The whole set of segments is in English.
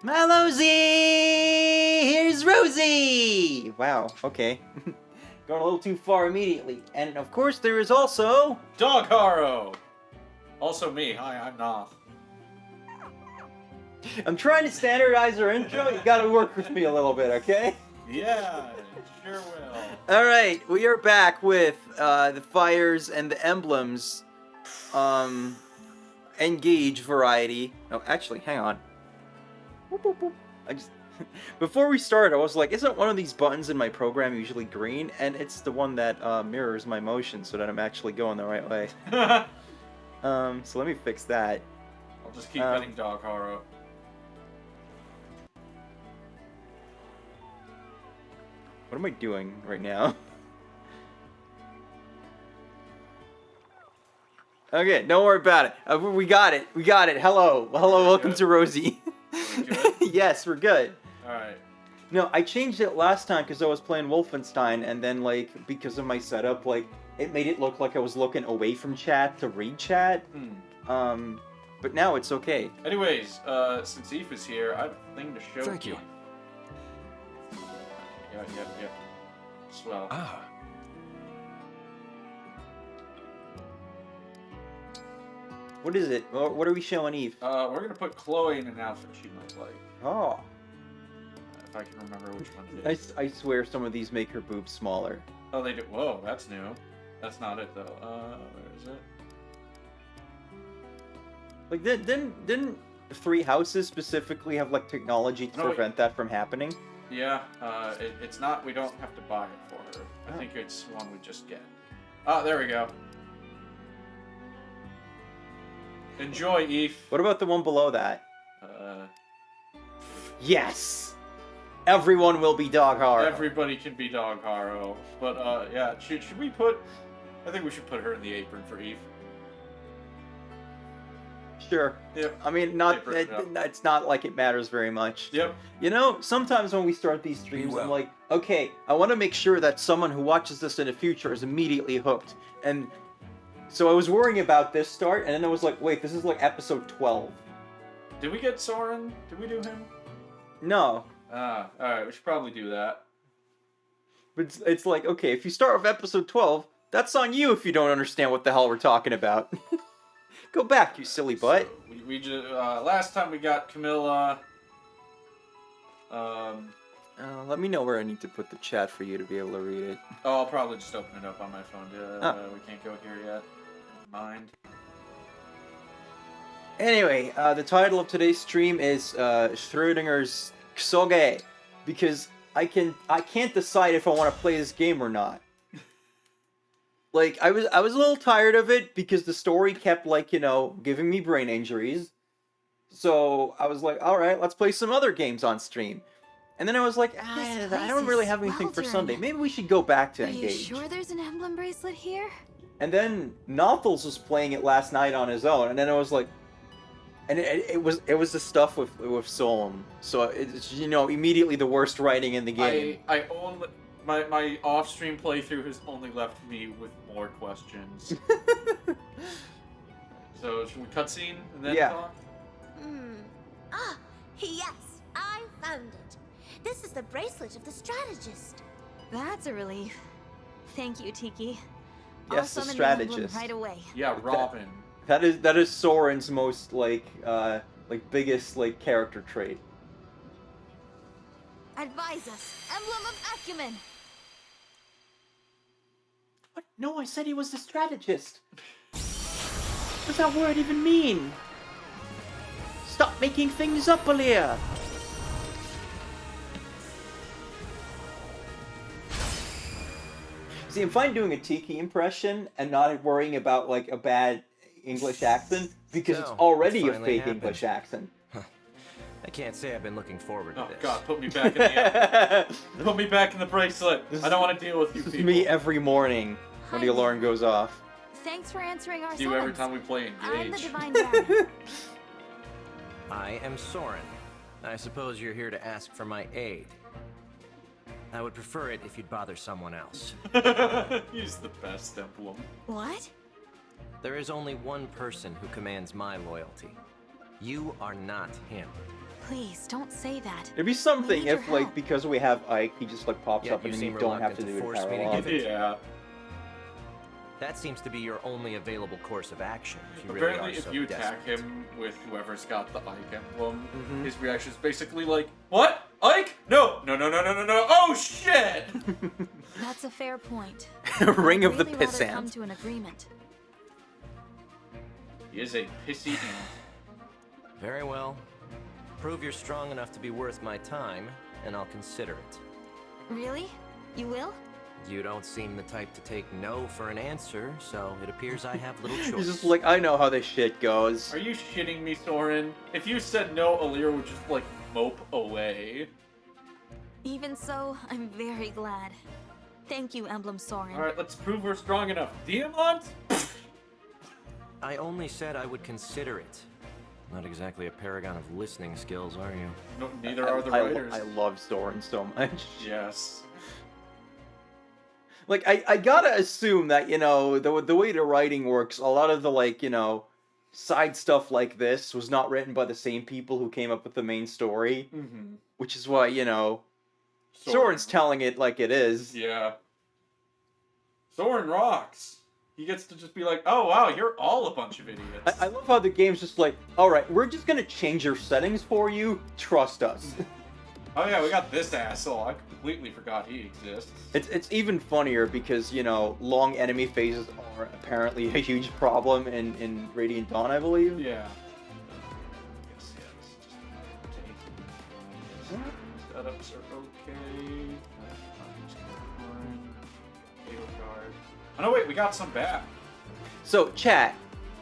Malosey! Here's Rosie! Wow, okay. Going a little too far immediately. And of course there is also... Dog Haro! Also me. Hi, I'm Noth. I'm trying to standardize our intro. You gotta work with me a little bit, okay? Yeah, sure will. Alright, we are back with the fires and the emblems. Engage variety. Oh, actually, hang on. Boop, boop, boop. Before we start, I was like, isn't one of these buttons in my program usually green? And it's the one that mirrors my motion so that I'm actually going the right way. So let me fix that. I'll just keep petting Dog Haro. What am I doing right now? Okay, don't worry about it. We got it. We got it. Hello. Hello, welcome to Rosie. We good? Yes, we're good. Alright. No, I changed it last time because I was playing Wolfenstein, and then, like, because of my setup, like, it made it look like I was looking away from chat to read chat. But now it's okay. Anyways, since Eve is here, I have a thing to show Thank you. Yeah. Swell. Ah. What is it? What are we showing Eve? We're gonna put Chloe in an outfit she might like. Oh. If I can remember which one it is. I swear some of these make her boobs smaller. Oh, they do. Whoa, that's new. That's not it, though. Where is it? Like, didn't Three Houses specifically have, like, technology to prevent that from happening? Yeah, it's not, we don't have to buy it for her. I think it's one we just get. Oh, there we go. Enjoy, Eve. What about the one below that? Yes! Everyone will be Dog Haro. Everybody can be Dog Haro. But, yeah, should we put... I think we should put her in the apron for Eve. Sure. Yep. I mean, it's not like it matters very much. Yep. You know, sometimes when we start these streams, I'm like, okay, I want to make sure that someone who watches this in the future is immediately hooked. And so I was worrying about this start, and then I was like, wait, this is like episode 12. Did we get Soren? Did we do him? No. Alright, we should probably do that. But it's like, okay, if you start with episode 12, that's on you if you don't understand what the hell we're talking about. Go back, you silly butt. So we just, last time we got Camilla. Let me know where I need to put the chat for you to be able to read it. Oh, I'll probably just open it up on my phone. We can't go here yet. Mind. Anyway, the title of today's stream is Schrödinger's Ksoge, because I can't decide if I want to play this game or not. Like, I was a little tired of it because the story kept, like, you know, giving me brain injuries. So I was like, all right, let's play some other games on stream. And then I was like, I don't really have anything for Sunday. Maybe we should go back to Engage. Are you sure there's an emblem bracelet here? And then Nothels was playing it last night on his own, and then I was like, and it was the stuff with Soren. So it's, you know, immediately the worst writing in the game. I only my off-stream playthrough has only left me with more questions. So should we cutscene and then talk? Yes, I found it. This is the bracelet of the Strategist. That's a relief. Thank you, Tiki. Yes, I'll the summon the emblem Strategist. right away. Yeah, Robin. That is Soren's most like biggest like character trait. Advise us, emblem of acumen. What? No, I said he was the strategist. What does that word even mean? Stop making things up, Aaliyah. See, I'm fine doing a Tiki impression and not worrying about like a bad English accent because it's already a fake English accent. I can't say I've been looking forward to Oh this. God, put me back in the put me back in the bracelet. I don't want to deal with you This people. is me every morning when the alarm goes off. Thanks for answering our Do every summons. time we play I'm the Engage. divine guardian. I am Soren. I suppose you're here to ask for my aid. I would prefer it if you'd bother someone else. He's the best emblem. What? There is only one person who commands my loyalty. You are not him. Please, don't say that. It'd be something need your if, like, help. because we have Ike, he just, like, pops Yet up you and then seem you don't have to reluctant do to it force me to Paralogue. give it. Yeah. That seems to be your only available course of action. If you really Apparently, are if so you attack desperate. him with whoever's got the Ike emblem, Mhm. his reaction is basically like, "What? Ike? No, no, no, no, no, no, no! Oh shit!" That's a fair point. Ring of the I'd really rather come Pissant. to an agreement. He is a pissy ant. Very well. Prove you're strong enough to be worth my time, and I'll consider it. Really? You will? You don't seem the type to take no for an answer, so it appears I have little choice. He's just like, I know how this shit goes. Are you shitting me, Soren? If you said no, Alir would just like mope away. Even so, I'm very glad. Thank you, Emblem Soren. All right, let's prove we're strong enough. Diamant? I only said I would consider it. Not exactly a paragon of listening skills, are you? No, neither are the writers. I love Soren so much. Yes. Like, I gotta assume that, you know, the way the writing works, a lot of the, like, you know, side stuff like this was not written by the same people who came up with the main story. Mm-hmm. Which is why, you know, Soren's telling it like it is. Yeah. Soren rocks. He gets to just be like, "Oh wow, you're all a bunch of idiots." I love how the game's just like, alright, we're just gonna change your settings for you, trust us. Oh yeah, we got this asshole. I completely forgot he exists. It's even funnier because, you know, long enemy phases are apparently a huge problem in Radiant Dawn, I believe. Yeah. Yes, yes. Setups are okay. Oh no, wait, we got some back. So, chat,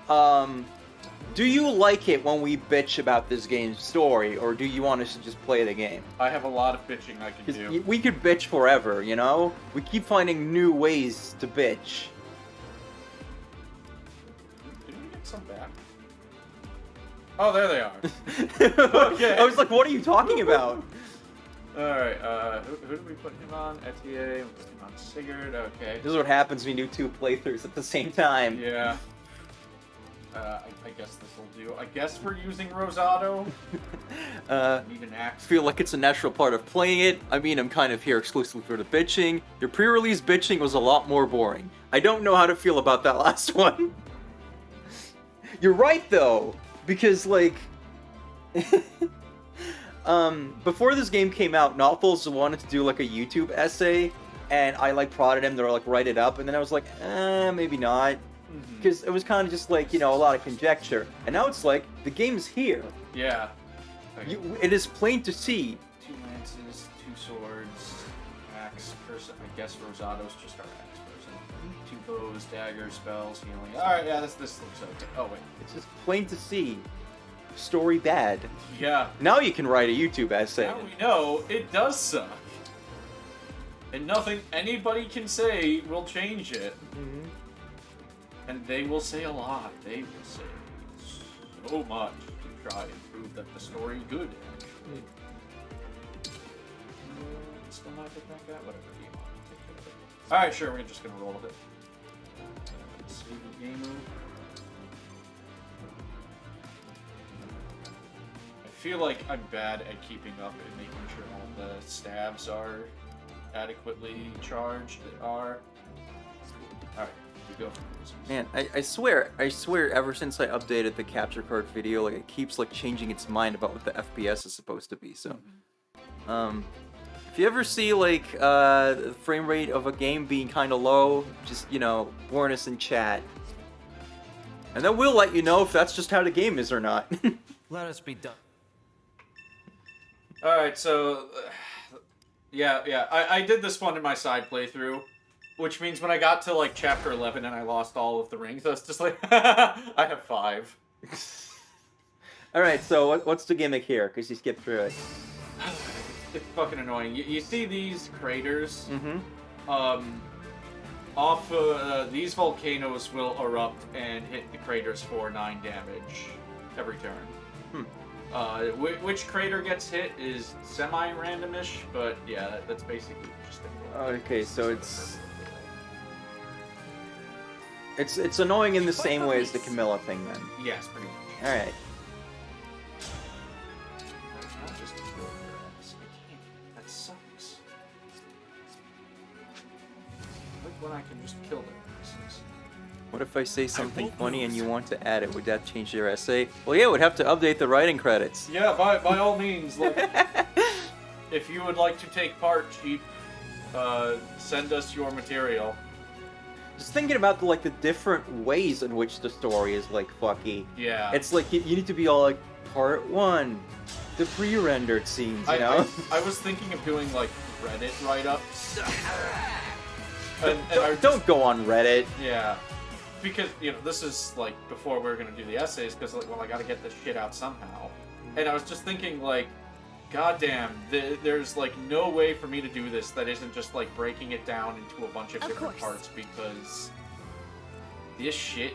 do you like it when we bitch about this game's story, or do you want us to just play the game? I have a lot of bitching I can 'Cause do. we could bitch forever, you know? We keep finding new ways to bitch. Did we get some back? Oh, there they are. Okay. I was like, what are you talking about? Alright, who do we put him on? Etier, we put him on Sigurd, okay. This is what happens when you do 2 playthroughs at the same time. Yeah. I guess this will do. I guess we're using Rosado. Need an axe. Feel like it's a natural part of playing it. I mean, I'm kind of here exclusively for the bitching. Your pre-release bitching was a lot more boring. I don't know how to feel about that last one. You're right, though, because, like... before this game came out, Novels wanted to do, like, a YouTube essay, and I, like, prodded him to, like, write it up, and then I was like, maybe not. Because it was kind of just, like, you know, a lot of conjecture. And now it's like, the game's here. Yeah. It is plain to see. 2 lances, 2 swords, axe person. I guess Rosado's just our axe person. 2 bows, daggers, spells, healing. Alright, yeah, this looks okay. Oh, wait. It's just plain to see. Story bad. Yeah. Now you can write a YouTube essay. Now we know it does suck. And nothing anybody can say will change it. Mhm. And they will say a lot. They will say so much to try and prove that the story good, actually. Still not get that guy? Whatever, you want to take care of it. Alright, sure, we're just gonna roll with it. Save the game move. I feel like I'm bad at keeping up and making sure all the stabs are adequately charged. They are. Alright, we go. Man, I swear, ever since I updated the capture card video, like, it keeps, like, changing its mind about what the FPS is supposed to be, so... if you ever see, like, the frame rate of a game being kind of low, just, you know, warn us in chat. And then we'll let you know if that's just how the game is or not. Let us be done. Alright, so... yeah, I did this one in my side playthrough. Which means when I got to, like, chapter 11 and I lost all of the rings, I was just like, I have 5. Alright, so what's the gimmick here? Because you skipped through it. It's fucking annoying. You see these craters? Mm-hmm. These volcanoes will erupt and hit the craters for 9 damage every turn. Which crater gets hit is semi-randomish, but yeah, that's basically just it. Okay, so it's annoying in the same way as the Camilla thing, then. Yes, pretty much. Alright. when I can just kill their asses. What if I say something funny and you want to add it? Would that change your essay? Well, yeah, we'd have to update the writing credits. Yeah, by all means. Like, if you would like to take part, Cheap, send us your material. Just thinking about the different ways in which the story is fucky. Yeah. It's like you need to be all like part 1, the pre-rendered scenes, you know? I was thinking of doing Reddit write-ups. Don't go on Reddit. Yeah. Because, this is before we were gonna do the essays, because I gotta get this shit out somehow. And I was just thinking goddamn, there's no way for me to do this that isn't just breaking it down into a bunch of different parts, because this shit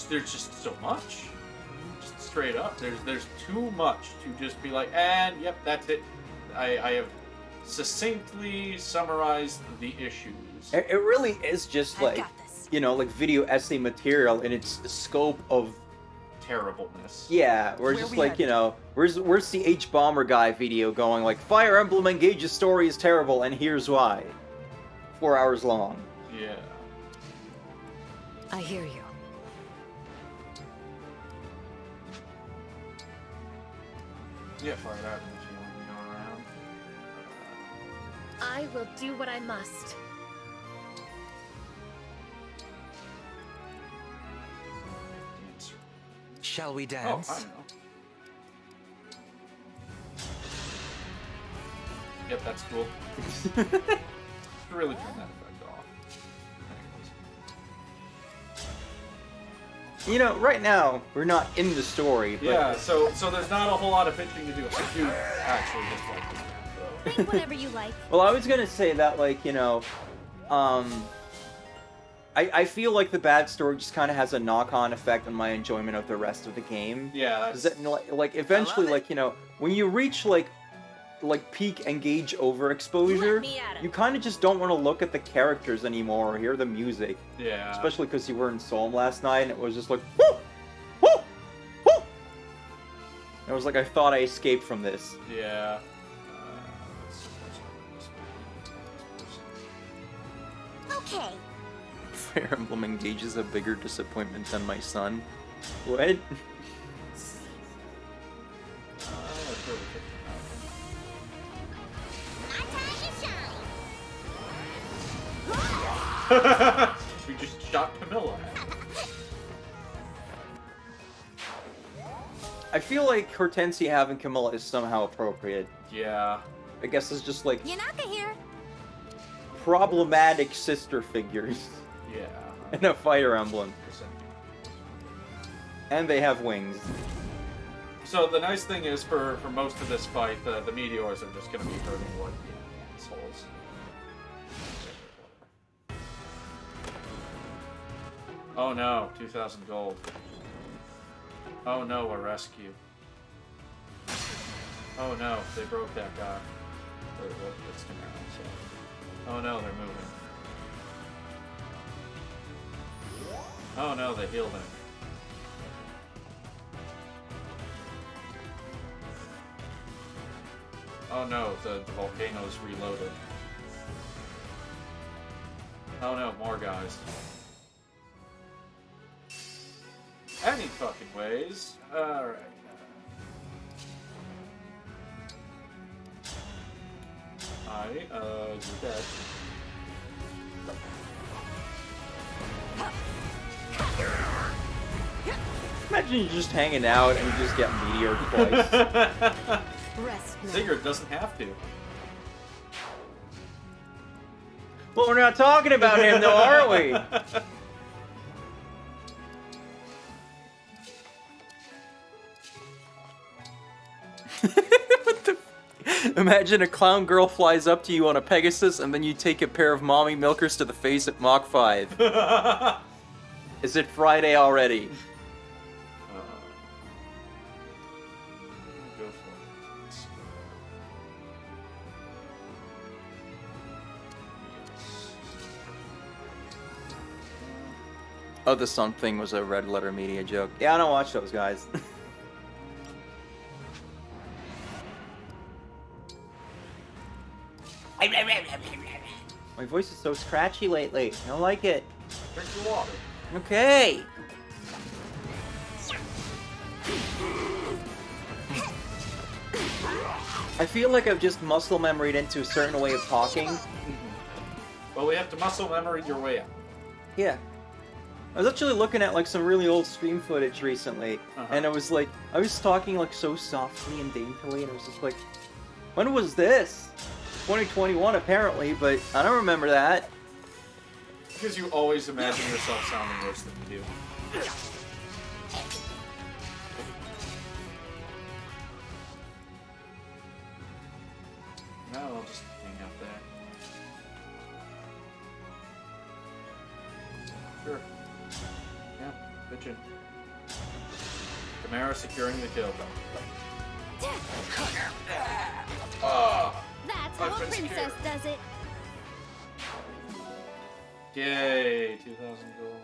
there's just so much. Just straight up, there's too much to just be and yep, that's it. I have succinctly summarized the issues. It really is just video essay material in its scope of terribleness. Yeah, we're just where's the H Bomber guy video going Fire Emblem Engage's story is terrible and here's why. 4 hours long. Yeah. I hear you. Yeah, fire that if you want to go around. I will do what I must. Shall we Oh, dance? I know. Yep, that's cool. Really turn that effect off. Anyways. Right now, we're not in the story, but... Yeah, so there's not a whole lot of pitching to do. I do actually dislike this game, though. Think whatever you like. Well, I was gonna say that, I feel like the bad story just kind of has a knock-on effect on my enjoyment of the rest of the game. Yeah, Is that, eventually, when you reach, peak engage overexposure, you kind of just don't want to look at the characters anymore or hear the music. Yeah. Especially because you were in Soul last night and it was just woo! Woo! Woo! And it was I thought I escaped from this. Yeah. Okay. Fire Emblem Engage is a bigger disappointment than my son. What? My time to shine. We just shot Camilla. I feel like Hortensia having Camilla is somehow appropriate. Yeah. I guess it's just Yanaka here. problematic sister figures Yeah. in a Fire Emblem. And they have wings. So the nice thing is, for most of this fight, the meteors are just going to be hurting assholes. Oh no, 2,000 gold. Oh no, a rescue. Oh no, they broke that guy. It's Camaro, so. Oh no, they're moving. Oh no, they healed him. Oh no, the volcano's reloaded. Oh no, more guys. Any fucking ways. Alright. You're dead. Imagine you're just hanging out and you just get meteored twice. Rest now. Sigurd doesn't have to. Well, we're not talking about him though, are we? What the Imagine a clown girl flies up to you on a Pegasus and then you take a pair of mommy milkers to the face at Mach 5. Is it Friday already? Go for it. Oh, the something was a Red Letter Media joke. Yeah, I don't watch those guys. My voice is so scratchy lately. I don't like it. Drink your water. Okay. I feel like I've just muscle memoried into a certain way of talking. Well, we have to muscle memory your way out. Yeah. I was actually looking at like some really old stream footage recently, and I was talking like so softly and daintily, and I was just like, when was this? 2021 apparently, but I don't remember that. Because you always imagine yourself sounding worse than you do. No, I'll just hang out there. Sure. Yeah, bitchin'. Chimera securing the kill. That's how a princess does it. Yay, 2,000 gold.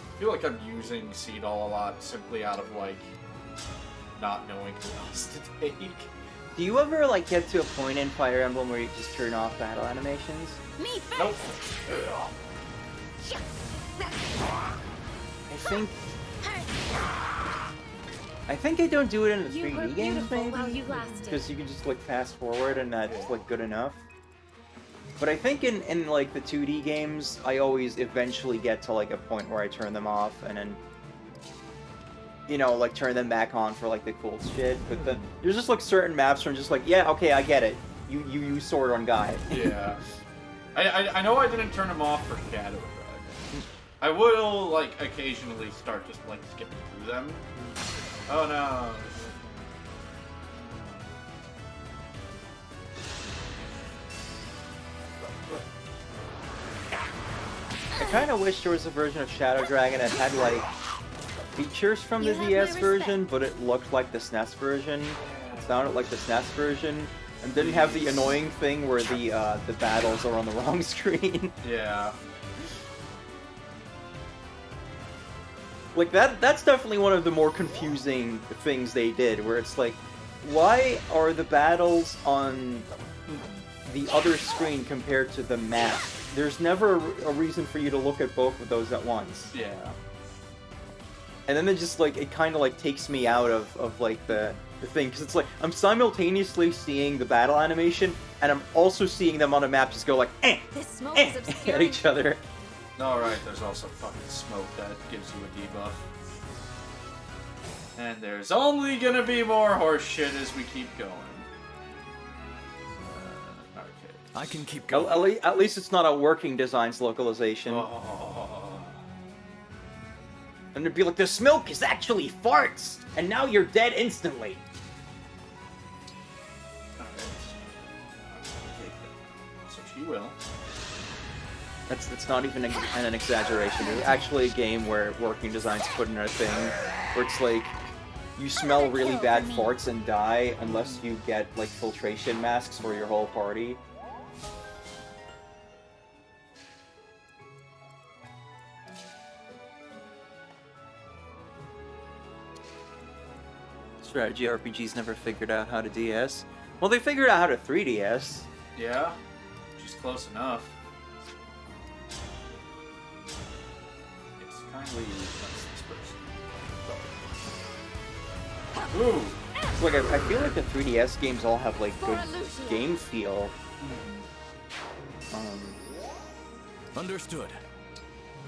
I feel like I'm using Seedall a lot simply out of like not knowing who else to take. Do you ever like get to a point in Fire Emblem where you just turn off battle animations? Me first. Nope. I think I don't do it in the You were 3D games, beautiful while maybe, you lasted. because you can just like fast forward and that's like good enough. But I think in like the 2D games, I always eventually get to like a point where I turn them off and then, you know, like turn them back on for like the cool shit. But then there's just like certain maps where I'm just like, yeah, okay, I get it. You use sword on guy. Yeah. I know I didn't turn them off for Shadow Dragon. I will like occasionally start just like skipping through them. Oh no. I kind of wish there was a version of Shadow Dragon that had like features from the You have my DS respect. version, but it looked like the SNES version. It sounded like the SNES version, and didn't have the annoying thing where the battles are on the wrong screen. Yeah. Like that's definitely one of the more confusing things they did, where it's like, why are the battles on the other screen compared to the map? There's never a reason for you to look at both of those at once. Yeah. And then it just like, it kind of like takes me out of like the thing, because it's like, I'm simultaneously seeing the battle animation, and I'm also seeing them on a map just go like, This smoke is at obscuring. each other. Alright, there's also fucking smoke that gives you a debuff. And there's only gonna be more horse shit as we keep going. Okay. I can keep going. At least it's not a working designs localization. Oh. And it'd be like, the smoke is actually farts, and now you're dead instantly. Alright. So she will. That's not even an exaggeration. There's actually a game where working designs put in a thing where it's like, you smell really bad farts and die unless you get like filtration masks for your whole party. Strategy RPGs never figured out how to DS. Well, they figured out how to 3DS. Yeah? Which is close enough. It's kindly lets this person. Ooh! It's like, I feel like the 3DS games all have like good game feel. Understood.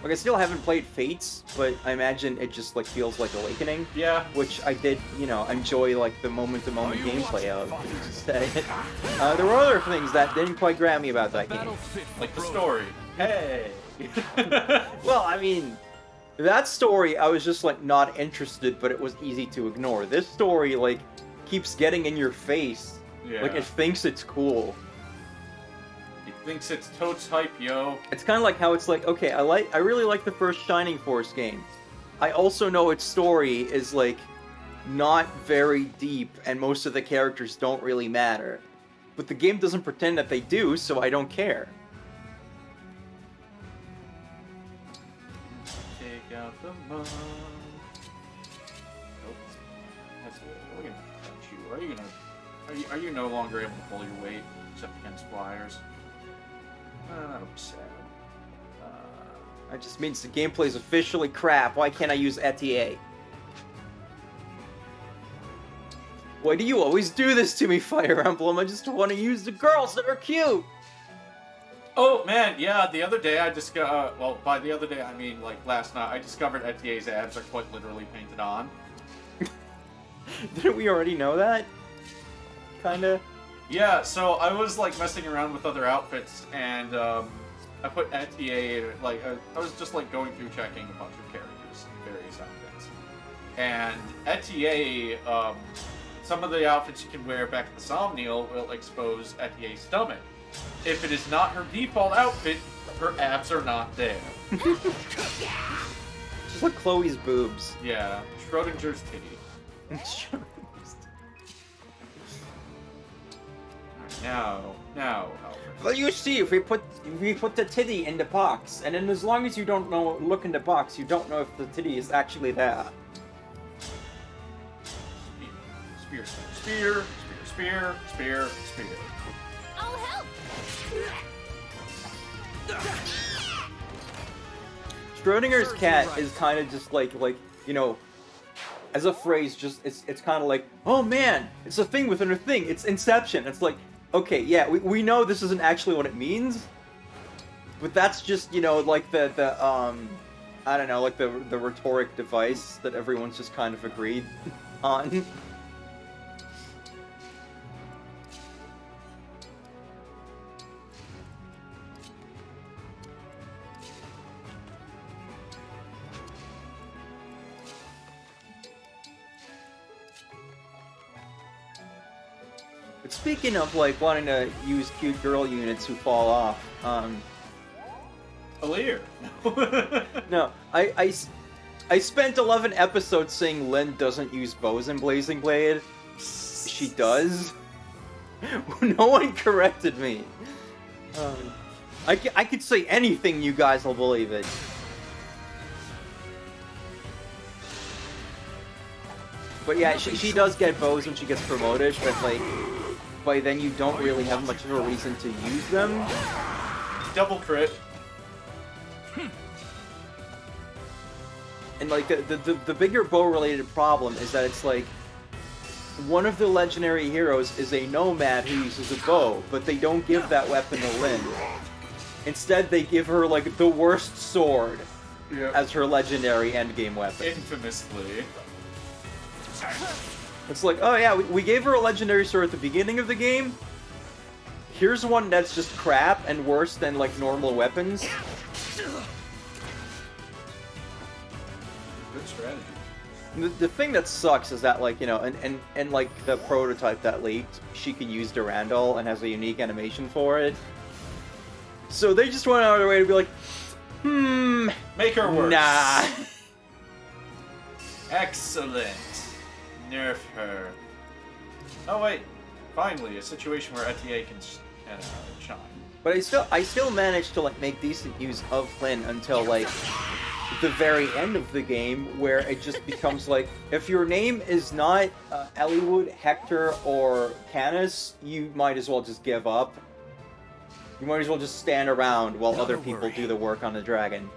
Like, I still haven't played Fates, but I imagine it just like feels like Awakening. Yeah. Which I did, you know, enjoy like the moment-to-moment gameplay of. There were other things that didn't quite grab me about that game. Like the story. Hey! Well, I mean, that story I was just like not interested, but it was easy to ignore. This story like keeps getting in your face. Yeah. Like it thinks it's cool. He thinks it's totes hype, yo. It's kind of like how it's like, okay, I really like the first Shining Force game. I also know its story is like not very deep, and most of the characters don't really matter. But the game doesn't pretend that they do, so I don't care. Take out the mud. Nope. That's it. We're gonna punch you. Are you no longer able to pull your weight except against flyers? That'll be sad. That just means the gameplay is officially crap. Why can't I use ETA? Why do you always do this to me, Fire Emblem? I just want to use the girls that are cute! Oh, man, yeah, the other day I discovered... well, by the other day, I mean, like, last night, I discovered ETA's abs are quite literally painted on. Didn't we already know that? Kinda? Yeah, so I was, like, messing around with other outfits, and, I put ETA, like, I was just, like, going through checking a bunch of characters, various outfits. And ETA, some of the outfits you can wear back at the Somniel will expose ETA's stomach. If it is not her default outfit, her abs are not there. Just like Chloe's boobs. Yeah, Schrodinger's titty. Now, Alfred. Well, you see, if we put the titty in the box, and then as long as you don't look in the box, you don't know if the titty is actually there. Spear. I'll help! Schrodinger's cat is kind of just like, you know, as a phrase, just, it's kind of like, oh man, it's a thing within a thing, it's Inception. It's like, okay, yeah, we know this isn't actually what it means, but that's just, you know, like the I don't know, like the rhetoric device that everyone's just kind of agreed on. But speaking of, like, wanting to use cute girl units who fall off, Alear. no, I spent 11 episodes saying Lynn doesn't use bows in Blazing Blade. She does. No one corrected me. I could say anything, you guys will believe it. But yeah, she does get bows when she gets promoted, but like, by then you don't really have much of a reason to use them. Double crit. And like, the bigger bow-related problem is that it's like, one of the legendary heroes is a nomad who uses a bow, but they don't give that weapon to Lynn. Instead, they give her, like, the worst sword as her legendary endgame weapon. Infamously. It's like, oh yeah, we gave her a legendary sword at the beginning of the game. Here's one that's just crap and worse than, like, normal weapons. Good strategy. The thing that sucks is that, like, you know, and like, the prototype that leaked, she can use Durandal and has a unique animation for it. So they just went out of their way to be like, Make her worse. nah. Excellent. Nerf her. Oh wait, finally a situation where ETA can shine. But I still managed to, like, make decent use of Lynn until, like, the very end of the game, where it just becomes like, if your name is not Eliwood, Hector, or Canis, you might as well just give up. You might as well just stand around while other people do the work on the dragon.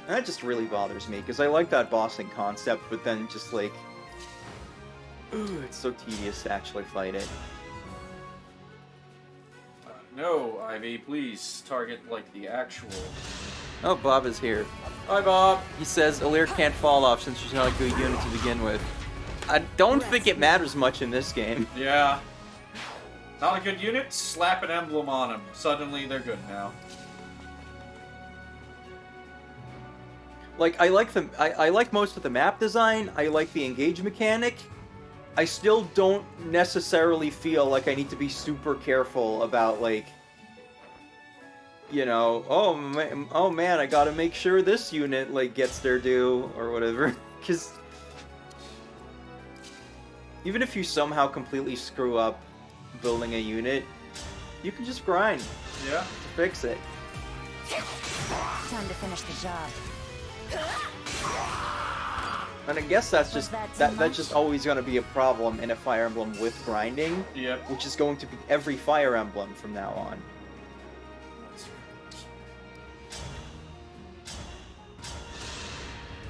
And that just really bothers me, because I like that bossing concept, but then just like, ooh, it's so tedious to actually fight it. No, Ivy, please target, like, the actual... Oh, Bob is here. Hi, Bob! He says Alear can't fall off since she's not a good unit to begin with. I don't think it matters much in this game. Yeah. Not a good unit? Slap an emblem on them. Suddenly they're good now. Like, I like most of the map design, I like the engage mechanic. I still don't necessarily feel like I need to be super careful about, like, you know, oh man, I gotta make sure this unit like gets their due or whatever, because even if you somehow completely screw up building a unit, you can just grind Yeah. to fix it. Time to finish the job. And I guess that's just that too that's much? just always gonna be a problem in a Fire Emblem with grinding, Yep. which is going to be every Fire Emblem from now on.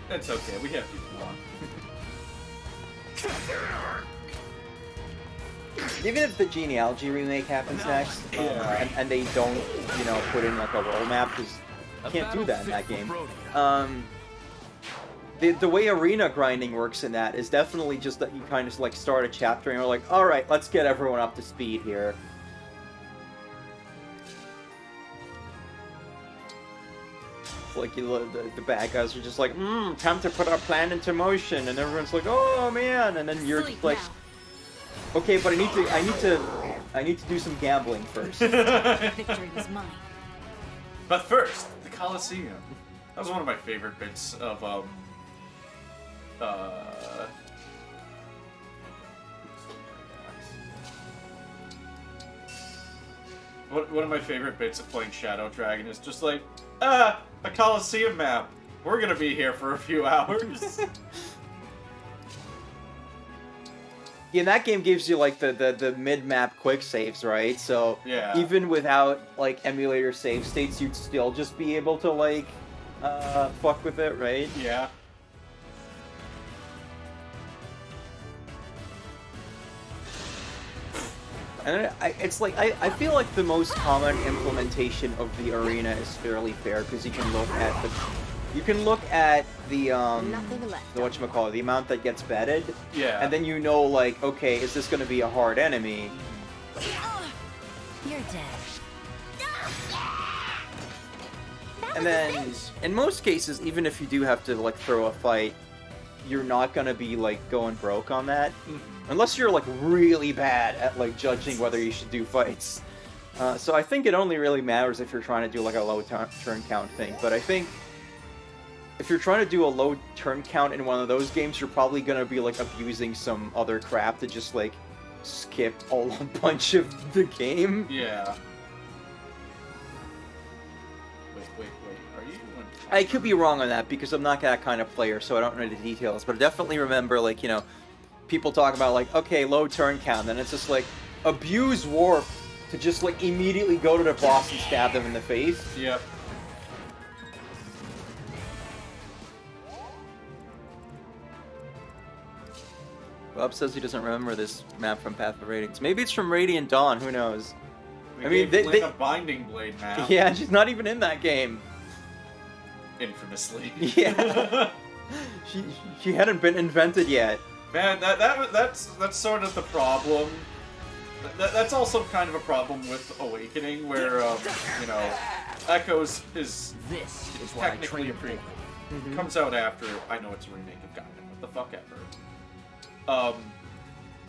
It's okay. We have people on. Even if the Genealogy remake happens next, and they don't, you know, put in like a world map, because you can't do that in that game. The way arena grinding works in that is definitely just that you kind of like start a chapter and you're like, all right, let's get everyone up to speed here. Like the bad guys are just like, time to put our plan into motion, and everyone's like, oh man, and then you're just like, okay, but I need to do some gambling first. Victory was mine. But first, the Colosseum. That was one of my favorite bits of one of my favorite bits of playing Shadow Dragon is just like, a Colosseum map. We're gonna be here for a few hours. Yeah, that game gives you like the mid-map quick saves, right? So Yeah. even without like emulator save states, you'd still just be able to like fuck with it, right? Yeah. And it's like I feel like the most common implementation of the arena is fairly fair, because you can look at the Nothing left. the whatchamacallit, the amount that gets bedded, Yeah. and then you know like, okay, is this going to be a hard enemy? You're dead. And then in most cases, even if you do have to like throw a fight, you're not going to be like going broke on that. Unless you're like really bad at like judging whether you should do fights. So I think it only really matters if you're trying to do like a low turn count thing. But I think if you're trying to do a low turn count in one of those games, you're probably gonna be like abusing some other crap to just like skip a bunch of the game. Yeah. Wait. Are you? I could be wrong on that because I'm not that kind of player, so I don't know the details. But I definitely remember, like, you know, people talk about like, okay, low turn count, then it's just like abuse warp to just like immediately go to the boss and stab them in the face. Yep. Bob says he doesn't remember this map from Path of Radiance. Maybe it's from Radiant Dawn. Who knows? We I mean, gave they Link a Binding Blade map. yeah, she's not even in that game. Infamously. Yeah, she hadn't been invented yet. Man, that's sort of the problem. That's also kind of a problem with Awakening, where you know, Echoes is This is what I technically a trained prequel. for. Comes out after. I know it's a remake of Gaiden. What the fuck ever.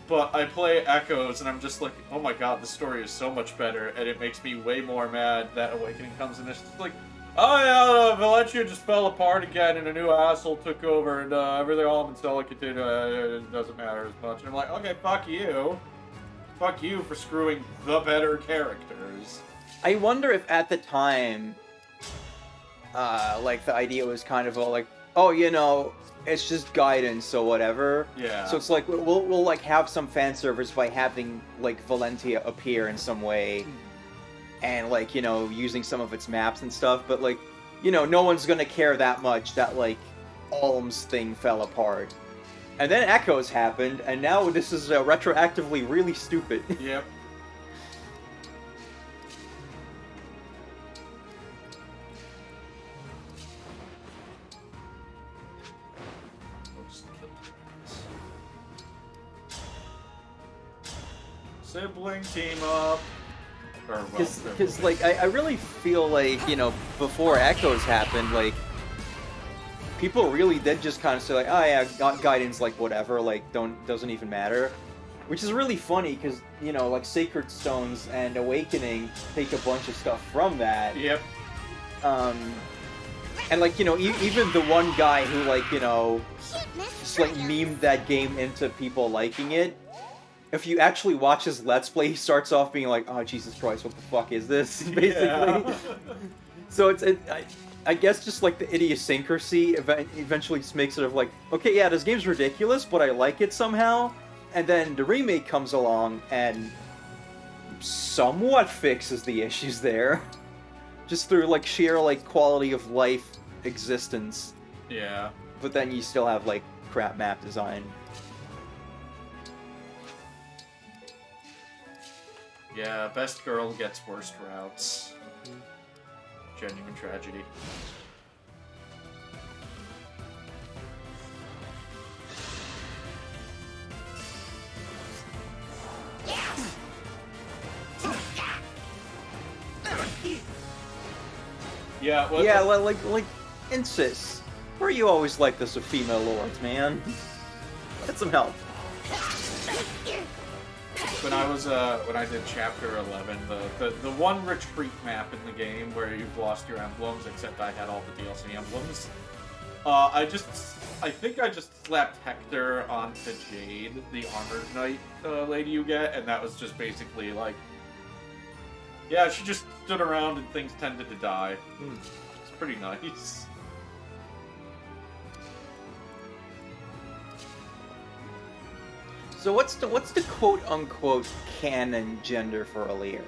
But I play Echoes and I'm just like, oh my god, the story is so much better, and it makes me way more mad that Awakening comes in. It's just like, oh yeah, Valencia just fell apart again, and a new asshole took over, and everything all in Stella continued. It doesn't matter as much. And I'm like, okay, fuck you. Fuck you for screwing the better characters. I wonder if at the time, like the idea was kind of all like, oh, you know, it's just guidance, so whatever. Yeah. So it's like we'll like have some fan service by having like Valentia appear in some way, and like, you know, using some of its maps and stuff. But like, you know, no one's gonna care that much that like Alm's thing fell apart. And then Echoes happened, and now this is retroactively really stupid. Yep. Sibling team up. Because like, I really feel like, you know, before Echoes happened, like, people really did just kind of say like, oh yeah, guidance, like whatever, like doesn't even matter. Which is really funny, because, you know, like, Sacred Stones and Awakening take a bunch of stuff from that. Yep. And, like, you know, even the one guy who, like, you know, just, like, memed that game into people liking it, if you actually watch his Let's Play, he starts off being like, oh, Jesus Christ, what the fuck is this? Basically. Yeah. So I guess just, like, the idiosyncrasy eventually just makes it of, like, okay, yeah, this game's ridiculous, but I like it somehow. And then the remake comes along and somewhat fixes the issues there. Just through, like, sheer, like, quality of life existence. Yeah. But then you still have, like, crap map design. Yeah, best girl gets worst routes. Genuine tragedy. Yeah, well, Yeah, like, insist. Where you always like this with female lords, man? Get some help. when I did chapter 11, the one retreat map in the game where you've lost your emblems, except I had all the DLC emblems. I think I just slapped Hector onto Jade, the armored knight lady you get, and that was just basically like, yeah, she just stood around and things tended to die. It's pretty nice. So what's the quote-unquote canon gender for Alir?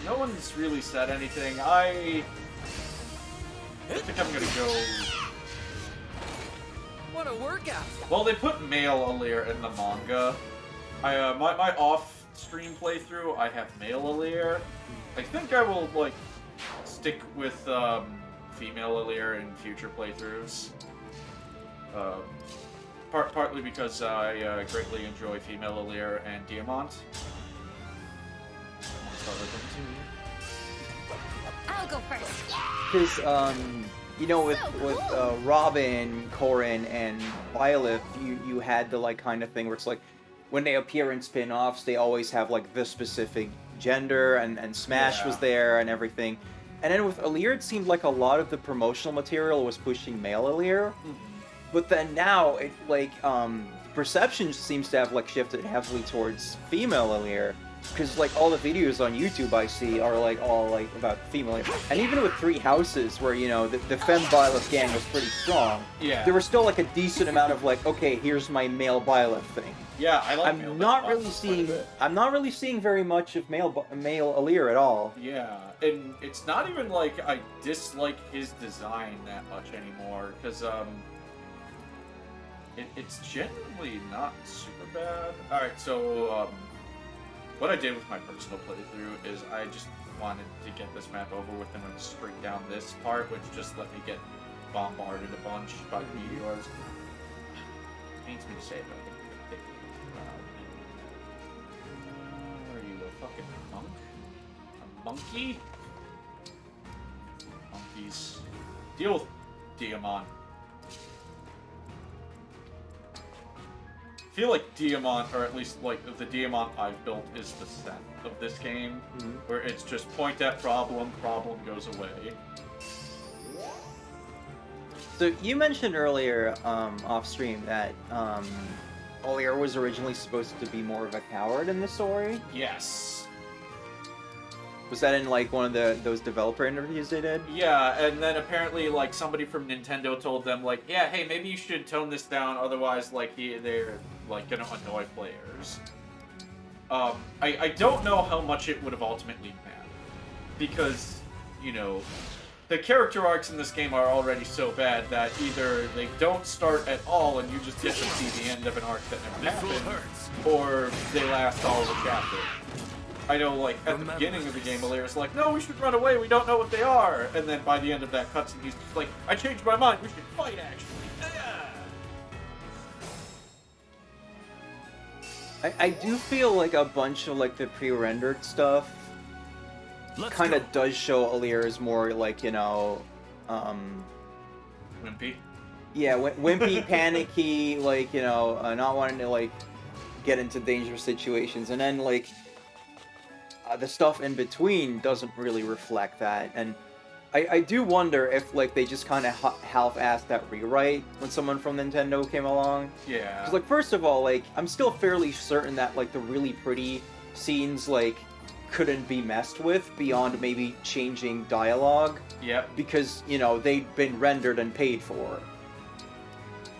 No one's really said anything. I think I'm gonna go... What a workout! Well, they put male Alir in the manga. My off-stream playthrough, I have male Alir. I think I will, like, stick with female Alir in future playthroughs. Partly because I greatly enjoy female Alir and Diamant. Amongst other things. I'll go first. Because, you know, with Robin, Corin, and Violet, you had the, like, kind of thing where it's like, when they appear in spin-offs, they always have, like, the specific gender, and Smash was there, and everything. And then with Alir, it seemed like a lot of the promotional material was pushing male Alir. But then now, it, like, perception seems to have, like, shifted heavily towards female Alir. Because, like, all the videos on YouTube I see are, like, all, like, about female Alir. And even with Three Houses, where, you know, the Femme Byleth gang was pretty strong, there was still, like, a decent amount of, like, okay, here's my male Byleth thing. Yeah, I like I'm not really seeing very much of male Alir at all. Yeah, and it's not even like I dislike his design that much anymore, because it's generally not super bad. Alright, so what I did with my personal playthrough is I just wanted to get this map over with and went straight down this part, which just let me get bombarded a bunch by meteors. Pains me to say it, but I think are you a fucking monk? A monkey? Monkeys. Deal with Diamant. I feel like Diamant, or at least like the Diamant I've built, is the set of this game, where it's just point at problem, problem goes away. So you mentioned earlier, off stream, that Alir was originally supposed to be more of a coward in the story. Yes. Was that in, like, one of those developer interviews they did? Yeah, and then apparently, like, somebody from Nintendo told them, like, yeah, hey, maybe you should tone this down, otherwise, like, they're, like, gonna annoy players. I don't know how much it would have ultimately mattered, because, you know, the character arcs in this game are already so bad that either they don't start at all and you just get to see the end of an arc that never happened, or they last all of the chapter. I know, like, at the beginning of the game, Alir's like, no, we should run away, we don't know what they are. And then by the end of that cutscene, he's just like, I changed my mind, we should fight, actually. I do feel like a bunch of, like, the pre-rendered stuff kind of does show Alir as more, like, you know, Wimpy? Yeah, wimpy, panicky, like, you know, not wanting to, like, get into dangerous situations, and then like the stuff in between doesn't really reflect that. And I do wonder if like they just kind of half-assed that rewrite when someone from Nintendo came along. Yeah. 'Cause, like, first of all, like, I'm still fairly certain that like the really pretty scenes like couldn't be messed with beyond maybe changing dialogue. Yep. Because, you know, they'd been rendered and paid for.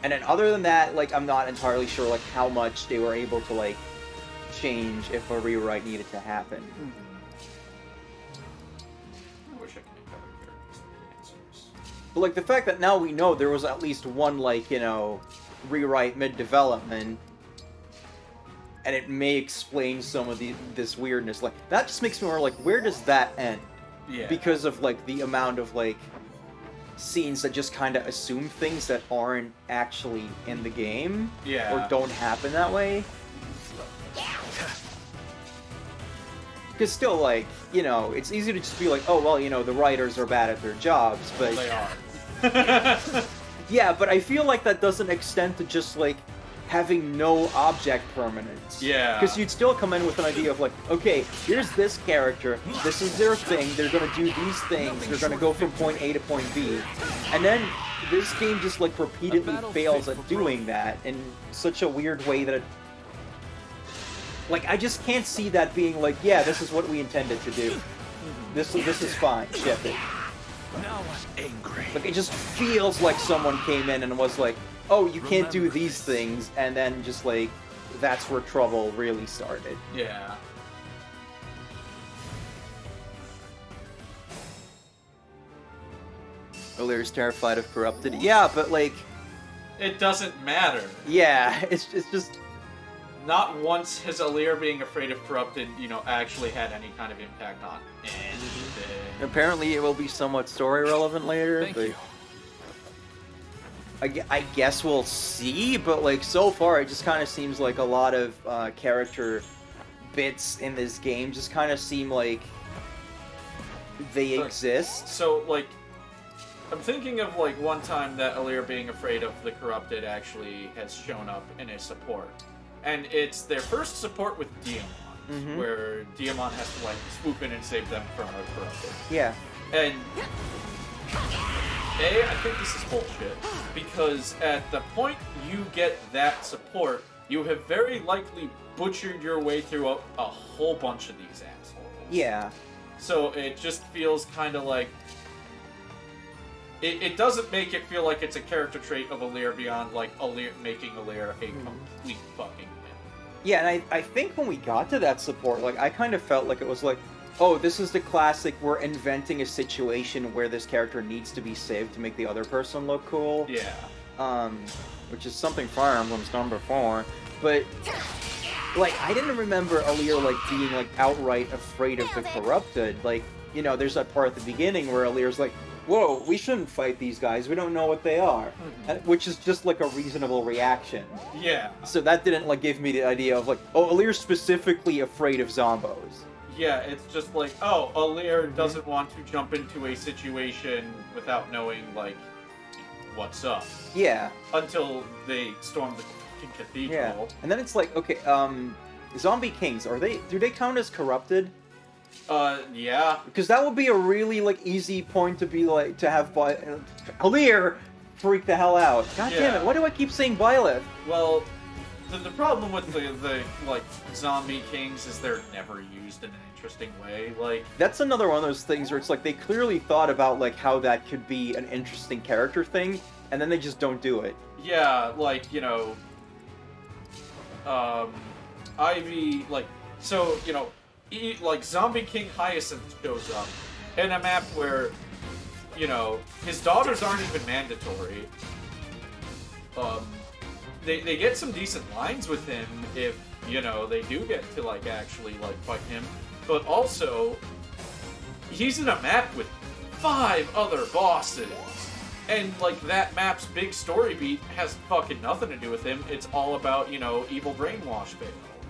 And then other than that, like, I'm not entirely sure like how much they were able to like change if a rewrite needed to happen. I wish I could make other characters answers. But like the fact that now we know there was at least one like, you know, rewrite mid-development, and it may explain some of this weirdness. Like that just makes me wonder like where does that end? Yeah. Because of like the amount of like scenes that just kind of assume things that aren't actually in the game. Yeah. Or don't happen that way. Because still, like, you know, it's easy to just be like, oh, well, you know, the writers are bad at their jobs, but... They are. Yeah, but I feel like that doesn't extend to just, like, having no object permanence. Yeah. Because you'd still come in with an idea of, like, okay, here's this character, this is their thing, they're gonna do these things, they're gonna go from point A to point B. And then this game just, like, repeatedly fails at doing that in such a weird way that it... Like, I just can't see that being like, yeah, this is what we intended to do. This is fine, ship it. Now I'm angry. Like, it just feels like someone came in and was like, oh, you can't do these things, and then just, like, that's where trouble really started. Yeah. O'Leary's terrified of corrupted. Yeah, but, like... It doesn't matter. Yeah, it's just... Not once has Alear being afraid of corrupted, you know, actually had any kind of impact on anything. Apparently it will be somewhat story relevant later. Thank but you. I guess we'll see, but like so far it just kind of seems like a lot of character bits in this game just kind of seem like they exist. So, like, I'm thinking of, like, one time that Alear being afraid of the corrupted actually has shown up in a support. And it's their first support with Diamond, where Diamond has to, like, swoop in and save them from a corrupted. Yeah. And I think this is bullshit, because at the point you get that support, you have very likely butchered your way through a whole bunch of these assholes. Yeah. So it just feels kind of like... It doesn't make it feel like it's a character trait of Alear beyond, like, making Alear a complete fucking win. Yeah, and I think when we got to that support, like, I kind of felt like it was like, oh, this is the classic, we're inventing a situation where this character needs to be saved to make the other person look cool. Yeah. Which is something Fire Emblem's done before. But, like, I didn't remember Alear, like, being, like, outright afraid of the corrupted. Like, you know, there's that part at the beginning where Alear's like, whoa, we shouldn't fight these guys, we don't know what they are. Which is just, like, a reasonable reaction. Yeah. So that didn't, like, give me the idea of, like, oh, Alear's specifically afraid of zombos. Yeah, it's just like, oh, Alear doesn't want to jump into a situation without knowing, like, what's up. Yeah. Until they storm the fucking cathedral. Yeah. And then it's like, okay, Zombie Kings, do they count as corrupted? Yeah. Because that would be a really, like, easy point to be, like, to have Alear freak the hell out. God damn it, why do I keep saying Byleth? Well, the problem with the like, Zombie Kings is they're never used in an interesting way. Like, that's another one of those things where it's like they clearly thought about, like, how that could be an interesting character thing, and then they just don't do it. Yeah, like, you know, Ivy, like, so, you know, like, Zombie King Hyacinth shows up in a map where, you know, his daughters aren't even mandatory. They get some decent lines with him if, you know, they do get to, like, actually, like, fight him. But also, he's in a map with 5 other bosses. And, like, that map's big story beat has fucking nothing to do with him. It's all about, you know, evil brainwash bait.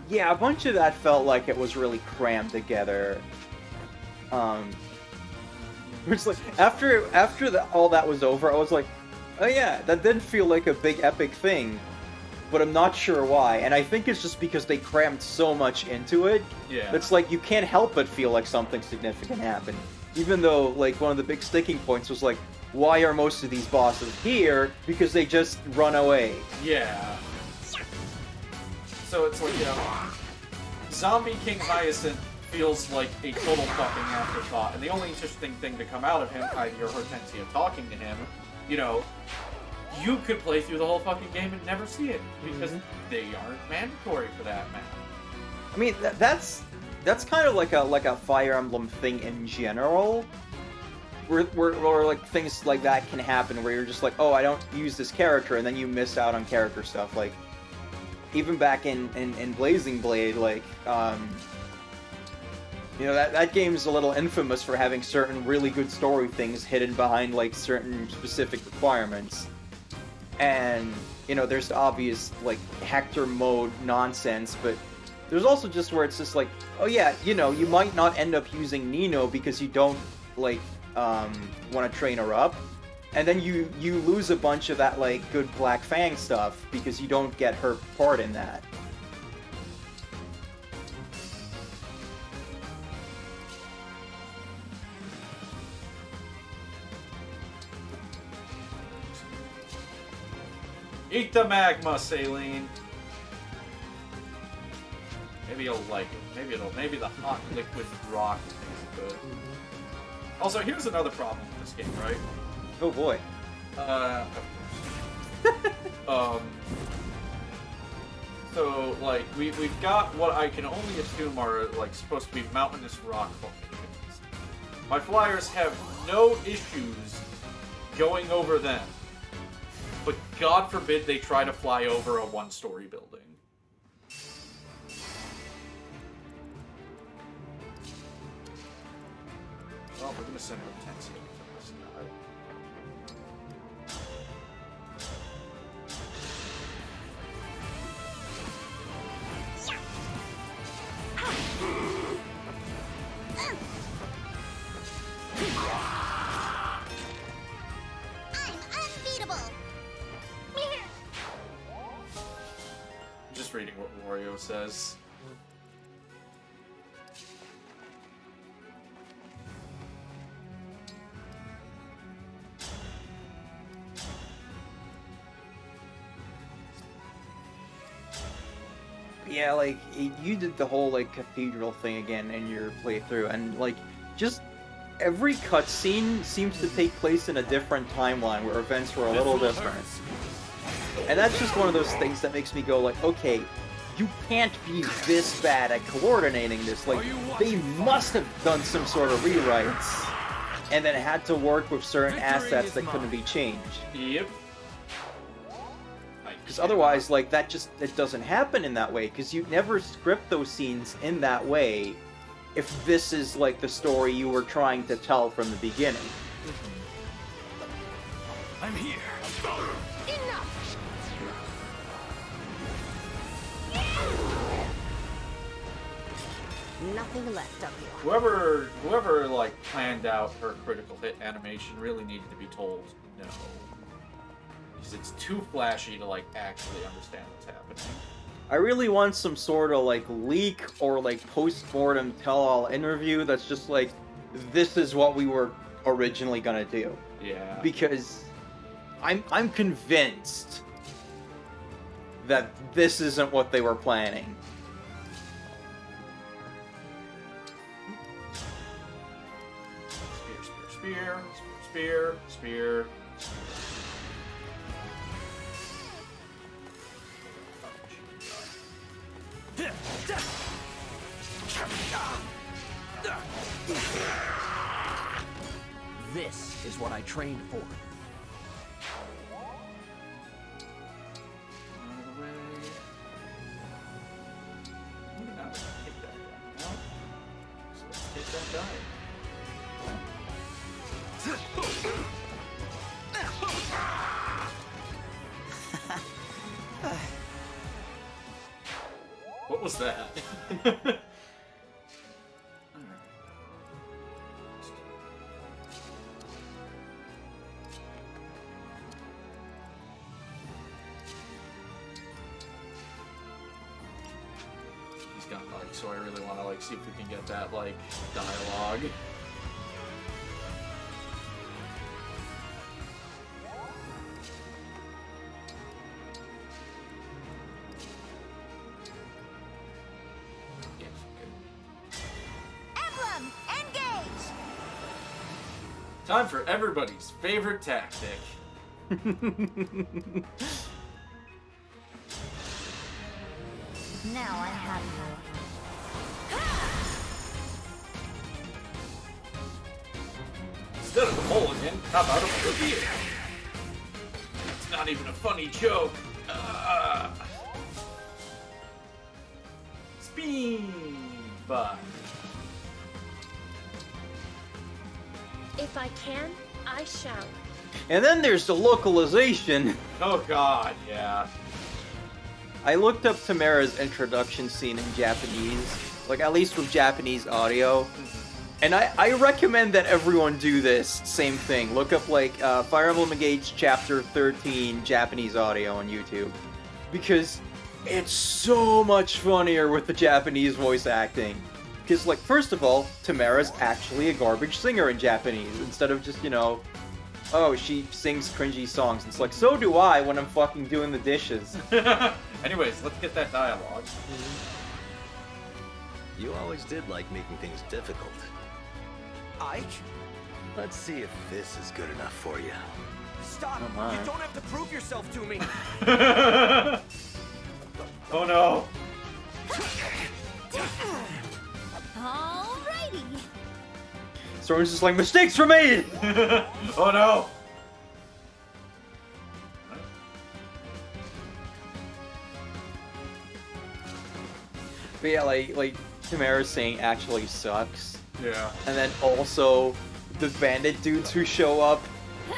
Yeah, a bunch of that felt like it was really crammed together. It's like, after all that was over, I was like, oh yeah, that did feel like a big epic thing. but I'm not sure why. And I think it's just because they crammed so much into it. Yeah. It's like you can't help but feel like something significant happened. Even though, like, one of the big sticking points was like, why are most of these bosses here? Because they just run away. Yeah. So it's like, you know, Zombie King Hyacinth feels like a total fucking afterthought, and the only interesting thing to come out of him, I hear Hortensia talking to him, you know, you could play through the whole fucking game and never see it, because they aren't mandatory for that, man. I mean, that's kind of like a Fire Emblem thing in general. Where like things like that can happen, where you're just like, oh, I don't use this character, and then you miss out on character stuff. Like, even back in Blazing Blade, like, you know, that game's a little infamous for having certain really good story things hidden behind, like, certain specific requirements. And, you know, there's the obvious, like, Hector mode nonsense, but there's also just where it's just like, oh yeah, you know, you might not end up using Nino because you don't, like, want to train her up. And then you lose a bunch of that, like, good Black Fang stuff because you don't get her part in that. Eat the magma, Saline. Maybe you'll like it. Maybe the hot liquid rock tastes good. Also, here's another problem with this game, right? Oh boy. Of course. So, like, we've got what I can only assume are, like, supposed to be mountainous rock formations. My flyers have no issues going over them. But God forbid they try to fly over a one-story building. Well, we're gonna send Hortensia for this guy. I'm unbeatable. Just reading what Wario says. Yeah, like, you did the whole, like, cathedral thing again in your playthrough, and, like, just every cutscene seems to take place in a different timeline where events were a little different. And that's just one of those things that makes me go, like, okay, you can't be this bad at coordinating this. Like, they must have done some sort of rewrites, and then had to work with certain assets that couldn't be changed. Yep. Because otherwise, like, it doesn't happen in that way, because you never script those scenes in that way if this is, like, the story you were trying to tell from the beginning. I'm here. Enough! Nothing left of you. Whoever like planned out her critical hit animation really needed to be told no. Because it's too flashy to, like, actually understand what's happening. I really want some sort of, like, leak or, like, post-mortem tell-all interview that's just like, this is what we were originally gonna do. Yeah. Because I'm convinced that this isn't what they were planning. Spear, spear, spear, spear. This is what I trained for. Out of the way. Now we can take that guy out. So let's take that guy. What was that? Alright. gun like, so I really want to like see if we can get that like dialogue. Emblem, engage! Time for everybody's favorite tactic. Now I have you. Instead of the mulligan, how about a cookie? It's not even a funny joke. Speed bot. If I can, I shall. And then there's the localization. Oh god, yeah. I looked up Tamara's introduction scene in Japanese, like at least with Japanese audio. And I recommend that everyone do this same thing. Look up like Fire Emblem Engage Chapter 13 Japanese audio on YouTube. Because it's so much funnier with the Japanese voice acting. Because like, first of all, Tamara's actually a garbage singer in Japanese, instead of just, you know, oh, she sings cringy songs. It's like, so do I when I'm fucking doing the dishes. Anyways, let's get that dialogue. You always did like making things difficult. Ike? Let's see if this is good enough for you. Stop! Oh my. You don't have to prove yourself to me! Oh no. Alrighty. Soren's just like, mistakes were made! Oh no. But yeah, like Tamara's saying actually sucks. Yeah. And then also, the bandit dudes who show up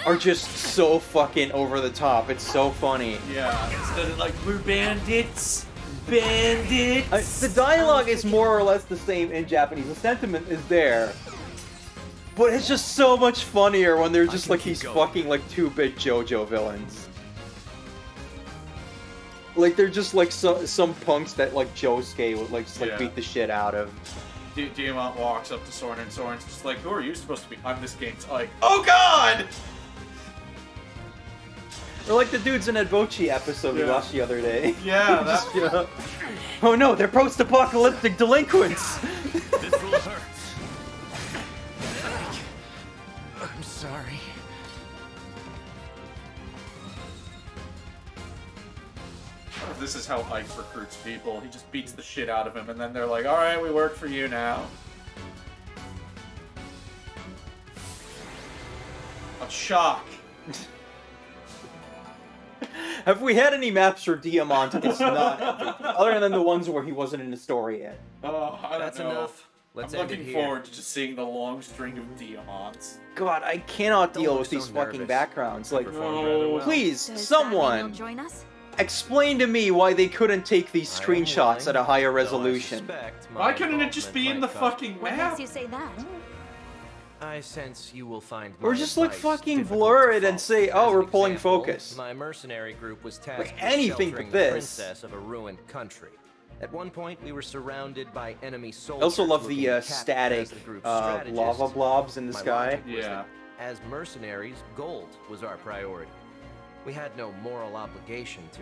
are just so fucking over the top. It's so funny. Yeah. Instead of like, we're bandits. Bandits. The dialogue is more or less the same in Japanese. The sentiment is there. But it's just so much funnier when they're just like these fucking like 2-bit JoJo villains. Like they're just like some punks that like Josuke would like just like Yeah. beat the shit out of. Diamant walks up to Soren and Soren's just like, who are you supposed to be? I'm this game's like, oh god! Or like the dudes in that Bochi episode we Yeah. watched the other day. Yeah, Just, that- you know, oh no, they're post-apocalyptic delinquents! This will hurt. I'm sorry. This is how Ike recruits people. He just beats the shit out of him, and then they're like, alright, we work for you now. A shock. Have we had any maps for Diamant? It's not everything. Other than the ones where he wasn't in the story yet. Oh, I don't That's know. enough. Let's I'm end it looking here. forward to just seeing the long string of Diamants. God, I cannot Don't deal look with these so fucking nervous. backgrounds. Like, Performed rather well. please, Does that mean someone, you'll join us? explain to me why they couldn't take these I am screenshots at a willing, higher though I resolution. suspect my Why couldn't it just involvement be in the might cause- fucking What map? makes you say that? I sense you will find Or my just like advice fucking difficult blur to it and follow. say, oh, As we're an pulling example, focus. My mercenary group was tasked Like with anything sheltering but the this. princess of a ruined country. At one point, we were surrounded by enemy I soldiers. also love looking the captured static as the group's lava strategist. blobs in the My sky. logic was Yeah. that as mercenaries, gold was our priority. We had no moral obligation to.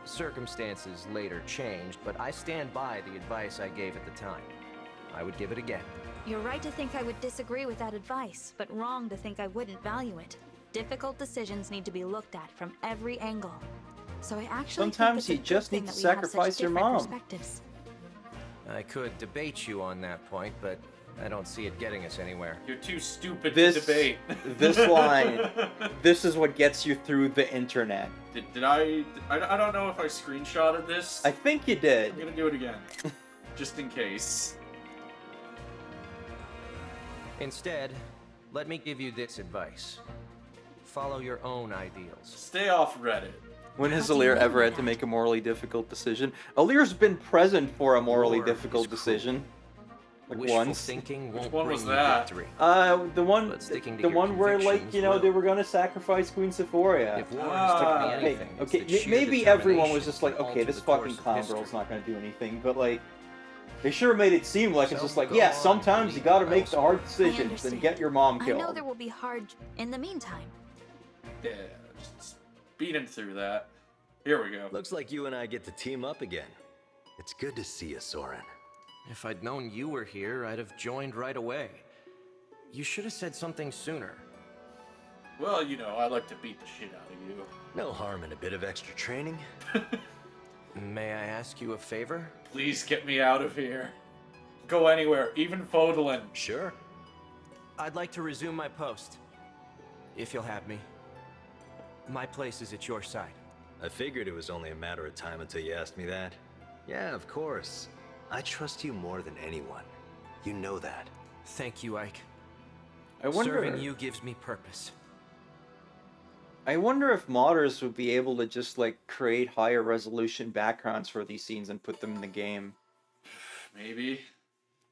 Circumstances later changed, but I stand by the advice I gave at the time. I would give it again. You're right to think I would disagree with that advice, but wrong to think I wouldn't value it. Difficult decisions need to be looked at from every angle. So I actually Sometimes think you it's a just good need thing to that we have such sacrifice your different mom. perspectives. I could debate you on that point, but I don't see it getting us anywhere. You're too stupid This- to debate. this line. This is what gets you through the internet. Did I don't know if I screenshotted this. I think you did. I'm gonna do it again. Just in case. Instead, let me give you this advice. Follow your own ideals. Stay off Reddit. When has How do you Alir know ever had that? to make a morally difficult decision? Alir's been present for a morally War difficult is cruel. decision. Like Wishful once. thinking won't one bring was you that? victory. The sticking to the your one where like convictions you know will. they were gonna sacrifice Queen Sephoria. If war has taught me Okay, anything, it's okay, that sheer maybe everyone was determination just like, can okay, alter this the course fucking of clown history. girl's not gonna do anything, but like, they sure made it seem like it's So just like, go yeah, on, sometimes you believe gotta what make else the hard will. decisions and understand. get your mom I killed. know there will be hard in the meantime. Yeah, just beat him through that. Here we go. Looks like you and I get to team up again. It's good to see you, Soren. If I'd known you were here, I'd have joined right away. You should have said something sooner. Well, you know, I like to beat the shit out of you. No harm in a bit of extra training. May I ask you a favor? Please get me out of here. Go anywhere, even Fodolin. Sure. I'd like to resume my post. If you'll have me. My place is at your side. I figured it was only a matter of time until you asked me that. Yeah, of course. I trust you more than anyone. You know that. Thank you, Ike. I wonder. Serving you gives me purpose. I wonder if modders would be able to just like create higher resolution backgrounds for these scenes and put them in the game. Maybe.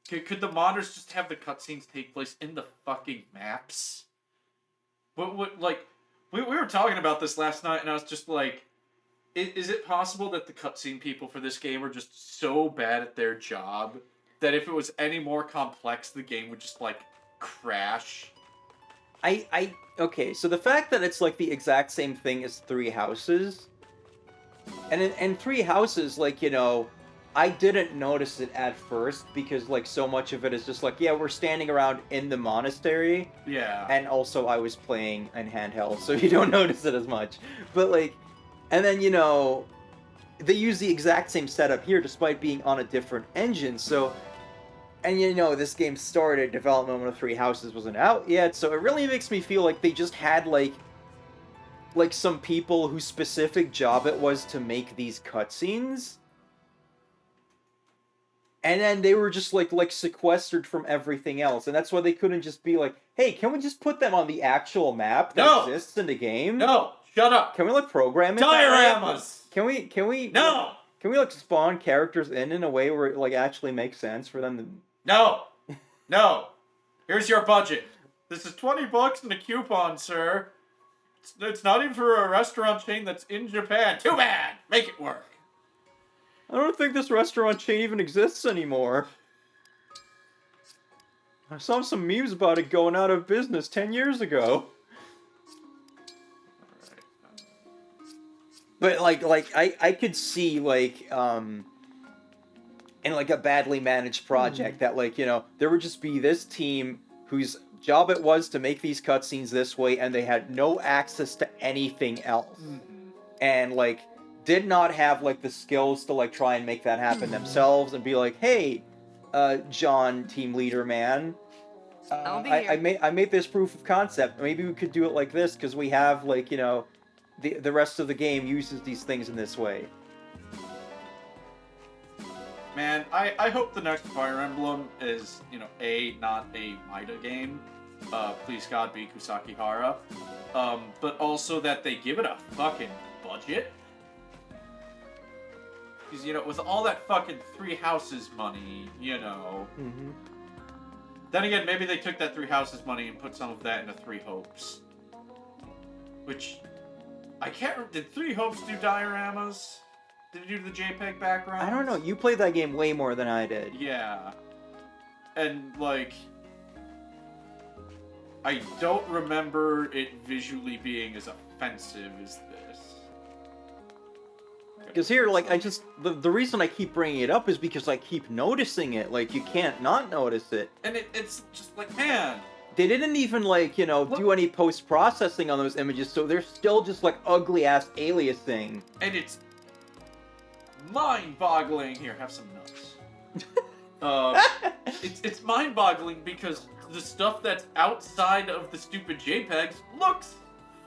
Could the modders just have the cutscenes take place in the fucking maps? What like, we were talking about this last night, and I was just like, is it possible that the cutscene people for this game are just so bad at their job that if it was any more complex, the game would just, like, crash? Okay, so the fact that it's like the exact same thing as Three Houses, and in Three Houses, like, you know, I didn't notice it at first because, like, so much of it is just like, yeah, we're standing around in the monastery. Yeah. And also I was playing in handheld, so you don't notice it as much. But, like, and then, you know, they use the exact same setup here despite being on a different engine, so... And, you know, this game started development when Three Houses wasn't out yet, so it really makes me feel like they just had, like some people whose specific job it was to make these cutscenes. And then they were just, like sequestered from everything else. And that's why they couldn't just be like, hey, can we just put them on the actual map that exists in the game? No! Shut up! Can we, like, program it? that way? Dioramas! Can we... No! Can we, like, spawn characters in a way where it, like, actually makes sense for them to... No! No! Here's your budget. This is $20 and a coupon, sir. It's not even for a restaurant chain that's in Japan. Too bad! Make it work. I don't think this restaurant chain even exists anymore. I saw some memes about it going out of business 10 years ago. But, like, I could see, like, in, like, a badly managed project that, like, you know, there would just be this team whose job it was to make these cutscenes this way, and they had no access to anything else. And, like, did not have, like, the skills to, like, try and make that happen themselves and be like, hey, John, team leader man, I'll be here. I made this proof of concept. Maybe we could do it like this, because we have, like, you know, the rest of the game uses these things in this way. Man, I hope the next Fire Emblem is, you know, not a Maida game. Please God be Kusakihara. But also that they give it a fucking budget. Because, you know, with all that fucking Three Houses money, you know... Mm-hmm. Then again, maybe they took that Three Houses money and put some of that into Three Hopes. Which... I can't... Did Three Hopes do dioramas? Did it do the JPEG background? I don't know. You played that game way more than I did. Yeah. And, like... I don't remember it visually being as offensive as this. Because here, like, the reason I keep bringing it up is because I keep noticing it. Like, you can't not notice it. And it's just like, man... They didn't even, like, you know, do any post-processing on those images, so they're still just, like, ugly-ass aliasing. And it's... mind-boggling. Here, have some nuts. It's mind-boggling because the stuff that's outside of the stupid JPEGs looks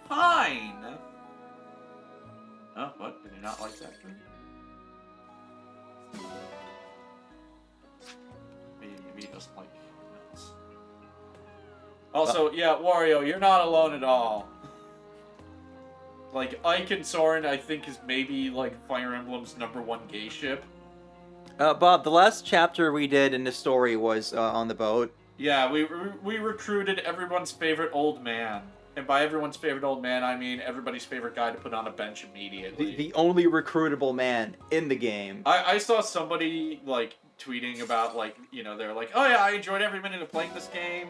fine. Oh, what? Did you not like that thing? Maybe he doesn't like nuts. Also, yeah, Wario, you're not alone at all. Like, Ike and Soren, I think, is maybe, like, Fire Emblem's #1 gay ship. Bob, the last chapter we did in the story was on the boat. Yeah, we recruited everyone's favorite old man. And by everyone's favorite old man, I mean everybody's favorite guy to put on a bench immediately. The only recruitable man in the game. I saw somebody, like, tweeting about, like, you know, they're like, oh yeah, I enjoyed every minute of playing this game.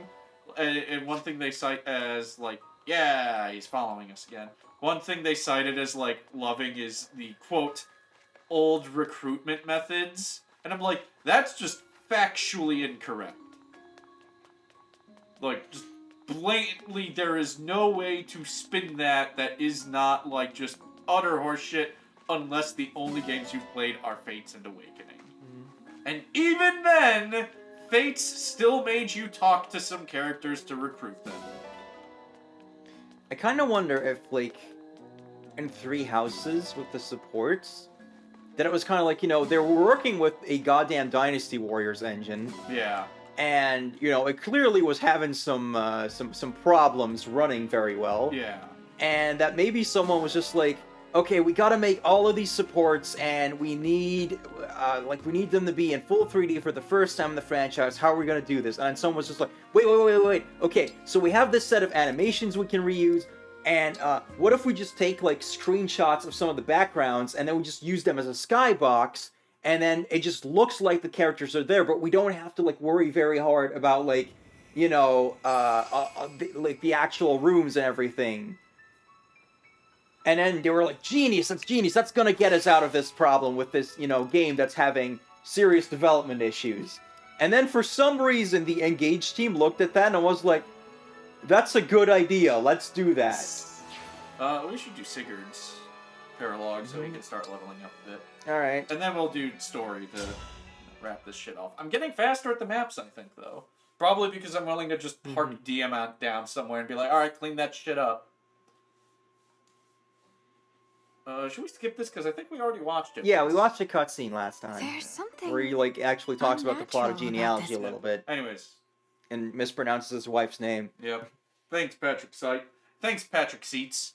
And one thing they cite as, like, yeah, he's following us again. One thing they cited as, like, loving is the, quote, old recruitment methods. And I'm like, that's just factually incorrect. Like, just blatantly, there is no way to spin that is not, like, just utter horseshit, unless the only games you've played are Fates and Awakening. And even then, Fates still made you talk to some characters to recruit them. I kind of wonder if, like, in Three Houses with the supports, that it was kind of like, you know, they were working with a goddamn Dynasty Warriors engine. Yeah. And, you know, it clearly was having some problems running very well. Yeah. And that maybe someone was just like, okay, we gotta make all of these supports, and we need them to be in full 3D for the first time in the franchise. How are we gonna do this? And someone was just like, wait. Okay, so we have this set of animations we can reuse, and what if we just take, like, screenshots of some of the backgrounds, and then we just use them as a skybox, and then it just looks like the characters are there, but we don't have to, like, worry very hard about, like, you know, like, the actual rooms and everything. And then they were like, genius, that's gonna get us out of this problem with this, you know, game that's having serious development issues. And then for some reason, the Engage team looked at that and was like, that's a good idea, let's do that. We should do Sigurd's Paralogue so we can start leveling up a bit. Alright. And then we'll do story to wrap this shit off. I'm getting faster at the maps, I think, though. Probably because I'm willing to just park DM out down somewhere and be like, alright, clean that shit up. Should we skip this? Because I think we already watched it. Yeah, we watched a cutscene last time. There's something where he, like, actually talks about the plot of unnatural about genealogy this. a little bit. Anyways. And mispronounces his wife's name. Yep. Thanks, Patrick Sight. Thanks, Patrick Seats.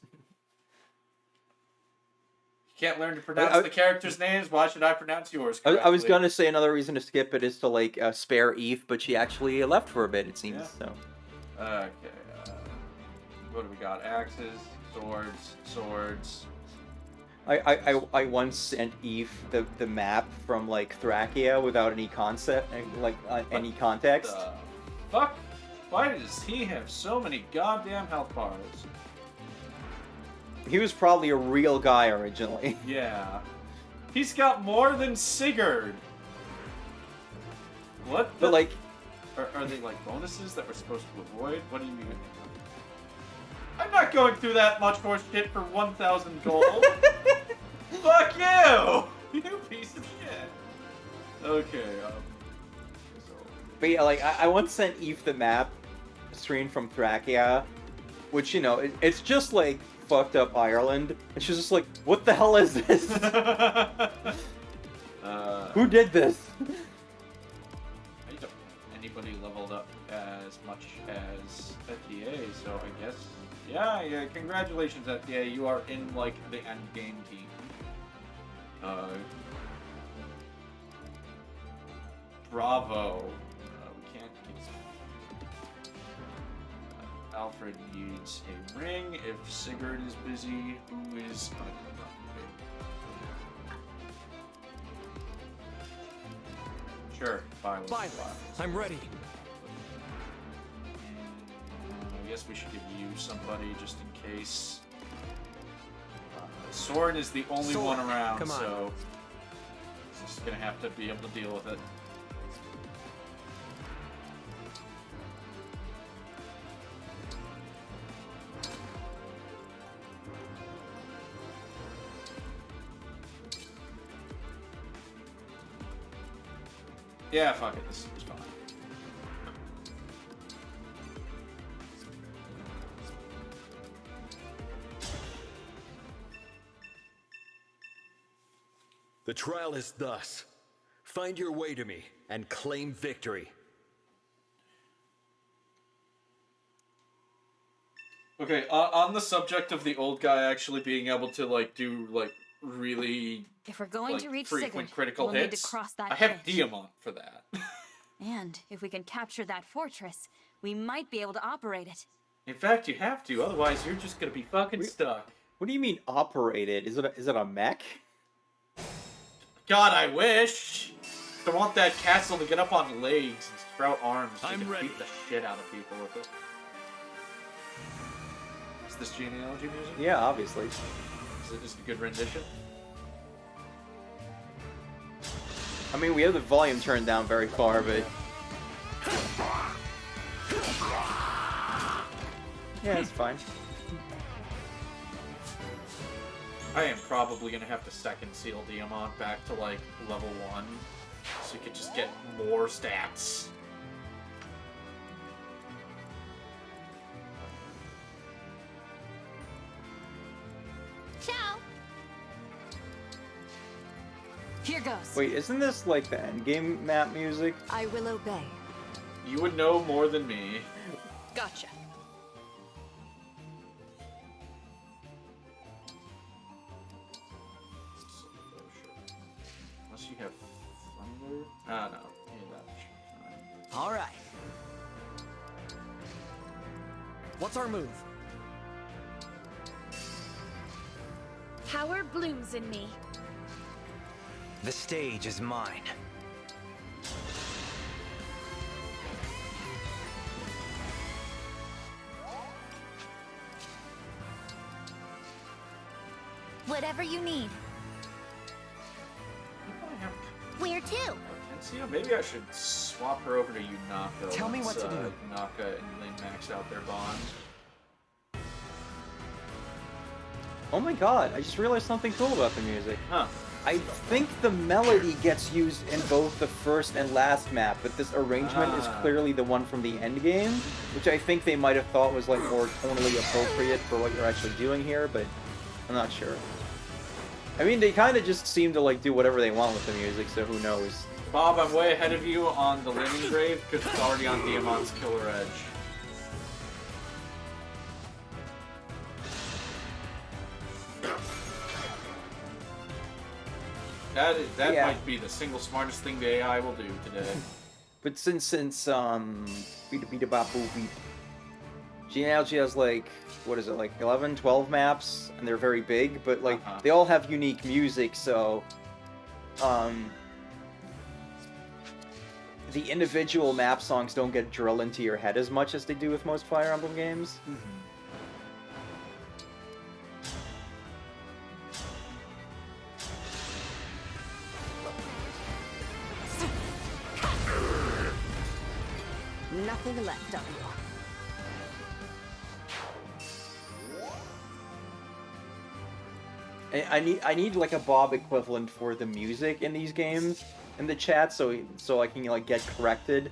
You can't learn to pronounce the characters' names. Why should I pronounce yours correctly? I was gonna say another reason to skip it is to, like, spare Eve, but she actually left for a bit, it seems. Yeah. So. Okay. What do we got? Axes, swords. I once sent Eve the map from, like, Thracia without any concept, like, any context. Fuck? Why does he have so many goddamn health bars? He was probably a real guy originally. Yeah. He's got more than Sigurd. What the... But, like... Are they, like, bonuses that we're supposed to avoid? What do you mean? I'm not going through that much more shit for 1,000 gold. Fuck you! You piece of shit. Okay, But yeah, like, I once sent Eve the map screen from Thracia, which, you know, it's just, like, fucked up Ireland. And she's just like, what the hell is this? Who did this? I don't think anybody leveled up as much as FDA, so I guess... Yeah, congratulations, FDA. You are in, like, the end game team. Bravo. We can't keep... Alfred needs a ring. If Sigurd is busy, who is... Sure, violence. I'm ready. I guess we should give you somebody just in case. Soren is the only one around, so he's just gonna have to be able to deal with it. Yeah, fuck it. This seems fine. The trial is thus. Find your way to me and claim victory. Okay, on the subject of the old guy actually being able to, like, do, like, really If we're going to reach frequent Sigurd, critical we'll hits. need to cross that I have bridge. Diamant for that. And if we can capture that fortress, we might be able to operate it. In fact, you have to, otherwise you're just gonna be fucking stuck. What do you mean operate it? Is it a mech? God, I wish! I want that castle to get up on legs and sprout arms so you can beat the shit out of people with it. Is this genealogy music? Yeah, obviously. Is it just a good rendition? I mean, we have the volume turned down very far, but... Yeah, it's fine. I am probably gonna have to second seal Diamant back to like level 1 so you could just get more stats. Ciao. Here goes. Wait, isn't this like the endgame map music? I will obey. You would know more than me. Gotcha. Unless you have thunder. Ah, no. Yeah, that's fine. All right. What's our move? Power blooms in me. The stage is mine. Whatever you need. Where to? Tensia? Maybe I should swap her over to Yunaka. Tell me once, what to do. Yunaka and Lin max out their bond. Oh my god, I just realized something cool about the music. Huh. I think the melody gets used in both the first and last map, but this arrangement is clearly the one from the end game, which I think they might have thought was like more tonally appropriate for what you're actually doing here, but I'm not sure. I mean, they kind of just seem to like do whatever they want with the music, so who knows. Bob, I'm way ahead of you on the Lin engrave because it's already on Diamant's Killer Edge. That Yeah. might be the single smartest thing the AI will do today. But since Genealogy has like, what is it, like 11, 12 maps, and they're very big, but like they all have unique music, so the individual map songs don't get drilled into your head as much as they do with most Fire Emblem games. Nothing left of you. I need like a Bob equivalent for the music in these games in the chat, so I can like get corrected.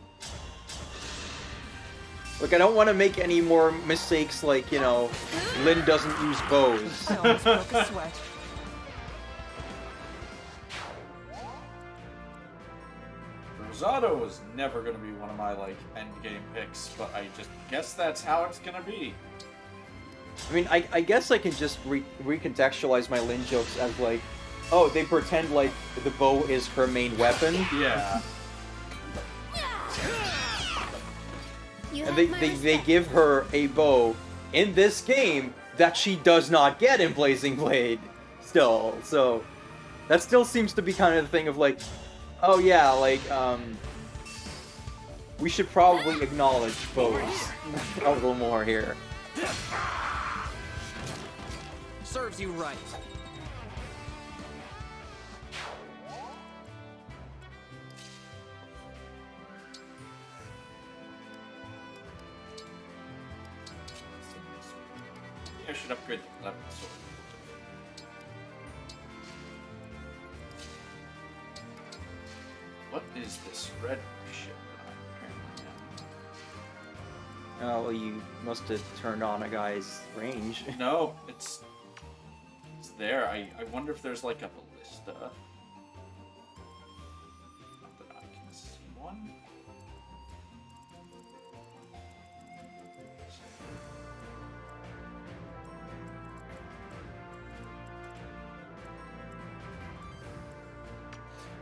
Look, I don't want to make any more mistakes like, you know, Lin doesn't use bows. I almost broke a sweat. Rosado was never going to be one of my like end game picks, but I just guess that's how it's going to be. I mean, I guess I can just recontextualize my Lin jokes as like, oh, they pretend like the bow is her main weapon. Yeah. And they give her a bow in this game that she does not get in Blazing Blade still. So that still seems to be kind of the thing of like, oh yeah, like, we should probably acknowledge bows a little more here. Serves you right. I should upgrade the level sword. What is this red ship that I'm apparently Oh, well, you must have turned on a guy's range. in? No, it's there. I wonder if there's like a ballista. Not that I can see one.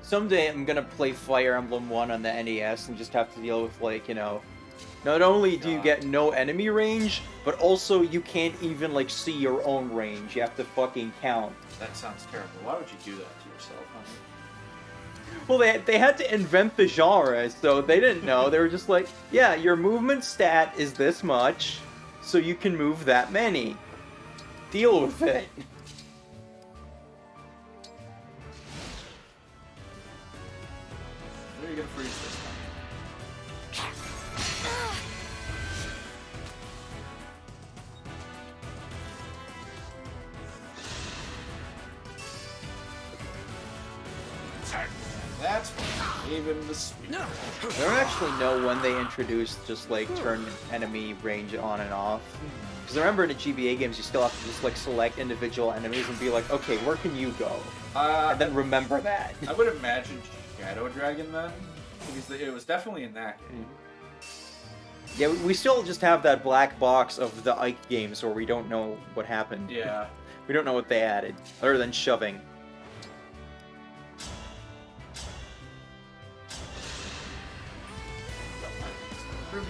someday I'm gonna play Fire Emblem 1 on the NES and just have to deal with, like, you know, not only do you get no enemy range, but also you can't even, like, see your own range. You have to fucking count. That sounds terrible. Why would you do that to yourself, honey? Well, they had to invent the genre, so they didn't know. They were just like, yeah, your movement stat is this much, so you can move that many. Deal with it. Where are you gonna freeze this time? That's what gave him the speed. I don't actually know when they introduced just, like, turn enemy range on and off. Because I remember in the GBA games, you still have to just, like, select individual enemies and be like, okay, where can you go? And then remember that. I would imagine Shadow Dragon then, because it was definitely in that game. Yeah, we still just have that black box of the Ike games where we don't know what happened. Yeah. We don't know what they added, other than shoving.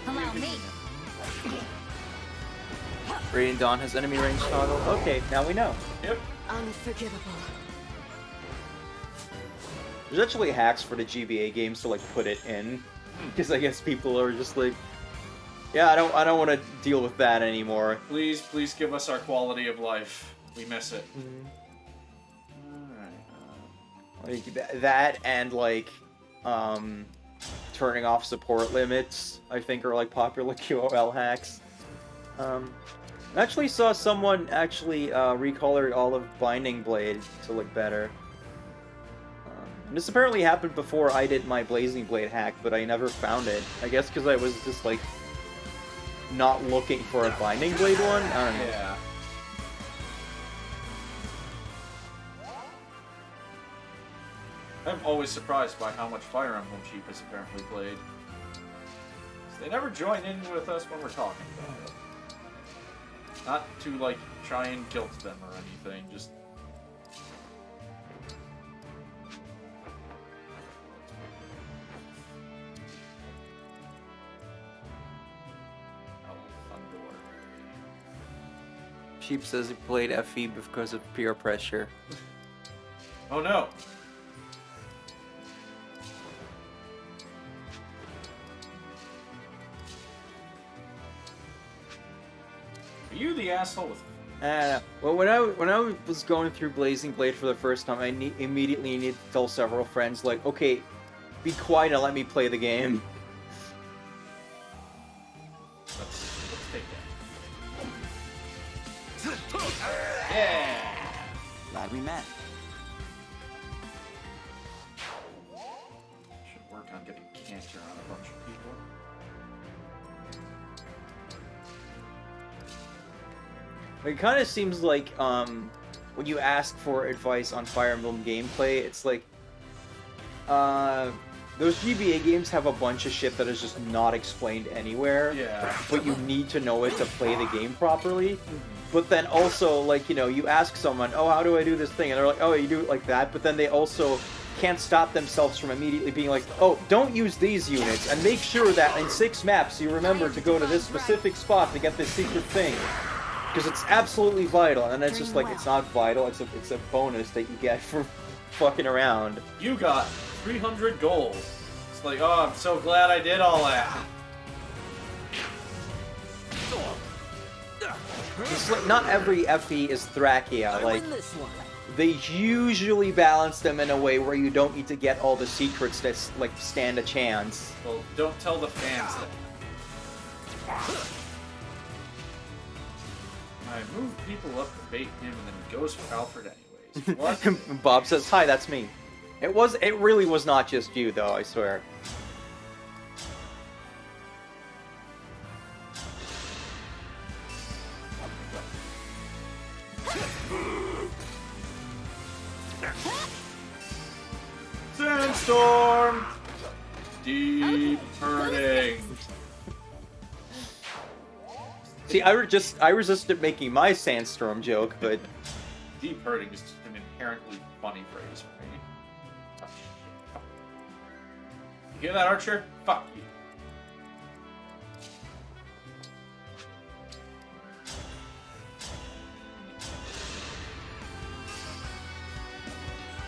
Allow me. Radiant Dawn has enemy range toggle. Okay, now we know. Yep. Unforgivable. There's actually hacks for the GBA games to, like, put it in, because I guess people are just like, yeah, I don't want to deal with that anymore. Please give us our quality of life. We miss it. Alright. Like that and, like, turning off support limits, I think, are, like, popular QOL hacks. I actually saw someone actually recolor all of Binding Blade to look better. And this apparently happened before I did my Blazing Blade hack, but I never found it. I guess because I was just, like, not looking for a Binding Blade one? I don't know. Yeah. I'm always surprised by how much Fire Emblem Sheep has apparently played. They never join in with us when we're talking about it. Not to, like, try and guilt them or anything, just... Sheep says he played FE because of peer pressure. Oh no! Are you the asshole with... Well, when I was going through Blazing Blade for the first time, I immediately needed to tell several friends, like, okay, be quiet and let me play the game. Let's take that. Yeah! Glad we met. Should work on getting cancer on a bunch of people. It kind of seems like, when you ask for advice on Fire Emblem gameplay, it's like, those GBA games have a bunch of shit that is just not explained anywhere. Yeah. But you need to know it to play the game properly. But then also, like, you know, you ask someone, oh, how do I do this thing? And they're like, oh, you do it like that. But then they also can't stop themselves from immediately being like, oh, don't use these units. And make sure that in 6 maps you remember to go to this specific spot to get this secret thing. Because it's absolutely vital. And it's just like, it's not vital. It's a bonus that you get for fucking around. You got 300 gold. It's like, oh, I'm so glad I did all that. It's like, not every FE is Thracia. Like, they usually balance them in a way where you don't need to get all the secrets that, like, stand a chance. Well, don't tell the fans that. I move people up to bait him, and then he goes for Alfred anyways. What? Bob says, hi, that's me. It really was not just you, though, I swear. Sandstorm! Deep hurting. See, I resisted making my sandstorm joke, but Deep hurting is just an inherently funny phrase for me. You hear that, Archer? Fuck you.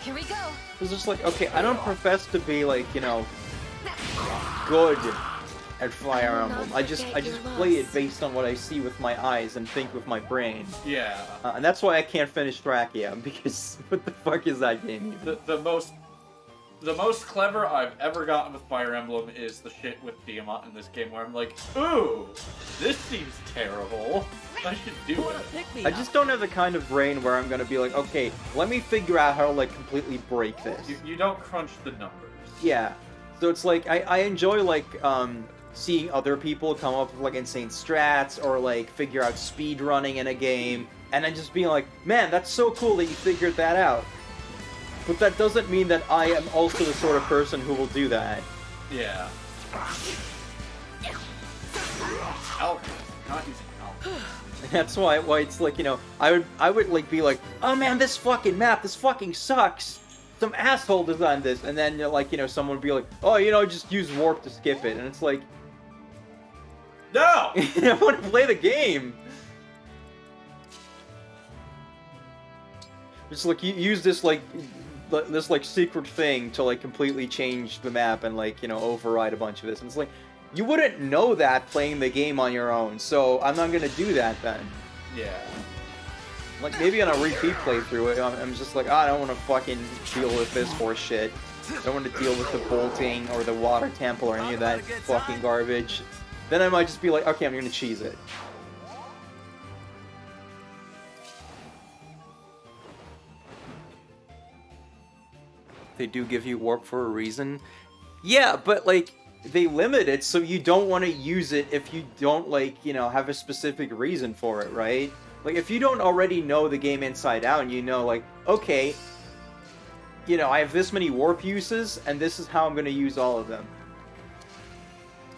Here we go. It's just like, okay, I don't profess to be like, you know, good at Fire Emblem. I just play it based on what I see with my eyes and think with my brain. Yeah. And that's why I can't finish Strategist, because what the fuck is that game even? The most clever I've ever gotten with Fire Emblem is the shit with Tiamat in this game, where I'm like, ooh, this seems terrible. I should do it. I just don't have the kind of brain where I'm gonna be like, okay, let me figure out how to like completely break this. You don't crunch the numbers. Yeah. So it's like, I enjoy like, seeing other people come up with like insane strats or like figure out speed running in a game, and then just being like, man, that's so cool that you figured that out. But that doesn't mean that I am also the sort of person who will do that. Yeah. Alchemist. Not using alchemist. That's why it's like, you know, I would like be like, oh man, this fucking map, this fucking sucks. Some asshole designed this, and then like, you know, someone would be like, oh, you know, just use warp to skip it, and it's like, no, I want to play the game. Just like you use this like secret thing to like completely change the map and like, you know, override a bunch of this, and it's like, you wouldn't know that playing the game on your own, so I'm not gonna do that then. Yeah. Like, maybe on a repeat playthrough, I'm just like, oh, I don't want to fucking deal with this horse shit. I don't want to deal with the bolting or the water temple or any of that fucking garbage. Then I might just be like, okay, I'm gonna cheese it. They do give you warp for a reason. Yeah, but like, they limit it so you don't want to use it if you don't, like, you know, have a specific reason for it, right? Like, if you don't already know the game inside out and you know, like, okay, you know, I have this many warp uses and this is how I'm going to use all of them.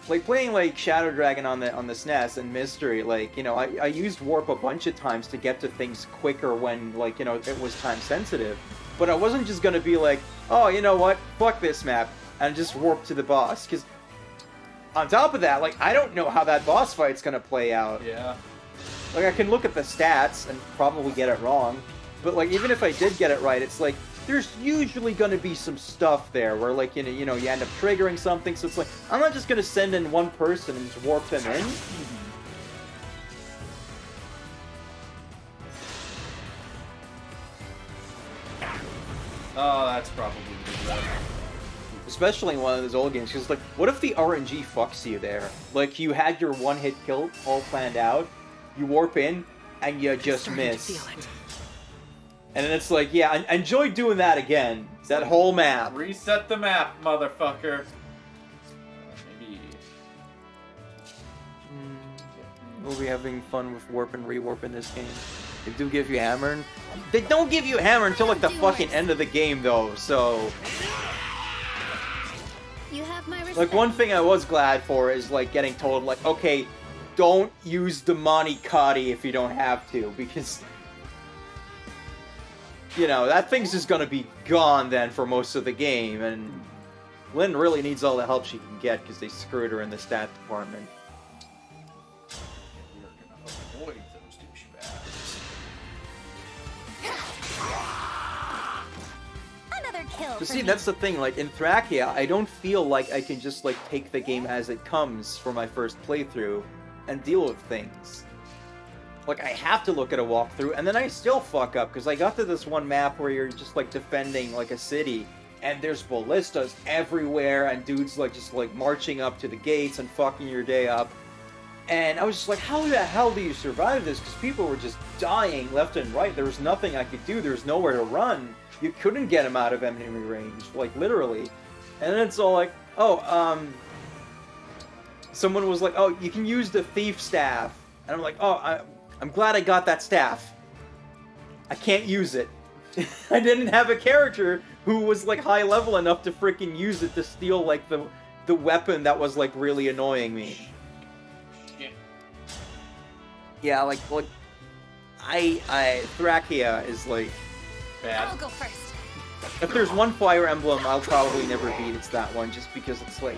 Like, playing, like, Shadow Dragon on the SNES and Mystery, like, you know, I used warp a bunch of times to get to things quicker when, like, you know, it was time sensitive. But I wasn't just going to be like, oh, you know what, fuck this map, and just warp to the boss, because on top of that, like, I don't know how that boss fight's gonna play out. Yeah. Like, I can look at the stats and probably get it wrong, but, like, even if I did get it right, it's like, there's usually gonna be some stuff there where, like, you know, you end up triggering something, so it's like, I'm not just gonna send in one person and just warp them in. Oh, that's probably good. Especially in one of those old games, because, like, what if the RNG fucks you there? Like, you had your one-hit kill all planned out, you warp in, and you just miss. And then it's like, yeah, enjoy doing that again. That whole map. Reset the map, motherfucker. Maybe. We'll be having fun with warp and rewarp in this game. They do give you hammer. They don't give you hammer until, like, the fucking end of the game, though, so... You have my respect. Like, one thing I was glad for is, like, getting told, like, okay, don't use the Monikati if you don't have to, because, you know, that thing's just gonna be gone then for most of the game, and Lynn really needs all the help she can get, because they screwed her in the stat department. We're gonna avoid those douchebags. Another kill. But see, that's the thing, like, in Thracia, I don't feel like I can just, like, take the game as it comes for my first playthrough and deal with things. Like, I have to look at a walkthrough, and then I still fuck up, because I got to this one map where you're just, like, defending, like, a city, and there's ballistas everywhere, and dudes, like, just, like, marching up to the gates and fucking your day up. And I was just like, how the hell do you survive this? Because people were just dying left and right. There was nothing I could do. There was nowhere to run. You couldn't get them out of enemy range, like, literally. And then it's all like, oh, someone was like, oh, you can use the thief staff. And I'm like, oh, I'm glad I got that staff. I can't use it. I didn't have a character who was, like, high level enough to freaking use it to steal, like, the weapon that was, like, really annoying me. Yeah, like, Thracia is, like... Bad. I'll go first. if there's one Fire Emblem I'll probably never beat, it's that one, just because it's like,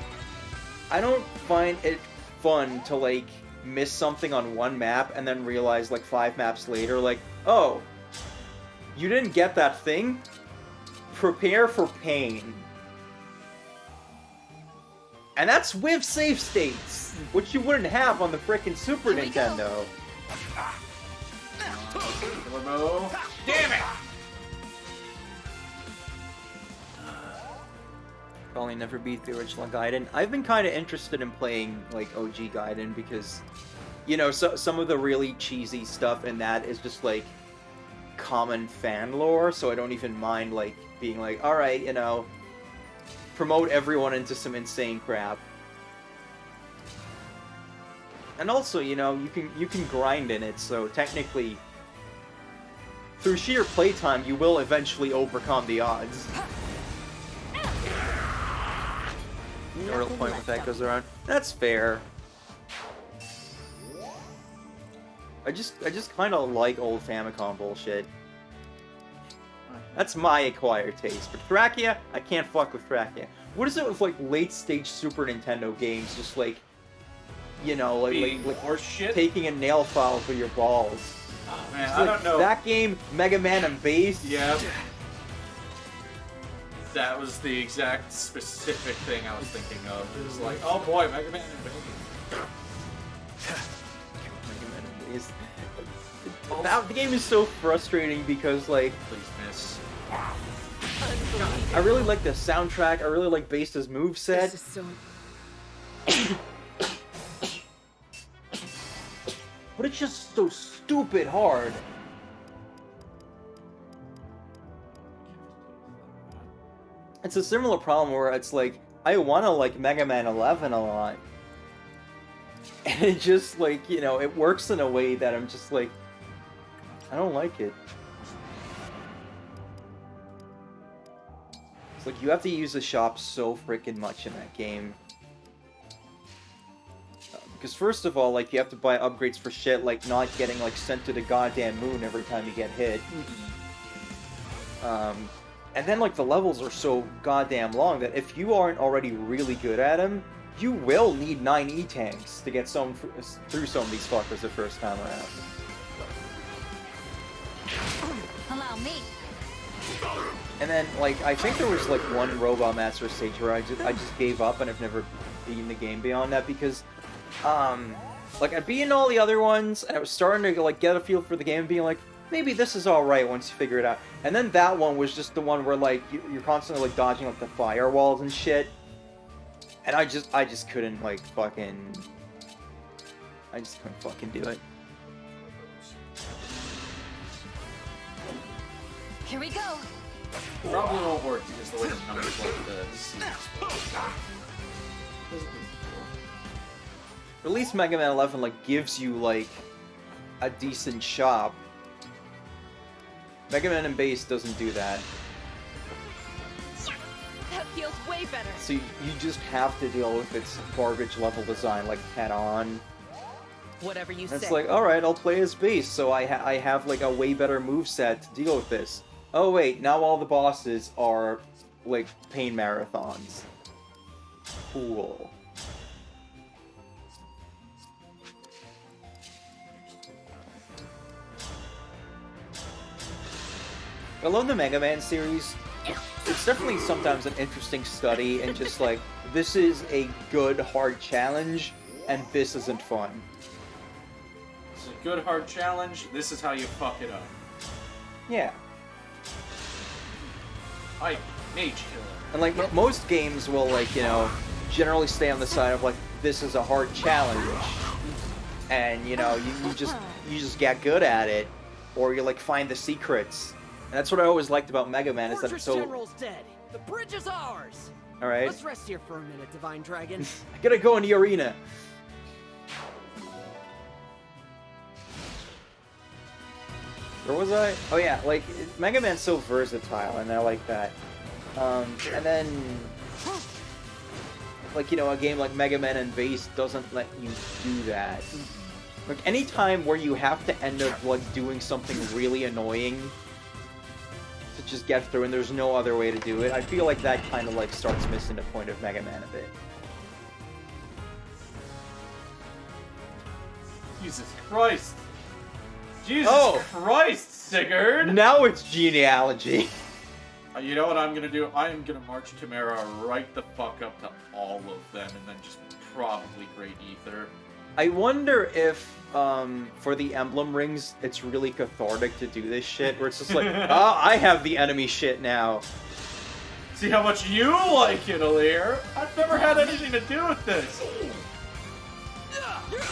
I don't find it fun to like miss something on one map and then realize like 5 maps later, like, oh, you didn't get that thing? Prepare for pain. And that's with save states, which you wouldn't have on the frickin' Super Nintendo. Damn it! Probably never beat the original Gaiden. I've been kind of interested in playing like OG Gaiden because, you know, some of the really cheesy stuff in that is just like common fan lore, so I don't even mind like being like, all right, you know, promote everyone into some insane crap. And also, you know, you can grind in it, so technically, through sheer playtime, you will eventually overcome the odds. No real point with that goes around. That's fair. I just kind of like old Famicom bullshit. That's my acquired taste. But Thracia, I can't fuck with Thracia. What is it with like late stage Super Nintendo games? Just like, you know, like horseshit? Taking a nail file for your balls. Oh man, Just I like, don't know. That game, Mega Man and Bass. Yeah. That was the exact specific thing I was thinking of. It was like, oh boy, Mega Man and Bass. Mega Man and Bass. That game is so frustrating because like, Please miss. I really like the soundtrack. I really like Bass's moveset. This is so... But it's just so stupid hard. It's a similar problem where it's like, I want to like Mega Man 11 a lot. And it just like, you know, it works in a way that I'm just like, I don't like it. It's like, you have to use the shop so freaking much in that game. Because first of all, like, you have to buy upgrades for shit, like not getting, like, sent to the goddamn moon every time you get hit. And then, like, the levels are so goddamn long that if you aren't already really good at them, you will need 9 E-tanks to get through some of these fuckers the first time around. Allow me. And then, like, I think there was, like, one Robot Master stage where I just gave up and I've never beaten the game beyond that because, like, I'd beaten all the other ones and I was starting to, like, get a feel for the game and being like, maybe this is alright once you figure it out. And then that one was just the one where, like, you're constantly, like, dodging, like, the firewalls and shit. And I just couldn't, like, fucking... I just couldn't fucking do it. Here we go. Probably won't work because the way the numbers like this. At least Mega Man 11, like, gives you, like, a decent shop. Mega Man and Bass doesn't do that. That feels way better. So you just have to deal with its garbage level design, like, head on. Whatever you And say. it's like, alright, I'll play as Bass, so I have, like, a way better moveset to deal with this. Oh wait, now all the bosses are, like, pain marathons. Cool. I love the Mega Man series. It's definitely sometimes an interesting study in just like, this is a good, hard challenge, and this isn't fun. It's a good hard challenge. This is how you fuck it up. Yeah. Mage killer. And like, most games will, like, you know, generally stay on the side of like, this is a hard challenge. And, you know, you just get good at it. Or you, like, find the secrets. And that's what I always liked about Mega Man, is that it's so... General's dead. The bridge is ours. Alright. Let's rest here for a minute, Divine Dragon. I gotta go in the arena. Where was I? Oh yeah, like, Mega Man's so versatile, and I like that. And then... Like, you know, a game like Mega Man and Bass doesn't let you do that. Like, any time where you have to end up, like, doing something really annoying just get through and there's no other way to do it, I feel like that kind of like starts missing the point of Mega Man a bit. Jesus Christ! Jesus Christ, Sigurd! Now it's genealogy. You know what I'm gonna do? I am gonna march Chimera right the fuck up to all of them and then just probably Great Ether. I wonder if, for the Emblem rings, it's really cathartic to do this shit, where it's just like, I have the enemy shit now. See how much you like it, Alir? I've never had anything to do with this.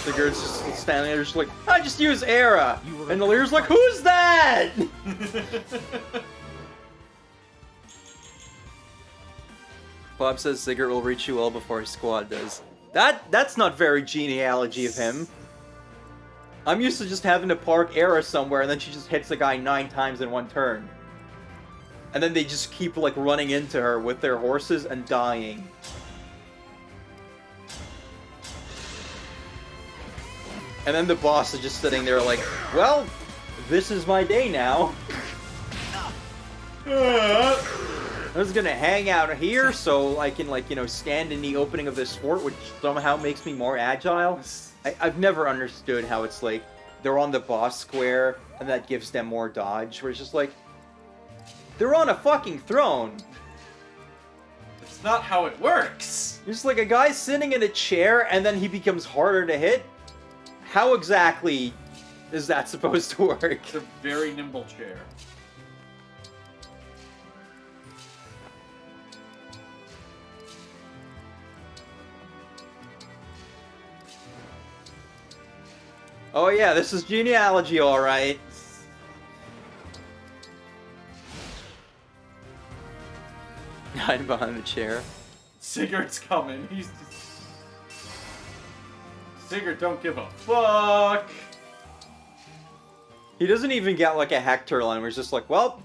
Sigurd's just standing there just like, I just use Era! And Alir's like, who's that? Bob says Sigurd will reach you well before his squad does. That's not very genealogy of him. I'm used to just having to park Era somewhere and then she just hits a guy 9 times in one turn. And then they just keep like running into her with their horses and dying. And then the boss is just sitting there like, well, this is my day now. I was gonna hang out here so I can, like, you know, stand in the opening of this fort, which somehow makes me more agile. I've never understood how it's like, they're on the boss square, and that gives them more dodge, where it's just like, they're on a fucking throne. It's not how it works. It's like a guy sitting in a chair, and then he becomes harder to hit. How exactly is that supposed to work? It's a very nimble chair. Oh yeah, this is genealogy, alright. Hiding behind the chair. Sigurd's coming. He's just... Sigurd don't give a fuck. He doesn't even get like a Hector line where he's just like, well,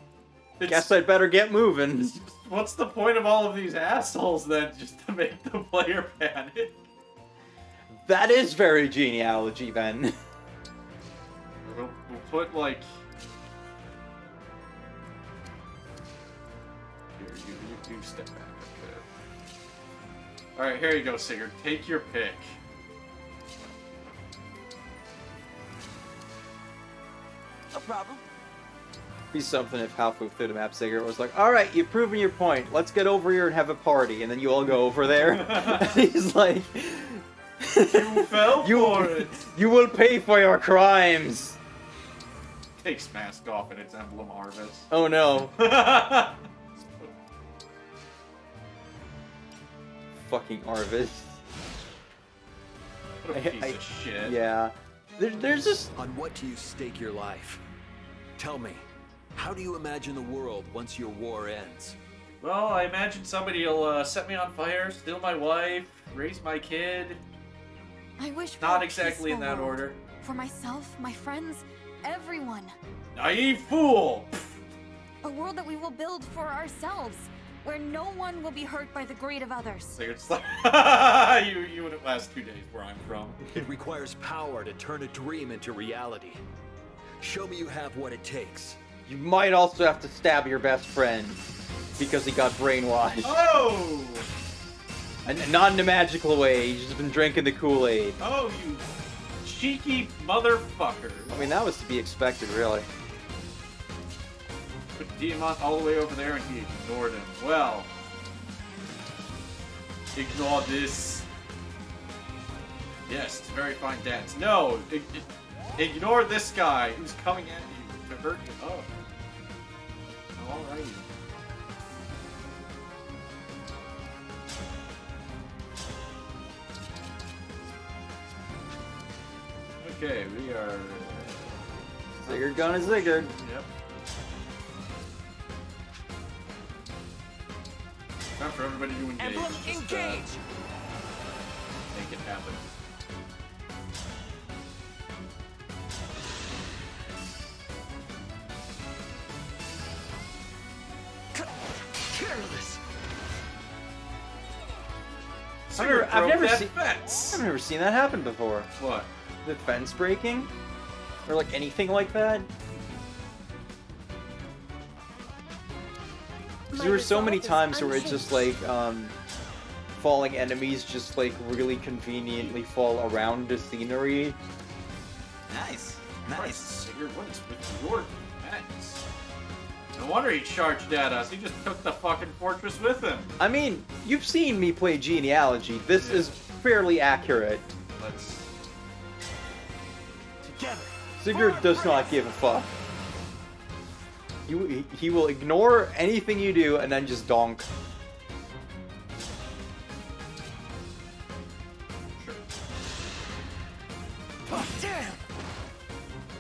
guess I'd better get moving. What's the point of all of these assholes then, just to make the player panic? That is very genealogy then. We'll put like... Here, you step back a bit. Alright, here you go, Sigurd. Take your pick. No problem. Be something if halfway through the map Sigurd was like, alright, you've proven your point. Let's get over here and have a party. And then you all go over there. And he's like... You fell for it! You will pay for your crimes! Takes mask off and it's Emblem Arvis. Oh no. Fucking Arvis. What a piece of shit. Yeah. There's just... On what do you stake your life? Tell me, how do you imagine the world once your war ends? Well, I imagine somebody will set me on fire, steal my wife, raise my kid. I wish for Not a exactly in peaceful that world. order. For myself, my friends, everyone. Naive fool! A world that we will build for ourselves, where no one will be hurt by the greed of others. Sigurd's like, you wouldn't last 2 days where I'm from. It requires power to turn a dream into reality. Show me you have what it takes. You might also have to stab your best friend because he got brainwashed. Oh! And not in a magical way, he's just been drinking the Kool-Aid. Oh, you cheeky motherfucker. I mean, that was to be expected, really. Put Diamant all the way over there and he ignored him. Well, ignore this. Yes, it's a very fine dance. No, ignore this guy who's coming at you to hurt you. Oh. Alrighty. Okay, we are... Sigurd gonna Sigurd. Yep. Time for everybody to engage. Emblem, Just, engage! Make it happen. Careless. I've fence. never seen that happen before. What? The fence breaking? Or like anything like that? There were so many times where it's just like, falling enemies just like really conveniently fall around the scenery. Nice. Nice. Sigurd, what is with your defense? No wonder he charged at us. He just took the fucking fortress with him. I mean, you've seen me play Genealogy. This is fairly accurate. Let's... Together. Sigurd does not give a fuck. He will ignore anything you do and then just donk. Sure. Oh, damn.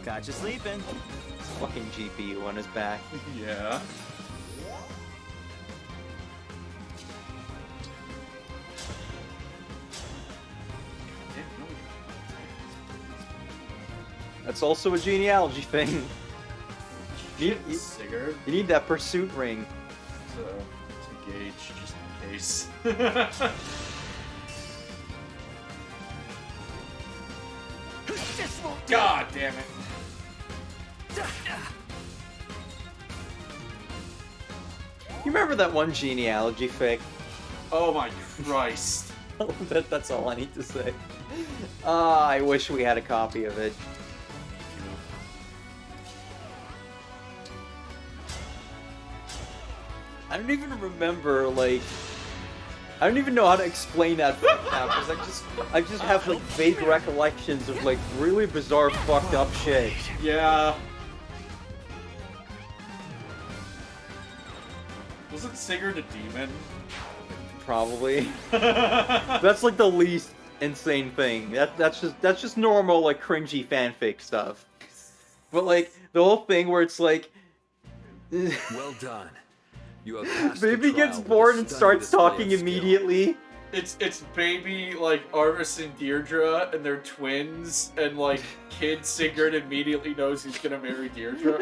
Got you sleeping. Fucking GPU on his back. Yeah. That's also a genealogy thing. Sigurd. You need that pursuit ring. So, to gauge, just in case. God damn it. You remember that one genealogy fic? Oh my Christ. That's all I need to say. I wish we had a copy of it. I don't even remember, like... I don't even know how to explain that fic now, because I just have, like, vague recollections of, like, really bizarre, fucked up shit. Yeah. Wasn't Sigurd a demon? Probably. That's, like, the least insane thing. That's just normal, like, cringy fanfic stuff. But, like, the whole thing where it's, like... Well done. You have passed Baby the gets trial with bored a and stunning starts display of talking skill. immediately. It's baby, like, Arvis and Deirdre, and they're twins, and, like, kid Sigurd immediately knows he's gonna marry Deirdre.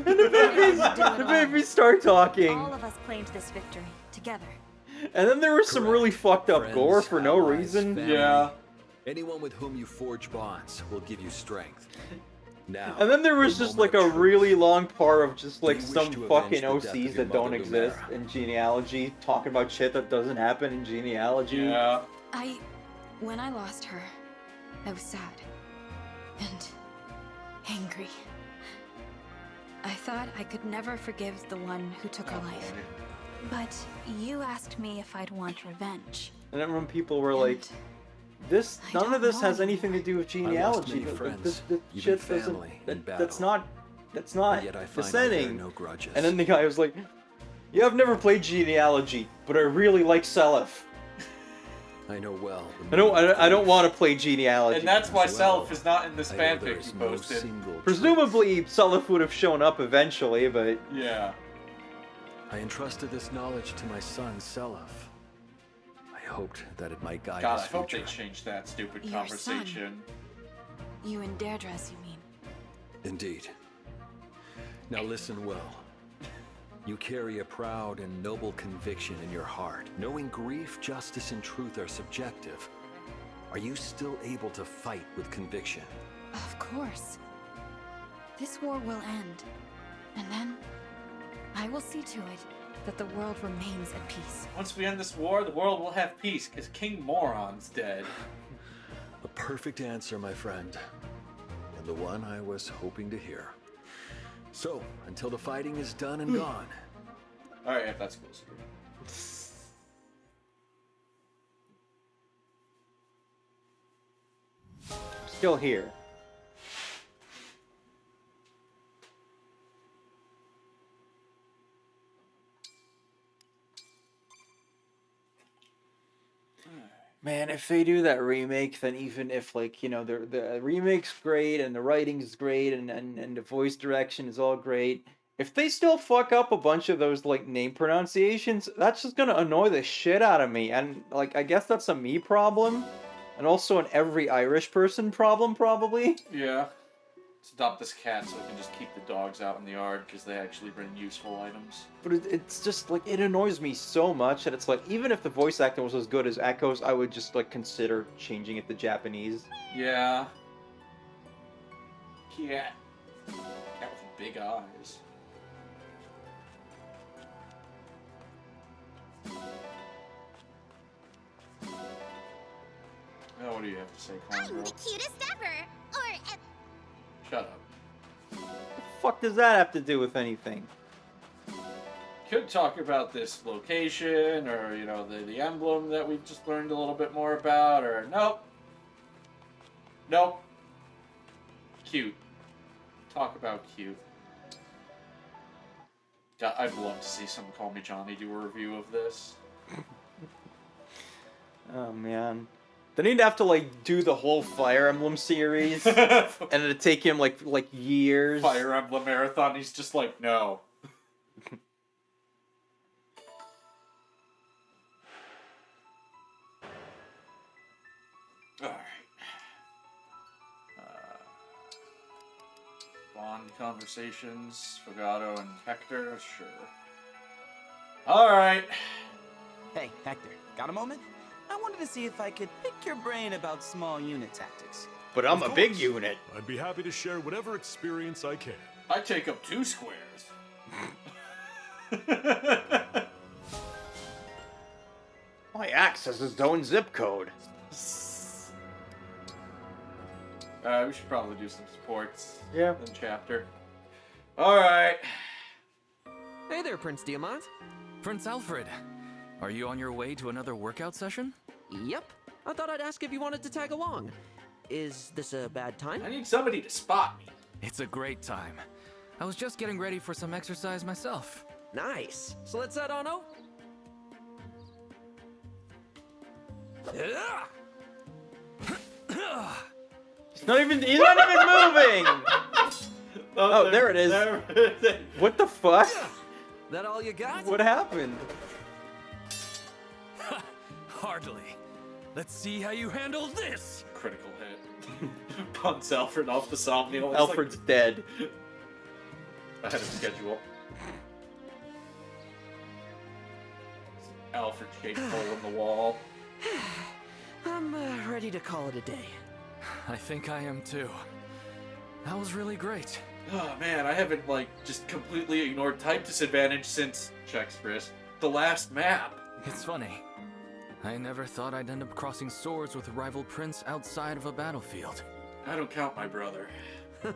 And the babies start talking. All of us claimed this victory, together. And then there was some really fucked up Friends, gore for no allies, reason. family. Yeah. Anyone with whom you forge bonds will give you strength. Now. And then there was the just like moment a of truth. really long part of just like Do you wish some to avenge fucking the death of OCs your that don't mother, exist Lumera? in genealogy, talking about shit that doesn't happen in genealogy. Yeah. When I lost her, I was sad. And angry. I thought I could never forgive the one who took her life. But you asked me if I'd want revenge. And then when people were like, "This, I none of don't this know has anything to do with genealogy. many friends, This even shit family, in doesn't. That's not Yet I find I bear dissenting." no grudges. And then the guy was like, "Yeah, I've never played genealogy, but I really like Seliph. I know well. I don't want to play genealogy." And that's why As well, Self is not in this I know there fanfic is you no posted. single truth. Presumably, Seliph would have shown up eventually, but Yeah. I entrusted this knowledge to my son, Seliph. I hoped that it might guide God, I his hope they future. changed that stupid Your conversation. You and Deirdre's, you mean? Indeed. Now listen well. You carry a proud and noble conviction in your heart. Knowing grief, justice, and truth are subjective. Are you still able to fight with conviction? Of course. This war will end. And then, I will see to it that the world remains at peace. Once we end this war, the world will have peace, because King Moron's dead. A perfect answer, my friend. And the one I was hoping to hear. So, until the fighting is done and gone. Alright, if that's cool. still here. Man, if they do that remake, then even if, like, you know, the remake's great and the writing's great and the voice direction is all great, if they still fuck up a bunch of those, like, name pronunciations, that's just gonna annoy the shit out of me. And, like, I guess that's a me problem. And also an every Irish person problem, probably. Yeah. Let's adopt this cat so we can just keep the dogs out in the yard because they actually bring useful items. But it's just, like, it annoys me so much that it's like, even if the voice acting was as good as Echo's, I would just, like, consider changing it to Japanese. Yeah. Cat. Cat with big eyes. what do you have to say, I'm Clown the Girl? cutest ever. Or Shut up. The fuck does that have to do with anything? Could talk about this location, or, you know, the emblem that we just learned a little bit more about, or nope. Nope. Cute. Talk about cute. God, I'd love to see someone call me Johnny do a review of this. Oh man. They need to have to like do the whole Fire Emblem series, and it'd take him like years. Fire Emblem Marathon, he's just like, no. Alright. Bond conversations, Fogado and Hector, sure. Alright. Hey, Hector, got a moment? I wanted to see if I could pick your brain about small unit tactics. But I'm a big unit. I'd be happy to share whatever experience I can. I take up 2 squares. My axe has its own zip code. We should probably do some supports. Yeah. In the chapter. Alright. Hey there, Prince Diamant. Prince Alfred, are you on your way to another workout session? Yep. I thought I'd ask if you wanted to tag along. Is this a bad time? I need somebody to spot me. It's a great time. I was just getting ready for some exercise myself. Nice. So let's head on out. He's not even moving! Oh, there it is. What the fuck? That all you got? What happened? Hardly. Let's see how you handle this. Critical hit. Punts Alfred off the Somniel. Alfred's dead. Ahead of schedule. Alfred shaped hole in the wall. I'm ready to call it a day. I think I am too. That was really great. Oh man, I haven't like just completely ignored type disadvantage since checks wrist the last map. It's funny. I never thought I'd end up crossing swords with a rival prince outside of a battlefield. I don't count my brother.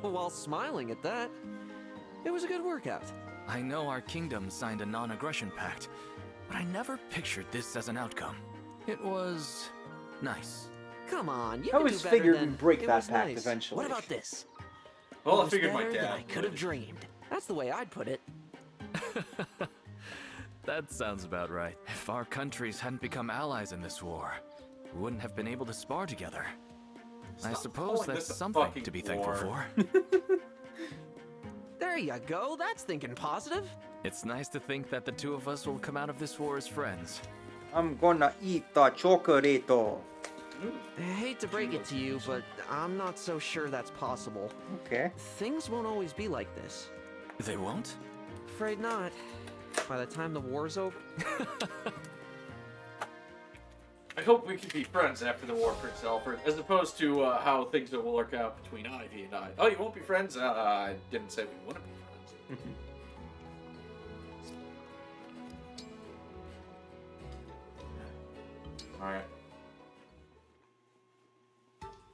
While smiling at that. It was a good workout. I know our kingdom signed a non-aggression pact, but I never pictured this as an outcome. It was nice. Come on, you I can always do better figured than we'd break it that was pact nice. eventually. What about this? Well, It I was figured my better than dad I could have would. dreamed. That's the way I'd put it. That sounds about right. If our countries hadn't become allies in this war, we wouldn't have been able to spar together. I suppose calling that's this a something fucking to be thankful war. for. There you go. That's thinking positive. It's nice to think that the two of us will come out of this war as friends. I'm gonna eat the chocolate. I hate to break it to you, but I'm not so sure that's possible. Okay. Things won't always be like this. They won't? Afraid not. By the time the war's over. I hope we can be friends after the war, Prince Alfred, as opposed to how things will work out between Ivy and I. Oh, you won't be friends? I didn't say we wouldn't be friends. Alright.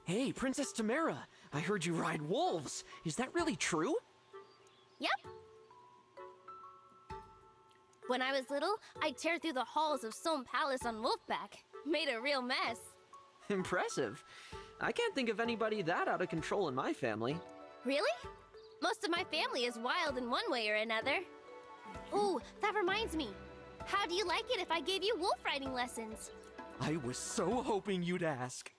Hey, Princess Tamara, I heard you ride wolves. Is that really true? Yep. When I was little, I'd tear through the halls of Somme Palace on Wolfback. Made a real mess. Impressive. I can't think of anybody that out of control in my family. Really? Most of my family is wild in one way or another. Ooh, that reminds me. How do you like it if I gave you wolf riding lessons? I was so hoping you'd ask.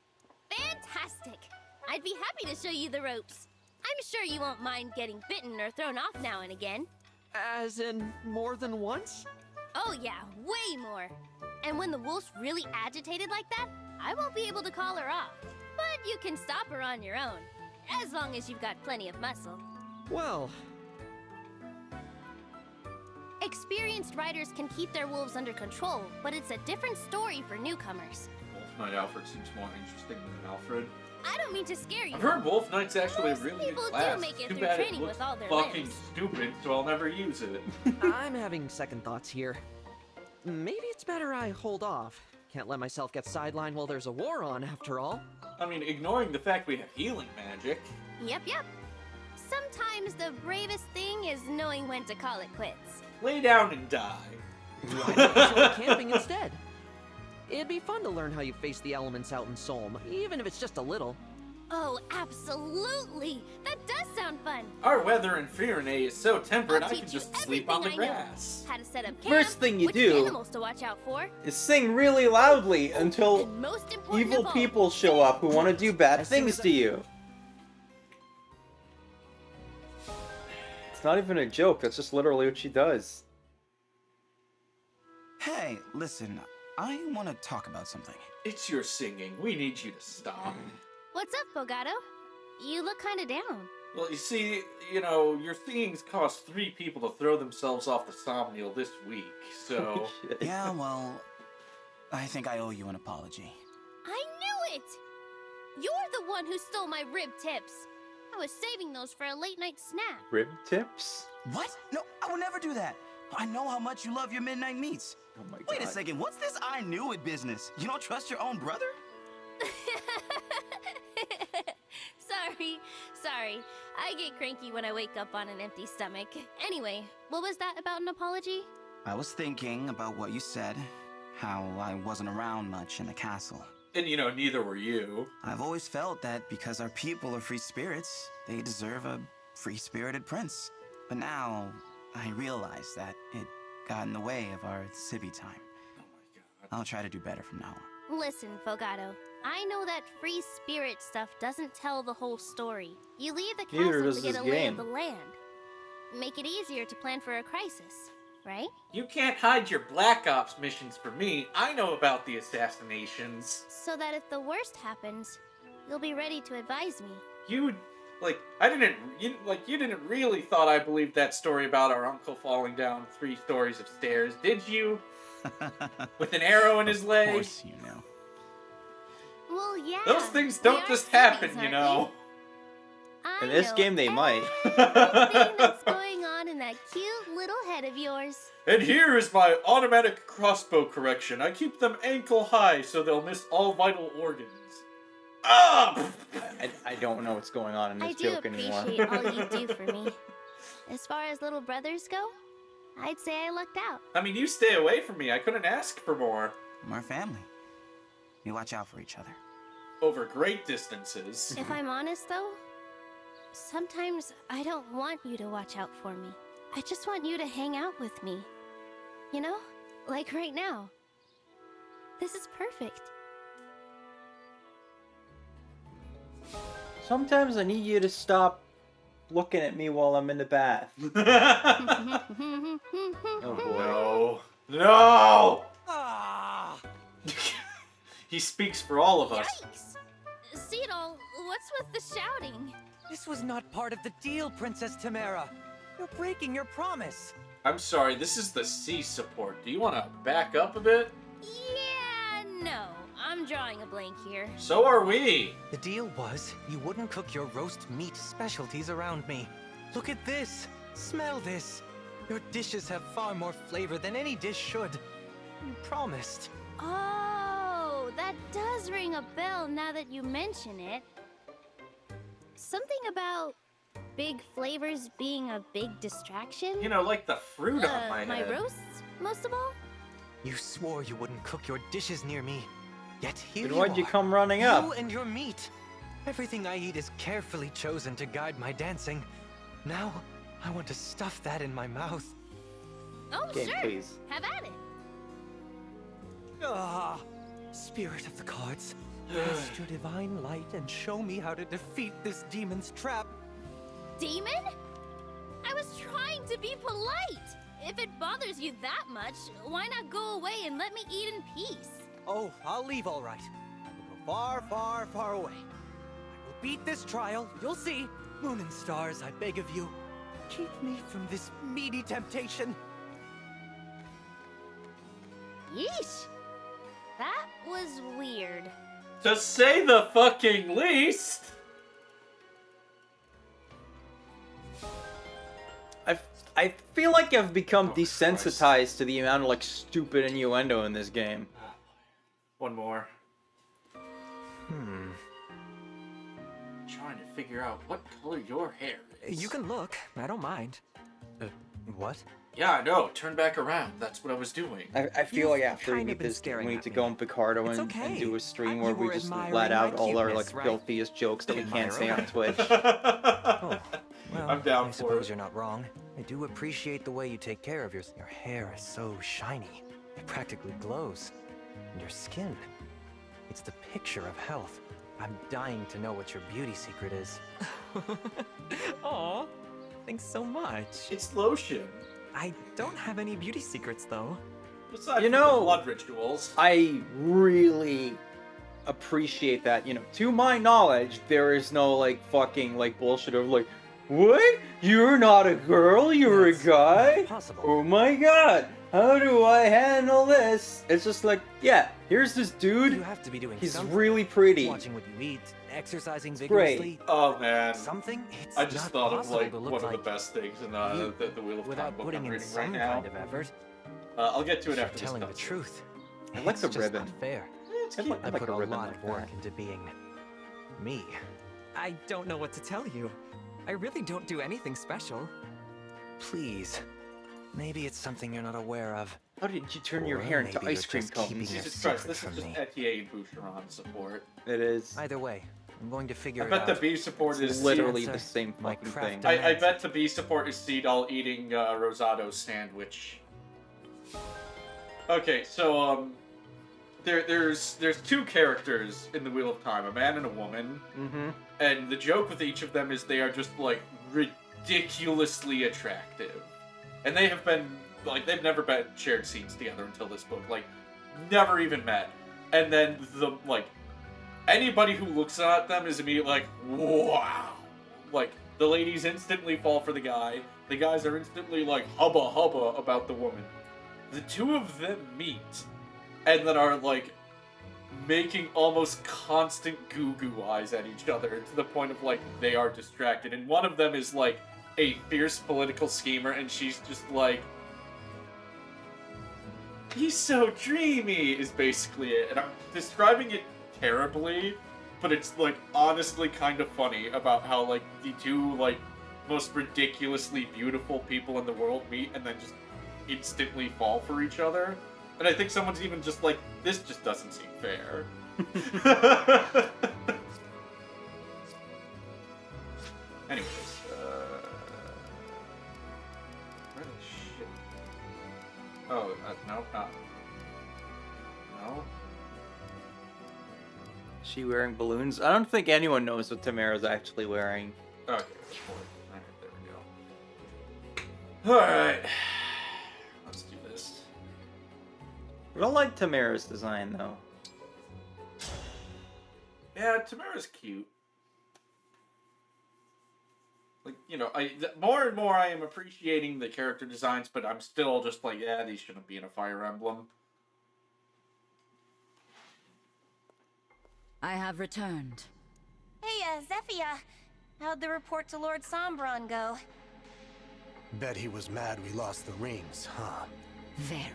Fantastic! I'd be happy to show you the ropes. I'm sure you won't mind getting bitten or thrown off now and again. As in, more than once? Oh yeah, way more. And when the wolf's really agitated like that, I won't be able to call her off. But you can stop her on your own, as long as you've got plenty of muscle. Well... Experienced riders can keep their wolves under control, but it's a different story for newcomers. Wolf Knight Alfred seems more interesting than Alfred. I don't mean to scare you. I've heard Wolf Knight's actually Most really people good do class. make it Too through bad training it looks with all their fucking limbs. stupid, so I'll never use it. I'm having second thoughts here. Maybe it's better I hold off. Can't let myself get sidelined while there's a war on, after all. I mean, ignoring the fact we have healing magic. Yep. Sometimes the bravest thing is knowing when to call it quits. Lay down and die. Why not go camping instead? It'd be fun to learn how you face the elements out in Solm, even if it's just a little. Oh, absolutely! That does sound fun. Our weather in Firenze is so temperate, I'll I teach can you just sleep on the everything I know. grass. How to set up camp, First thing you which do animals to watch out for, is sing really loudly until and most important evil of all, people show up who want to do bad As soon things as to you. It's not even a joke, that's just literally what she does. Hey, listen, I want to talk about something. It's your singing. We need you to stop. What's up, Fogato? You look kind of down. Well, you see, your singings cost 3 people to throw themselves off the Somniel this week, so... Yeah, well, I think I owe you an apology. I knew it! You're the one who stole my rib tips. I was saving those for a late-night snack. Rib tips? What? No, I would never do that. I know how much you love your midnight meats. Oh my god. Wait a second, what's this I knew it business? You don't trust your own brother? Sorry. I get cranky when I wake up on an empty stomach. Anyway, what was that about an apology? I was thinking about what you said, how I wasn't around much in the castle. And neither were you. I've always felt that because our people are free spirits, they deserve a free-spirited prince. But now, I realize that it got in the way of our Cibi time. Oh my god. I'll try to do better from now on. Listen, Fogato. I know that free spirit stuff doesn't tell the whole story. You leave the Neither castle does to get this a lay of game. the land. Make it easier to plan for a crisis, right? You can't hide your Black Ops missions from me. I know about the assassinations. So that if the worst happens, you'll be ready to advise me. You didn't really thought I believed that story about our uncle falling down 3 stories of stairs, did you? With an arrow in his leg? Of course you know. Well, yeah. Those things they don't are just Cibis, happen, aren't In they? this I know game, they might. everything that's going on in that cute little head of yours. And here is my automatic crossbow correction. I keep them ankle high so they'll miss all vital organs. Ah! I don't know what's going on in I this do joke anymore. appreciate all you do for me. As far as little brothers go, I'd say I lucked out. I mean, you stay away from me. I couldn't ask for more. We're family. We watch out for each other. Over great distances. If I'm honest, though, sometimes I don't want you to watch out for me. I just want you to hang out with me. You know? Like right now. This is perfect. Sometimes I need you to stop looking at me while I'm in the bath. Oh boy. No! Ah! He speaks for all of us. Yikes! Cedal, what's with the shouting? This was not part of the deal, Princess Tamara. You're breaking your promise. I'm sorry, this is the C support. Do you want to back up a bit? Yeah, no. I'm drawing a blank here. So are we. The deal was you wouldn't cook your roast meat specialties around me. Look at this. Smell this. Your dishes have far more flavor than any dish should. You promised. Oh, that does ring a bell now that you mention it. Something about big flavors being a big distraction? Like the fruit on my my head. roasts, most of all? You swore you wouldn't cook your dishes near me. Yet here Then why'd you are. come running You up? and your meat. Everything I eat is carefully chosen to guide my dancing. Now, I want to stuff that in my mouth. Oh, Game, sure. please. Have at it. Ah, spirit of the cards, cast your divine light and show me how to defeat this demon's trap. Demon? I was trying to be polite. If it bothers you that much, why not go away and let me eat in peace? Oh, I'll leave all right. I will go far, far, far away. I will beat this trial, you'll see. Moon and stars, I beg of you. Keep me from this meaty temptation. Yeesh. That was weird. To say the fucking least. I feel like I've become desensitized to the amount of stupid innuendo in this game. One more. Hmm. Trying to figure out what color your hair is. You can look. I don't mind. What? Yeah, I know. Turn back around. That's what I was doing. I feel like after we kinda beat been this, staring we need at to me. go on Picardo It's and okay. do a stream You where we were just admiring let out my all our cuteness, like right? filthiest jokes that we can't say on Admirer. Twitch. Oh, well, I'm down I for suppose it. you're not wrong. I do appreciate the way you take care of your hair is so shiny. It practically glows. And your skin. It's the picture of health. I'm dying to know what your beauty secret is. Aw, thanks so much. It's lotion. I don't have any beauty secrets, though. Besides You from know- the blood rituals. I really appreciate that. You know, to my knowledge, there is no like fucking like bullshit of like, what? You're not a girl, you're That's a guy? not possible. Oh my god, how do I handle this? It's just like, yeah, here's this You dude. have to be doing He's something. really pretty. Watching what you eat, exercising great. vigorously. Oh man. Something? It's I just not thought of possible like to one look of the like best things in you the Wheel of Time without book putting I'm in reading some right now. kind of effort. I'll get to it If you're after telling the this. truth. I like It's the just ribbon. not fair. I like I put a a ribbon lot like of work that. into being me. I don't know what to tell you. I really don't do anything special. Please. Maybe it's something you're not aware of. How did you turn your Or hair into maybe you're ice cream just keeping cones? it Jesus Christ, secret this is from just me. Etier and Boucheron support. It is. Either way, I'm going to figure I it bet out. the B support It's is literally answer. the same My fucking craft thing. demands I it. bet the B support is Seedall eating Rosado's sandwich. Okay, so there's two characters in the Wheel of Time, a man and a woman, Mm-hmm. and the joke with each of them is they are just like ridiculously attractive, and they have been like they've never been shared scenes together until this book, like never even met, and then the like anybody who looks at them is immediately like wow, like the ladies instantly fall for the guys are instantly like hubba hubba about the woman. The two of them meet and then are like making almost constant goo-goo eyes at each other to the point of like they are distracted. And one of them is like a fierce political schemer and she's just like, he's so dreamy is basically it. And I'm describing it terribly, but it's like honestly kind of funny about how like the two like most ridiculously beautiful people in the world meet and then just instantly fall for each other. And I think someone's even just like, this just doesn't seem fair. Anyways, where the shit? Oh, no, not. No? Is she wearing balloons? I don't think anyone knows what Tamara's actually wearing. Okay, alright, there we go. Alright. Let's do this. I don't like Tamara's design though. Yeah, Tamara's cute. Like, you know, more and more I am appreciating the character designs, but I'm still just like, yeah, these shouldn't be in a Fire Emblem. I have returned. Hey, Zephia. How'd the report to Lord Sombron go? Bet he was mad we lost the rings, huh? Very.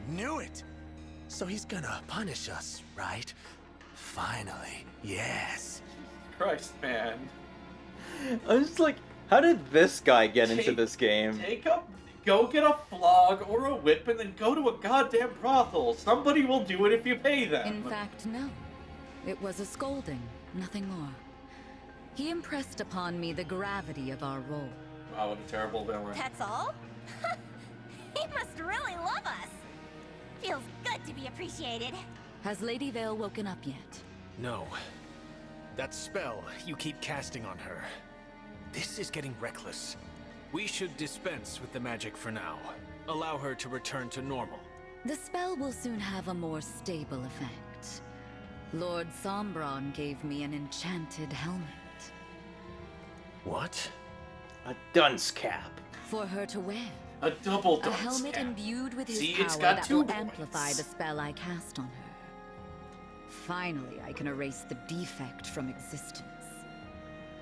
Knew it! So he's gonna punish us, right? Finally, yes. Christ, man. I'm just like, how did this guy get into this game? Go get a flog or a whip and then go to a goddamn brothel. Somebody will do it if you pay them. In fact, no. It was a scolding, nothing more. He impressed upon me the gravity of our role. Wow, what a terrible villain. That's all? He must really love us. Feels good to be appreciated. Has Lady Vale woken up yet? No. That spell you keep casting on her. This is getting reckless. We should dispense with the magic for now. Allow her to return to normal. The spell will soon have a more stable effect. Lord Sombron gave me an enchanted helmet. What? A dunce cap. For her to wear. A double A dunce helmet cap. imbued with his See, power it's got that 2 will points. amplify the spell I cast on her. Finally, I can erase the defect from existence.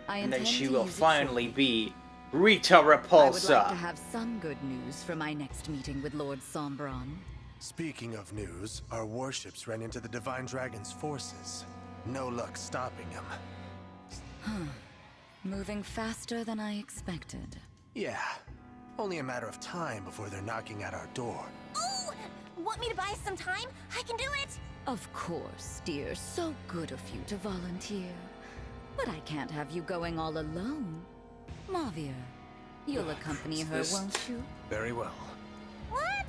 I And then intend she to will use it finally be Rita I would like Repulsa. to have some good news for my next meeting with Lord Sombron. Speaking of news, our warships ran into the Divine Dragon's forces. No luck stopping him. Moving faster than I expected. Yeah, only a matter of time before they're knocking at our door. Ooh! Want me to buy some time? I can do it! Of course, dear. So good of you to volunteer. But I can't have you going all alone. Mavir, you'll accompany her, won't you? Very well. What?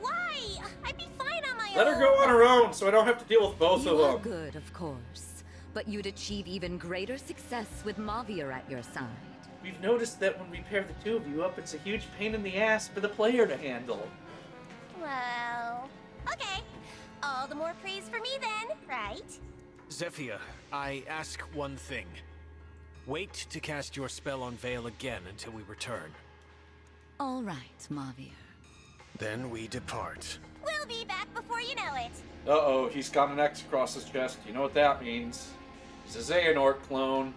Why? I'd be fine on my own. Let her go on her own so I don't have to deal with both You of are them. good, of course. But you'd achieve even greater success with Mavir at your side. We've noticed that when we pair the two of you up, it's a huge pain in the ass for the player to handle. Well, okay. All the more praise for me then, right? Zephyr, I ask one thing. Wait to cast your spell on Vale again until we return. All right, Mavir. Then we depart. We'll be back before you know it. Uh-oh, he's got an X across his chest. You know what that means. He's a Xehanort clone.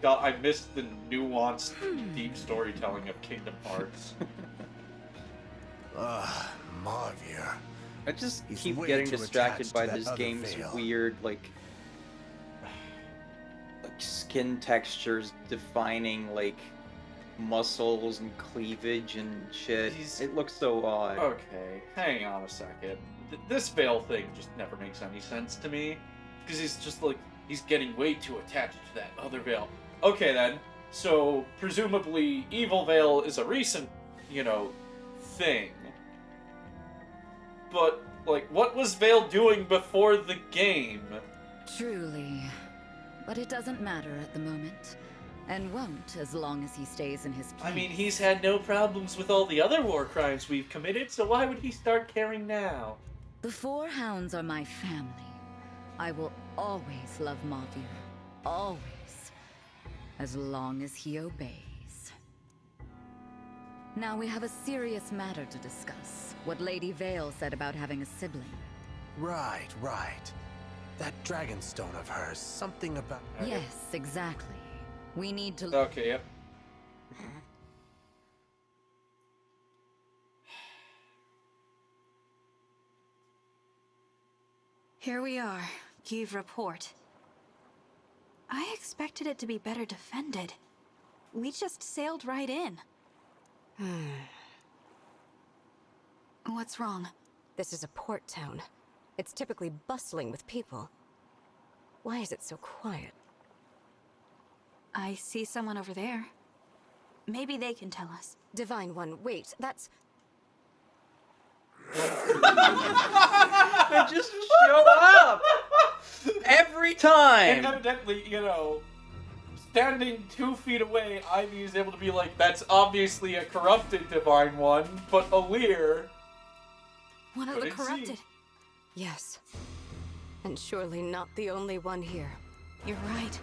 God, I missed the nuanced, deep storytelling of Kingdom Hearts. Mavir. I just He's keep way getting too distracted attached by to that this other game's Vale. weird, like skin textures defining, like, muscles and cleavage and shit. It looks so odd. Okay, hang on a second. This Vale thing just never makes any sense to me. Because he's just like, he's getting way too attached to that other Vale. Okay then, so presumably Evil Vale is a recent, thing. But, like, what was Vale doing before the game? Truly. But it doesn't matter at the moment. And won't as long as he stays in his place. I mean, he's had no problems with all the other war crimes we've committed, so why would he start caring now? The Four Hounds are my family. I will always love Mavir. Always. As long as he obeys. Now we have a serious matter to discuss. What Lady Vale said about having a sibling. Right. That dragonstone of hers, something about... Yes, exactly. We need to... Okay, yep. Here we are. Give report. I expected it to be better defended. We just sailed right in. What's wrong? This is a port town. It's typically bustling with people. Why is it so quiet? I see someone over there. Maybe they can tell us. Divine One, wait, that's... They just show up! Every time! And evidently, standing 2 feet away, Ivy is able to be like, that's obviously a corrupted Divine One, but Alir... One of the corrupted. Yes. And surely not the only one here. You're right.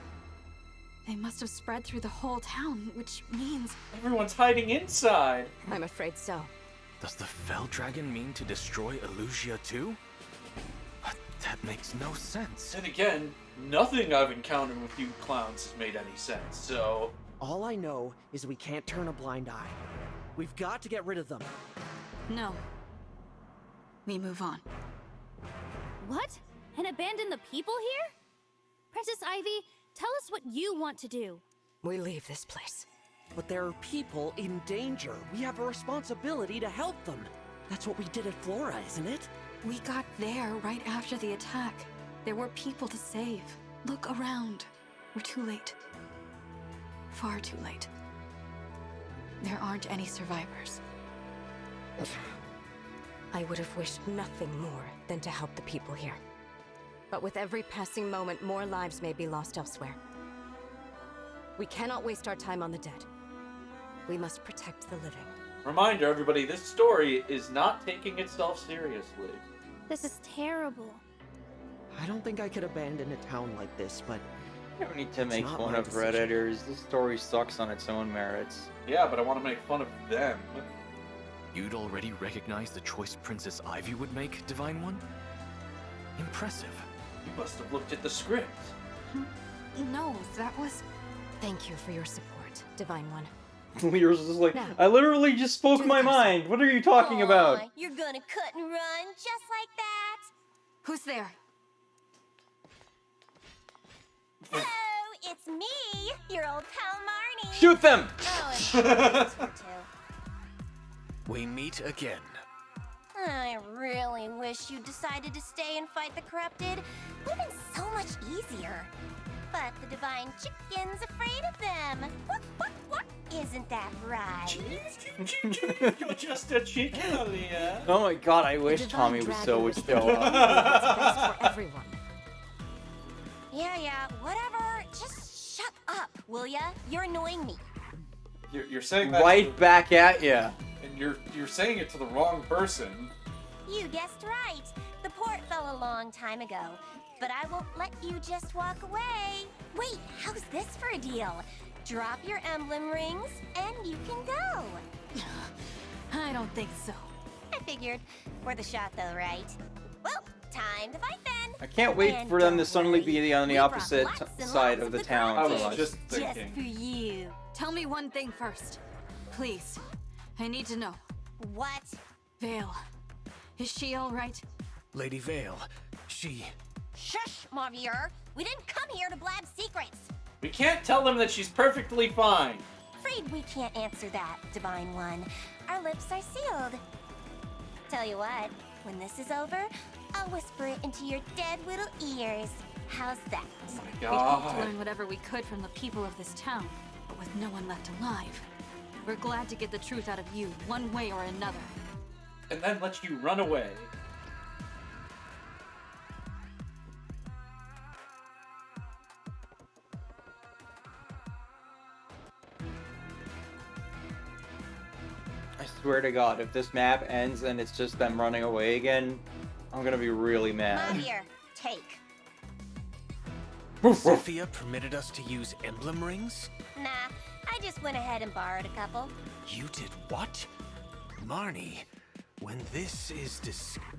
They must have spread through the whole town, which means... Everyone's hiding inside! I'm afraid so. Does the Fell Dragon mean to destroy Elusia too? But that makes no sense. And again, nothing I've encountered with you clowns has made any sense, so... All I know is we can't turn a blind eye. We've got to get rid of them. No. We move on. What? And abandon the people here? Princess Ivy, tell us what you want to do. We leave this place. But there are people in danger. We have a responsibility to help them. That's what we did at Flora, isn't it? We got there right after the attack. There were people to save. Look around. We're too late. Far too late. There aren't any survivors. I would have wished nothing more than to help the people here. But with every passing moment, more lives may be lost elsewhere. We cannot waste our time on the dead. We must protect the living. Reminder, everybody, this story is not taking itself seriously. This is terrible. I don't think I could abandon a town like this, but... You don't need to make not fun my of decision. Redditors. This story sucks on its own merits. Yeah, but I want to make fun of them. You'd already recognized the choice Princess Ivy would make, Divine One? Impressive. You must have looked at the script. No, that was... Thank you for your support, Divine One. Leader's just like, Now, I literally just spoke my mind. What are you talking about? You're gonna cut and run just like that? Who's there? Hello, it's me, your old pal Marnie. Shoot them! Oh, and her too. We meet again. I really wish you decided to stay and fight the corrupted. Would have been so much easier. But the divine chicken's afraid of them. What? Isn't that right? You're just a chicken, Aaliyah. Oh my god, I wish Tommy was so would show up. What's best for everyone. Yeah, whatever. Just shut up, will ya? You're annoying me. You're saying that Right back at ya. and you're saying it to the wrong person. You guessed right. The port fell a long time ago. But I won't let you just walk away. Wait, how's this for a deal? Drop your emblem rings, and you can go. I don't think so. I figured. Worth a shot, though, right? Well, time to fight then. I can't wait And for them to don't suddenly worry, be on the we brought opposite lots and side lots of the the town. I from was us. just Just thinking. for you. Tell me one thing first. Please. I need to know. What? Vale. Is she alright? Lady Vale, she... Shush, Mavier. We didn't come here to blab secrets. We can't tell them that she's perfectly fine. Afraid we can't answer that, Divine One. Our lips are sealed. Tell you what, when this is over, I'll whisper it into your dead little ears. How's that? We hoped to learn whatever we could from the people of this town, but with no one left alive. We're glad to get the truth out of you, one way or another. And then let you run away. I swear to God, if this map ends and it's just them running away again, I'm gonna be really mad. Mavier, take. Sophia permitted us to use emblem rings? Nah, I just went ahead and borrowed a couple. You did what? Marnie, when this is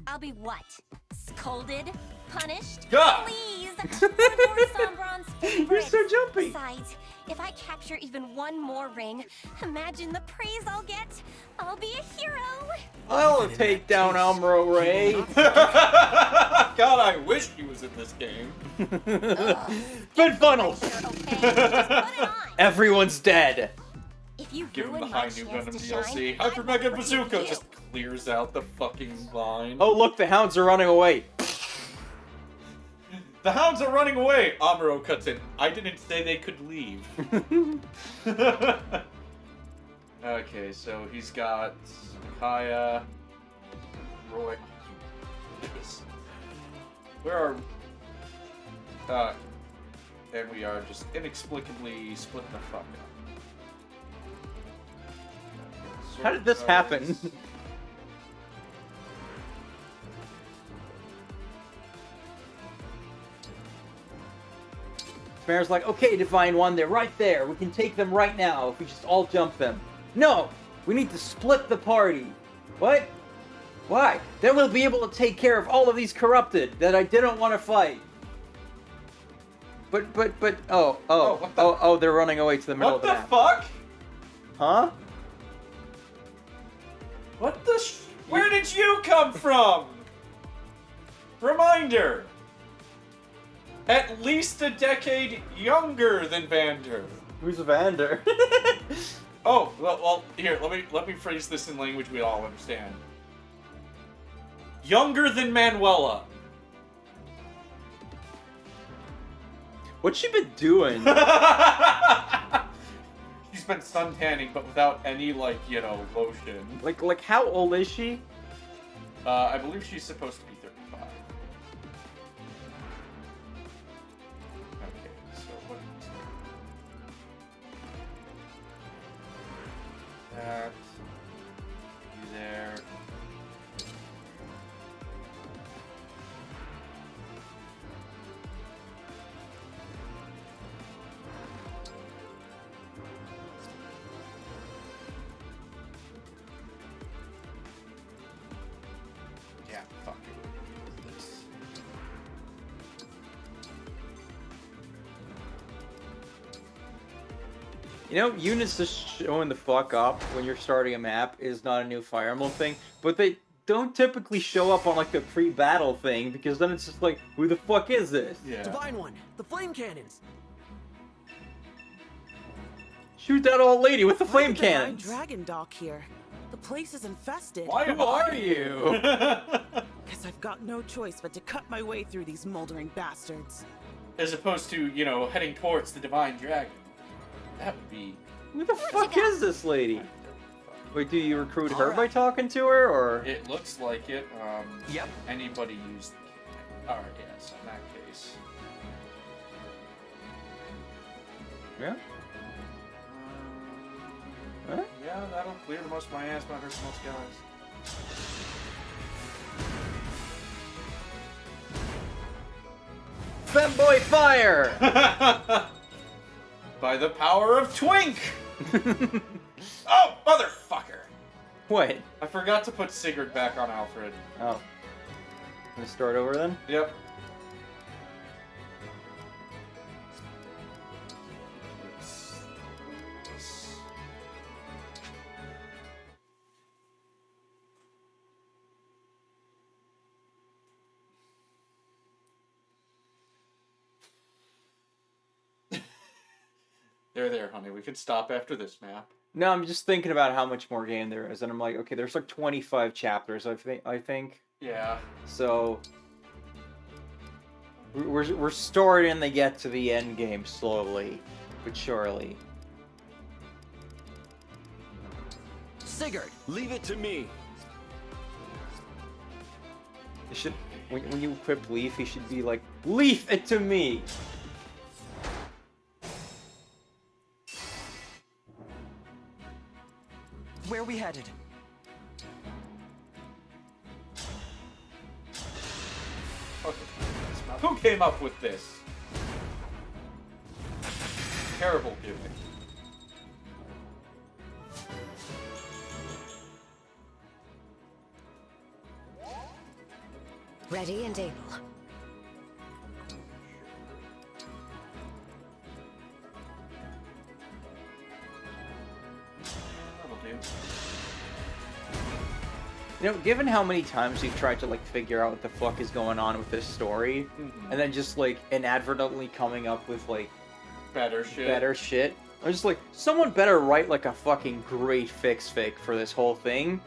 I'll be what? Scolded? Punished? Yeah. Please! Lord Sombron's favorite. You're so jumpy. Besides, if I capture even one more ring, imagine the praise I'll get. I'll be a hero. I'll take down Amro Ray. God, I wish he was in this game. Spin funnels. Everyone's dead. If you Give him the ruin High my New chance Venom to DLC. shine, Hyper Mega forgive Bazooka you. just clears out the fucking line. Oh look, the hounds are running away. The hounds are running away! Amuro cuts in. I didn't say they could leave. Okay, so he's got Kaya, Roy. Where are... and we are just inexplicably splitting the fuck up. How did this happen? Mayor's like, okay, Divine One, they're right there. We can take them right now if we just all jump them. No! We need to split the party. What? Why? Then we'll be able to take care of all of these corrupted that I didn't want to fight. But, oh, they're running away to the middle of the map. What the fuck? Huh? What the Where did you come from? Reminder. At least a decade younger than Vander. Who's Vander? Oh, well, here, let me phrase this in language we all understand. Younger than Manuela. What's she been doing? She's been suntanning, but without any, lotion. Like, how old is she? I believe she's supposed to be 35. Okay, so what is that? You there. Yeah, fuck it. This. You know, units just showing the fuck up when you're starting a map is not a new Fire Emblem thing, but they don't typically show up on like the pre-battle thing, because then it's just like, who the fuck is this? Yeah. Divine One, the flame cannons. Shoot that old lady with the flame Divine cannons. Dragon dock here. The place is infested. Who are you? Guess I've got no choice but to cut my way through these moldering bastards. As opposed to, you know, heading towards the Divine Dragon. That would be... Who the fuck is this lady? Wait, do you recruit her by talking to her, or...? It looks like it. Yep. Anybody use the cannon. Alright, yeah, so in that case... Yeah? Huh? Yeah, that'll clear the most of my ass, but hurt most guys. Femboy fire! By the power of Twink! Oh, motherfucker! What? I forgot to put Sigurd back on Alfred. Oh. Gonna start over then? Yep. There, honey. We could stop after this map. No, I'm just thinking about how much more game there is, and I'm like, okay, there's like 25 chapters, I think. Yeah. So we're starting to get to the end game slowly, but surely. Sigurd, leave it to me. You should, when you equip Leaf, you should be like, Leaf it to me! Where are we headed? Okay. Who came up with this? Terrible gimmick. Ready and able. You know, given how many times we've tried to like figure out what the fuck is going on with this story, and then just like inadvertently coming up with like better shit, I'm just like, someone better write like a fucking great fix-fic for this whole thing,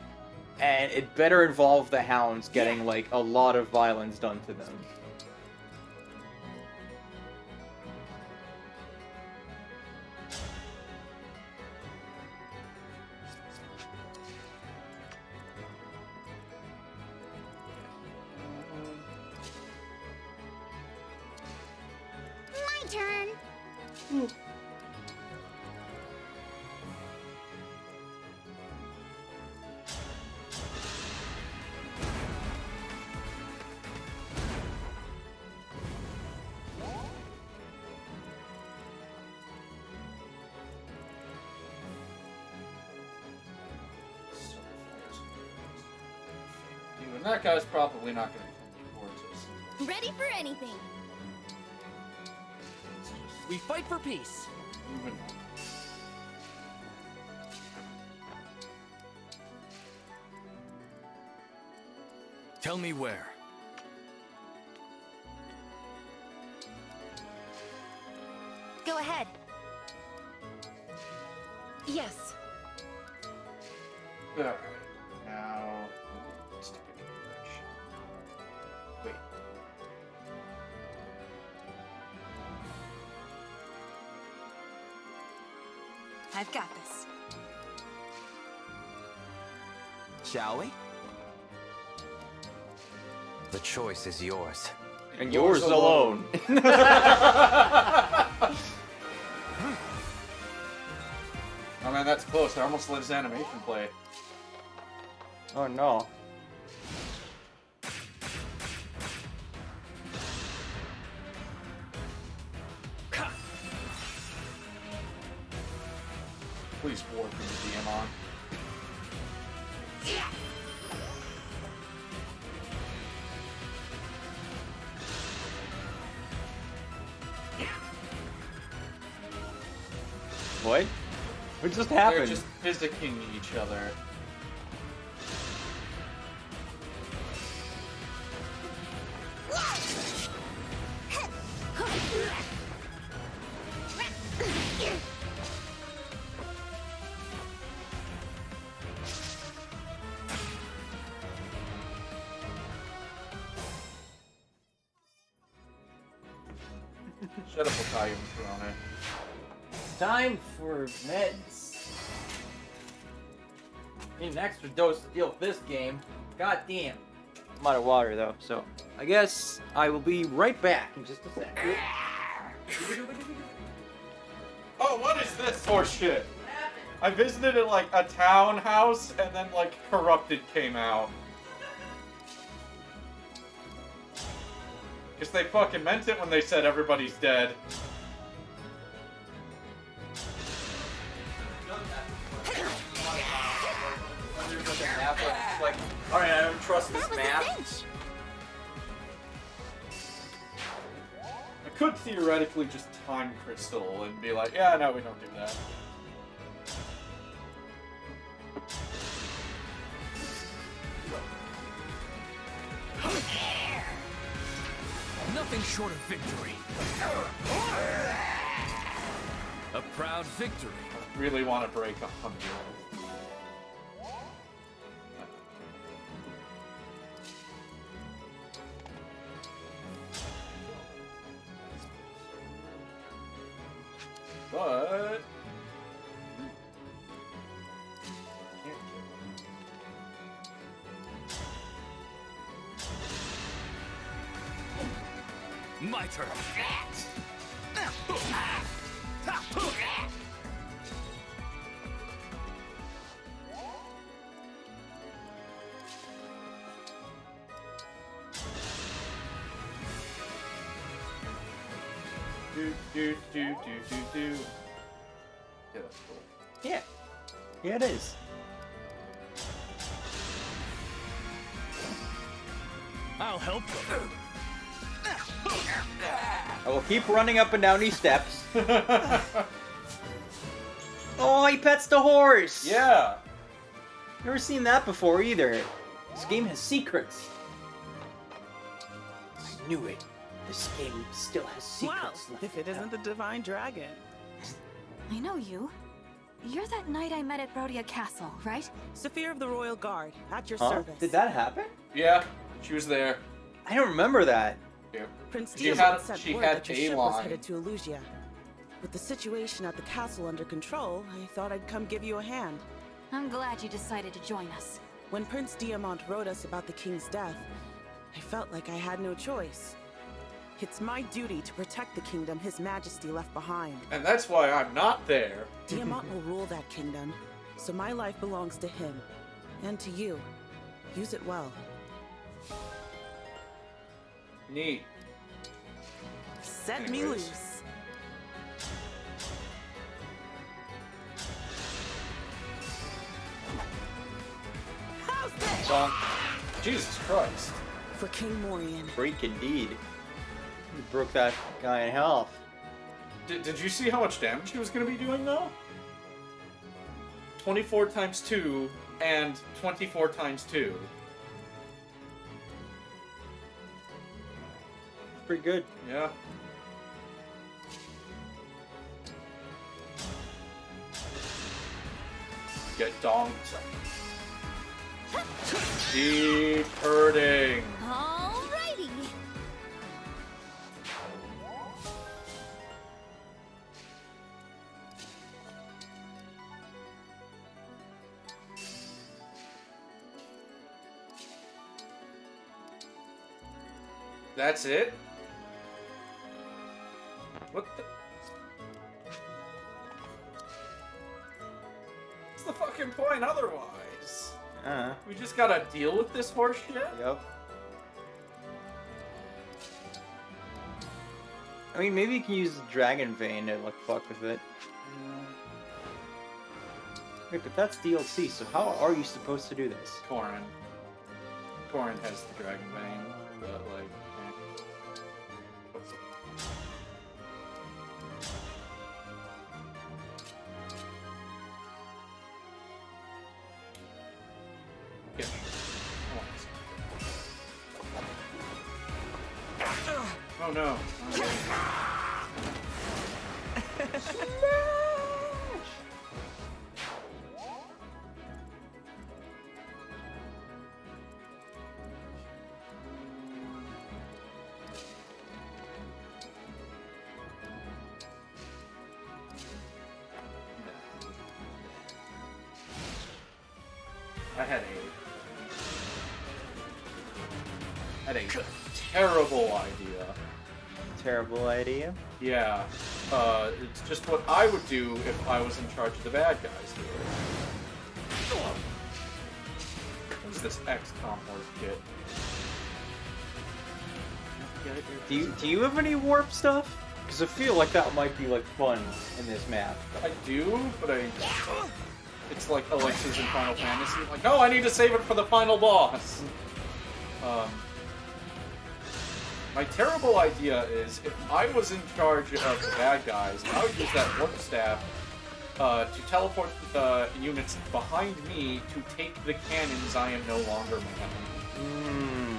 and it better involve the hounds getting like a lot of violence done to them. My turn. And that guy's probably not going to come towards us. Ready for anything. We fight for peace. Moving on. Tell me where. Go ahead. Yes. Alright. Now, let's take a direction. Wait. I've got this. Shall we? The choice is yours. And yours alone. Oh man, that's close. I almost let his animation play. Oh no. Please warp the DM on. What? What just happened? They're just physicking each other. Shut up, I'll tie you in Corona. Time for meds. Need an extra dose to deal with this game. God damn. I'm out of water though, so I guess I will be right back in just a sec. Oh, what is this horse shit? I visited at like a townhouse and then like Corrupted came out. Guess they fucking meant it when they said everybody's dead. Like, alright, I don't trust this map. I could theoretically just time crystal and be like, yeah, no, we don't do that. Nothing short of victory. A proud victory. I really want to break 100. But my turn. do. Yeah, that's cool. Yeah. Yeah, it is. I'll help them. I will keep running up and down these steps. Oh, he pets the horse! Yeah! Never seen that before either. This game has secrets. I knew it. This game still has secrets Wow, left. if it isn't the Divine Dragon. I know you. You're that knight I met at Rhodia Castle, right? Saphir of the Royal Guard, at your Huh? service. Did that happen? Yeah, she was there. I don't remember that. Yeah. Prince She Diamond had sent word that your ship was A-line. headed to Elusia. With the situation at the castle under control, I thought I'd come give you a hand. I'm glad you decided to join us. When Prince Diamond wrote us about the king's death, I felt like I had no choice. It's my duty to protect the kingdom His Majesty left behind. And that's why I'm not there. Diamond will rule that kingdom, so my life belongs to him. And to you. Use it well. Neat. Set me Anyways. loose. How's this? Bonk. Jesus Christ. For King Morian. Freak indeed. You broke that guy in half. Did you see how much damage he was going to be doing, though? 24 times 2 and 24 times 2. Pretty good. Yeah. Get donked. Deep hurting. Alrighty. That's it? What the? What's the fucking point otherwise? We just gotta deal with this horse shit? Yep. I mean, maybe you can use the Dragon Vein to, like, fuck with it. Wait, but that's DLC, so how are you supposed to do this? Corin. Corin has the Dragon Vein, but, like, no. Okay. I had a terrible idea. Terrible idea? Yeah. It's just what I would do if I was in charge of the bad guys here. What is this XCOM horse shit? Do you have any warp stuff? Because I feel like that might be like fun in this map. I do, but it's like Alexa's in Final Fantasy. Like, no, I need to save it for the final boss. My terrible idea is, if I was in charge of the bad guys, I would use that warp staff to teleport the units behind me to take the cannons I am no longer manning.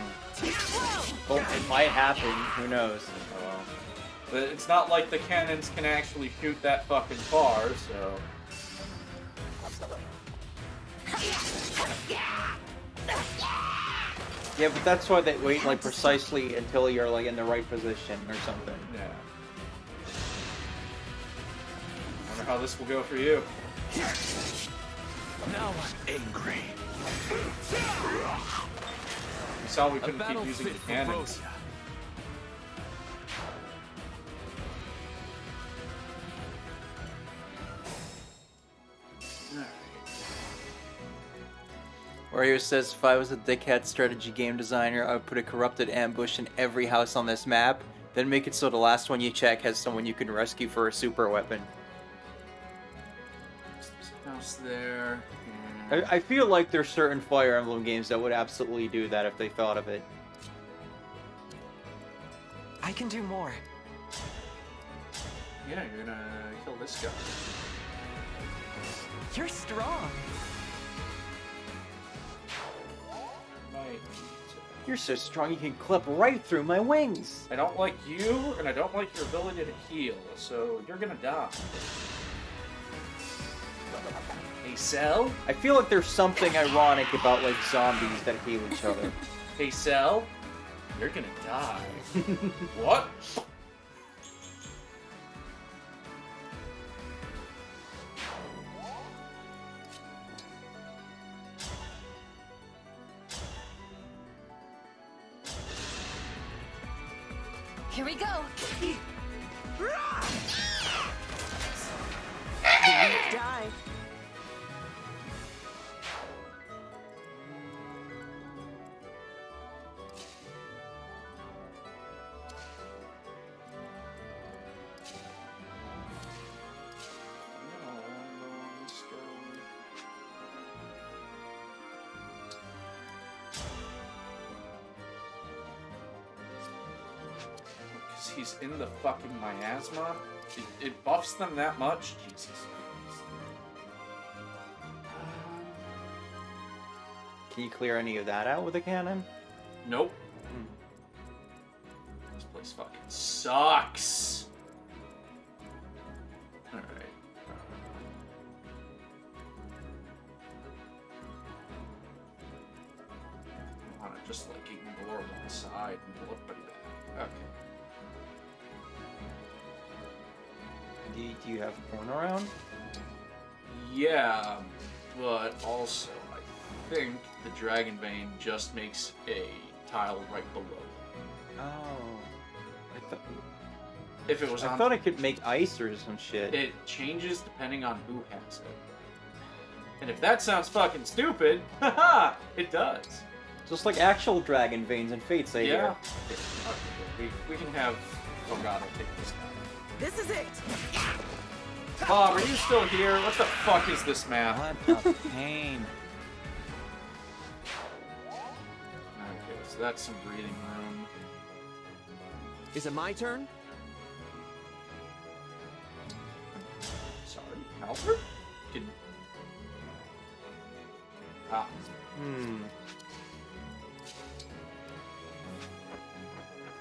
Well, it might happen. Who knows? But it's not like the cannons can actually shoot that fucking far, so... Yeah, but that's why they wait like precisely until you're like in the right position or something. Yeah. I wonder how this will go for you. Now I'm angry. You saw we couldn't keep using the cannons. Warrior says, if I was a dickhead strategy game designer, I would put a corrupted ambush in every house on this map, then make it so the last one you check has someone you can rescue for a super weapon. House there. I feel like there's certain Fire Emblem games that would absolutely do that if they thought of it. I can do more. Yeah, you're gonna kill this guy. You're strong. You're so strong you can clip right through my wings. I don't like you, and I don't like your ability to heal, so you're gonna die. Hey, Cell? I feel like there's something ironic about like zombies that heal each other. Hey, Cell? You're gonna die. What? Here we go. Die. He's in the fucking miasma. It buffs them that much? Jesus Christ. Can you clear any of that out with a cannon? Nope. This place fucking sucks. Alright. I wanna just like ignore one side and look pretty bad. Okay. Do you have corn around? Yeah, but also I think the Dragon Vein just makes a tile right below. Oh. If it was I on... thought it could make ice or some shit. It changes depending on who has it. And if that sounds fucking stupid, haha, it does. Just like actual dragon veins and fates, I hear. Okay, we can have... Oh god, I'll take this guy. This is it! Bob, are you still here? What the fuck is this map? What a pain. Okay, so that's some breathing room. Is it my turn? Sorry, Albert?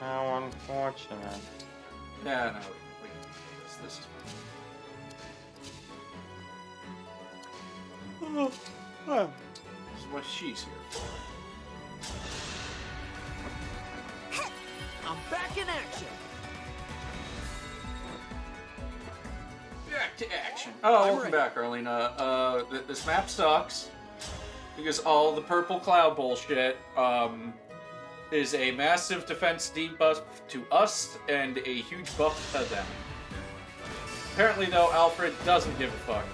How unfortunate. Yeah, no, we can do this. This is fine. This is what she's here for. I'm back in action. Back to action. Oh, welcome back, Arlena. This map sucks because all the purple cloud bullshit is a massive defense debuff to us and a huge buff to them. Apparently, though, Alfred doesn't give a fuck.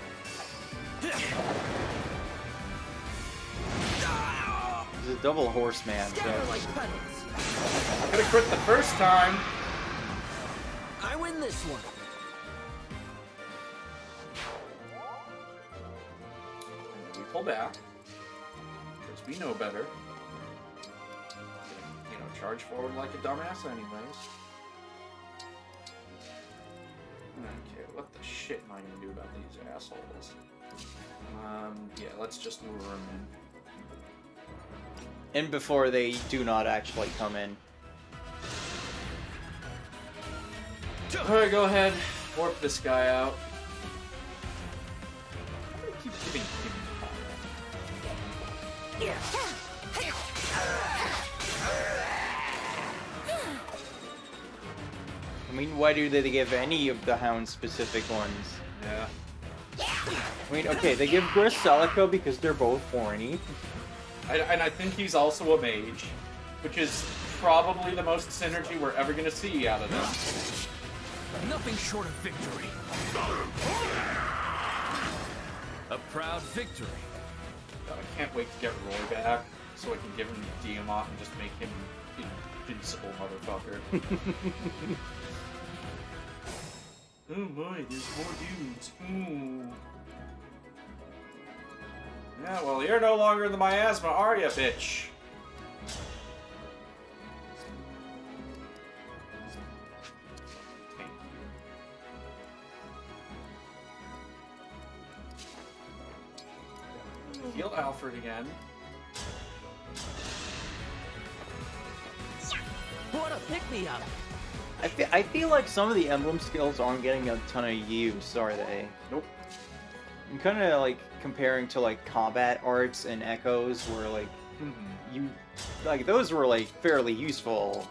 He's a double horseman, so. I could have quit the first time. I win this one. We pull back because we know better. You know, charge forward like a dumbass, anyways. Okay, what the shit am I gonna do about these assholes? Yeah, let's just lure them in. And before they do not actually come in. Alright, go ahead. Warp this guy out. I'm gonna keep giving him I mean, why do they give any of the Hound specific ones? Yeah. I mean, okay, they give Gris Celica because they're both horny. And I think he's also a mage, which is probably the most synergy we're ever gonna see out of this. Nothing short of victory. A proud victory. God, I can't wait to get Roy back so I can give him Tiamat and just make him invincible motherfucker. Oh my, there's more dudes. Ooh. Yeah, well, you're no longer in the miasma, are ya, bitch? Heal Alfred again. What a pick-me-up! I feel like some of the emblem skills aren't getting a ton of use, are they? Nope. I'm kind of like comparing to like combat arts and echoes, where like you like those were like fairly useful.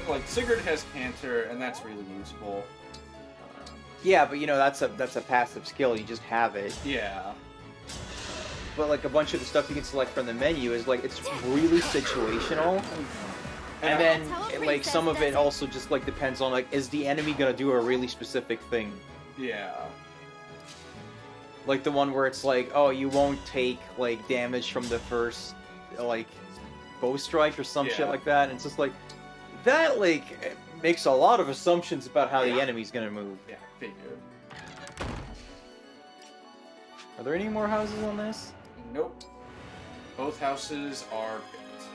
Like Sigurd has cancer, and that's really useful. Yeah, but you know that's a passive skill. You just have it. Yeah. But like a bunch of the stuff you can select from the menu is like it's really situational. And then like some of it also just like depends on like is the enemy gonna do a really specific thing. Yeah. Like the one where it's like, oh, you won't take like damage from the first like bow strike or some shit like that. And it's just like that like makes a lot of assumptions about how the enemy's gonna move. Yeah, figured. Are there any more houses on this? Nope. Both houses are built.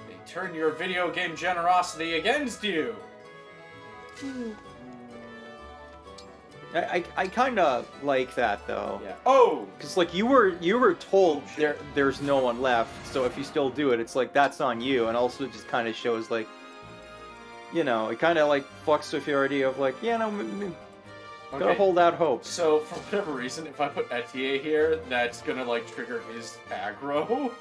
They turn your video game generosity against you. I kind of like that though. Yeah. Oh. Because like you were told there's no one left, so if you still do it, it's like that's on you, and also it just kind of shows like, you know, it kind of like fucks with your idea of like, yeah, no, gotta hold out hope. So for whatever reason, if I put Etier here, that's gonna like trigger his aggro.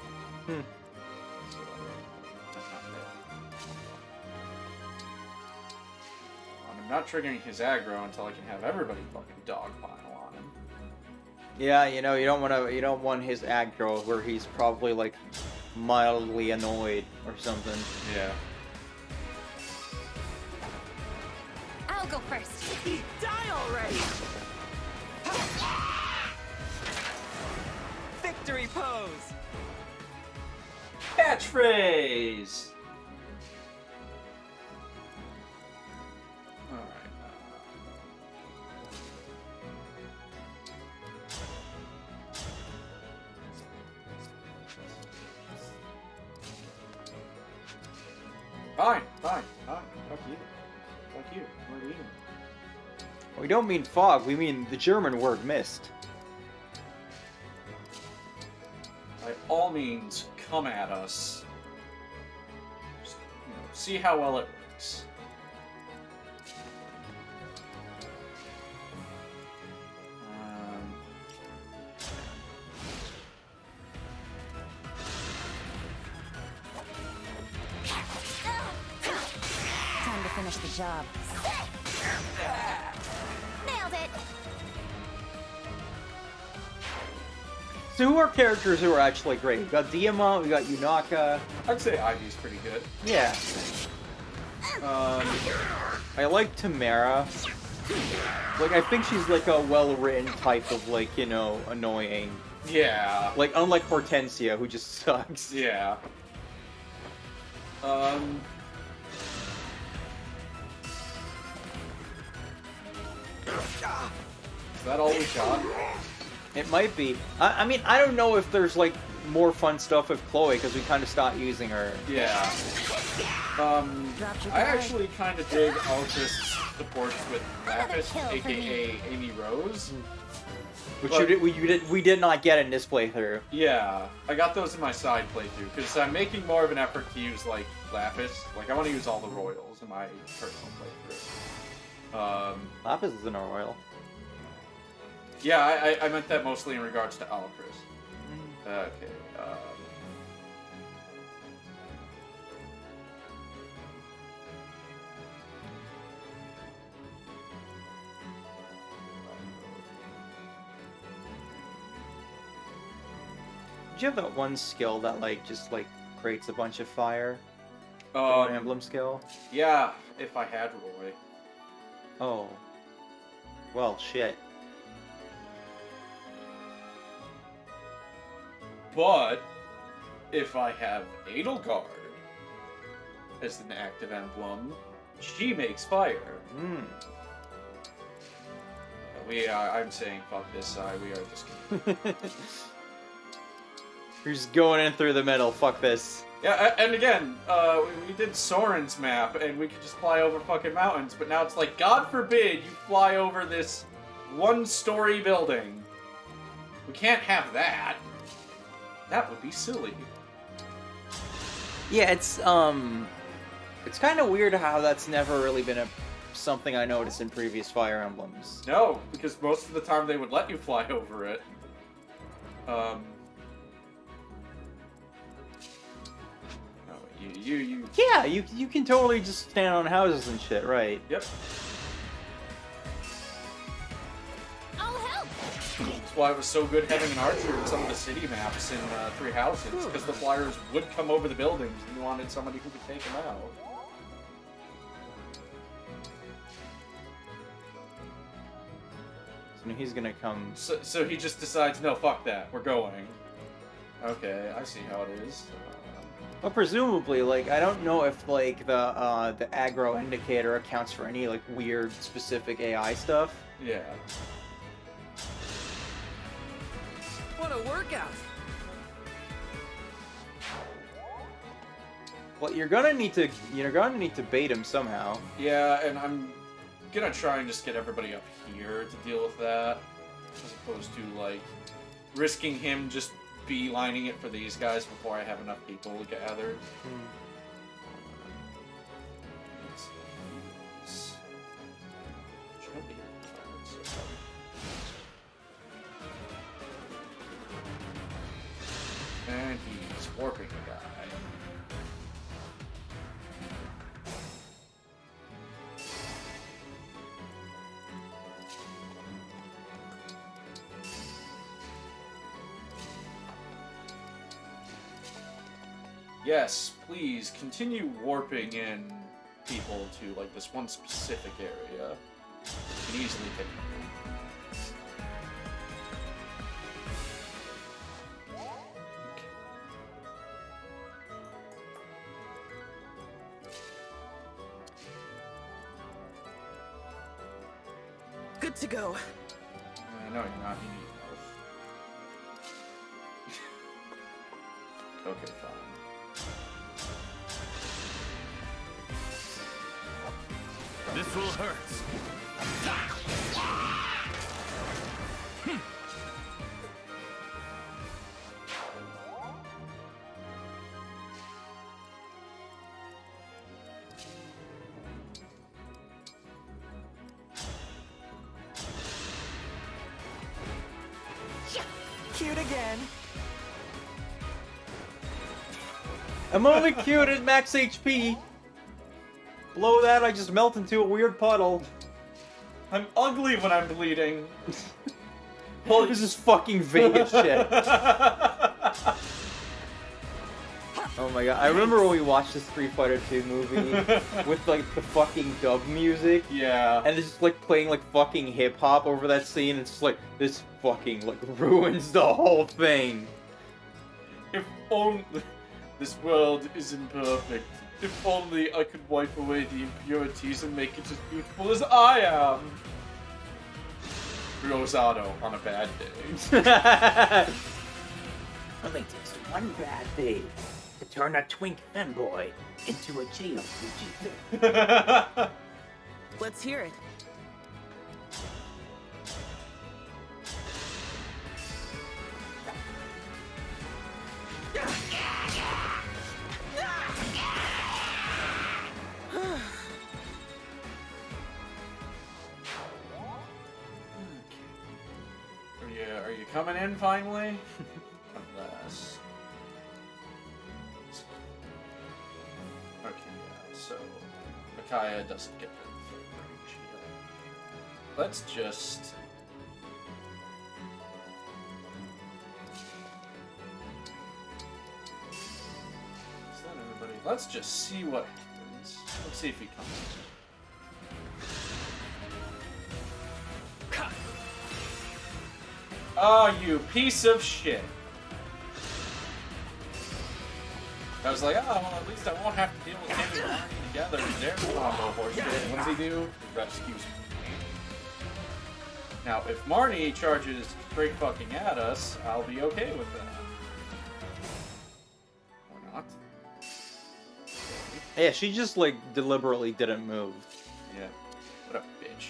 I'm not triggering his aggro until I can have everybody fucking dogpile on him. Yeah, you know, you don't want his aggro where he's probably like mildly annoyed or something. Yeah. I'll go first. Die already! Victory pose! Catchphrase! Fine. Fuck you. We're leaving. We don't mean fog, we mean the German word mist. By all means, come at us. Just, you know, see how well it works. Time to finish the job. Nailed it! So who are characters who are actually great? We got Diamant, we got Yunaka. I'd say Ivy's pretty good. Yeah. I like Tamara. Like, I think she's like a well-written type of, like, you know, annoying. Yeah. Like, unlike Hortensia, who just sucks. Yeah. Is that all we got? It might be. I mean, I don't know if there's, like, more fun stuff with Chloe, because we kind of stopped using her. Yeah. I actually kind of dig Altrist's supports with Lapis, aka Amy Rose. Which we did not get in this playthrough. Yeah, I got those in my side playthrough, because I'm making more of an effort to use, like, Lapis. Like, I want to use all the royals in my personal playthrough. Lapis isn't a royal. Yeah, I meant that mostly in regards to Altrist. Okay, Did you have that one skill that, like, just, like, creates a bunch of fire? An emblem skill? Yeah, if I had Roy. Oh. Well, shit. But, if I have Edelgard as an active emblem, she makes fire. I'm saying fuck this side, we are just kidding. You're just going in through the middle, fuck this. Yeah, and again, we did Soren's map, and we could just fly over fucking mountains, but now it's like, God forbid you fly over this one-story building. We can't have that. That would be silly. Yeah, it's kind of weird how that's never really been something I noticed in previous Fire Emblems. No, because most of the time they would let you fly over it. Yeah, you can totally just stand on houses and shit, right? Yep. I'll help. That's why it was so good having an archer in some of the city maps in Three Houses, because the flyers would come over the buildings and you wanted somebody who could take them out. So he's gonna come. So he just decides, no, fuck that, we're going. Okay, I see how it is. Well, presumably, like, I don't know if, like, the aggro indicator accounts for any, like, weird, specific AI stuff. Yeah. What a workout! Well, you're gonna need to bait him somehow. Yeah, and I'm gonna try and just get everybody up here to deal with that, as opposed to, like, risking him just beelining it for these guys before I have enough people gathered. And he's warping the guy. Yes, please continue warping in people to, like, this one specific area. You can easily pick them. Good to go. No, you're not. You need health. Okay, fine. This will hurt. Cute again. I'm only cute at max HP. Below that, I just melt into a weird puddle. I'm ugly when I'm bleeding. This is fucking Vegas shit. Oh my god, I remember when we watched the Street Fighter 2 movie with like the fucking dub music. Yeah. And it's just like playing like fucking hip hop over that scene. It's just like, this fucking like ruins the whole thing. If only this world is imperfect. If only I could wipe away the impurities and make it as beautiful as I am. Rosado on a bad day. Only takes one bad day to turn a twink fanboy into a JLPG. Let's hear it. Are you coming in finally? Unless... Okay, yeah, so... Micaiah doesn't get the third range yet. Let's just... Is that everybody? Let's just see what happens. Let's see if he comes in. Oh, you piece of shit. I was like, oh, well, at least I won't have to deal with him and Marnie together in their combo horse shit. What does he do? Rescues me. Now, if Marnie charges straight fucking at us, I'll be okay with that. Or not. Yeah, she just like deliberately didn't move. Yeah. What a bitch.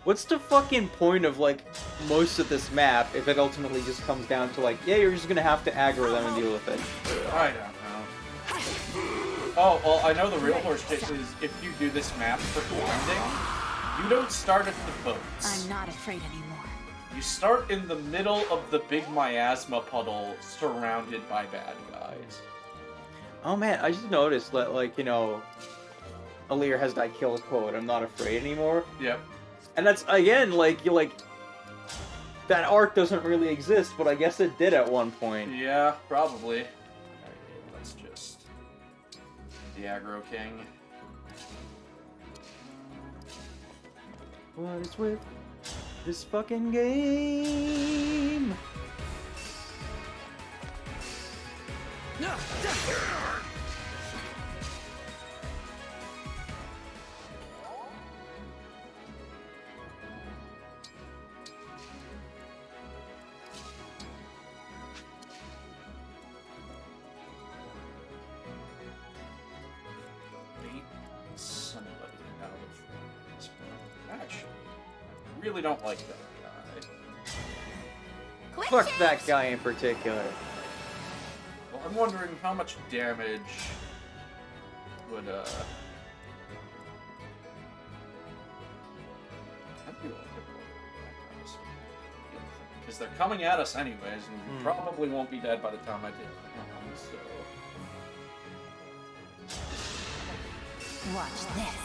What's the fucking point of, like, most of this map if it ultimately just comes down to, like, yeah, you're just gonna have to aggro them and deal with it? I don't know. Oh, well, I know the real horse shit is if you do this map for blinding, you don't start at the boats. I'm not afraid anymore. You start in the middle of the big miasma puddle surrounded by bad guys. Oh man, I just noticed that, like, you know, Alear has that kill code, I'm not afraid anymore. Yep. And that's, again, like, that arc doesn't really exist, but I guess it did at one point. Yeah, probably. Alright, let's just... The aggro king. What is with this fucking game? Somebody out of this one. Actually, I really don't like that guy. Fuck that guy in particular. Well, I'm wondering how much damage would, because they're coming at us anyways, and we probably won't be dead by the time I do. So... Watch this.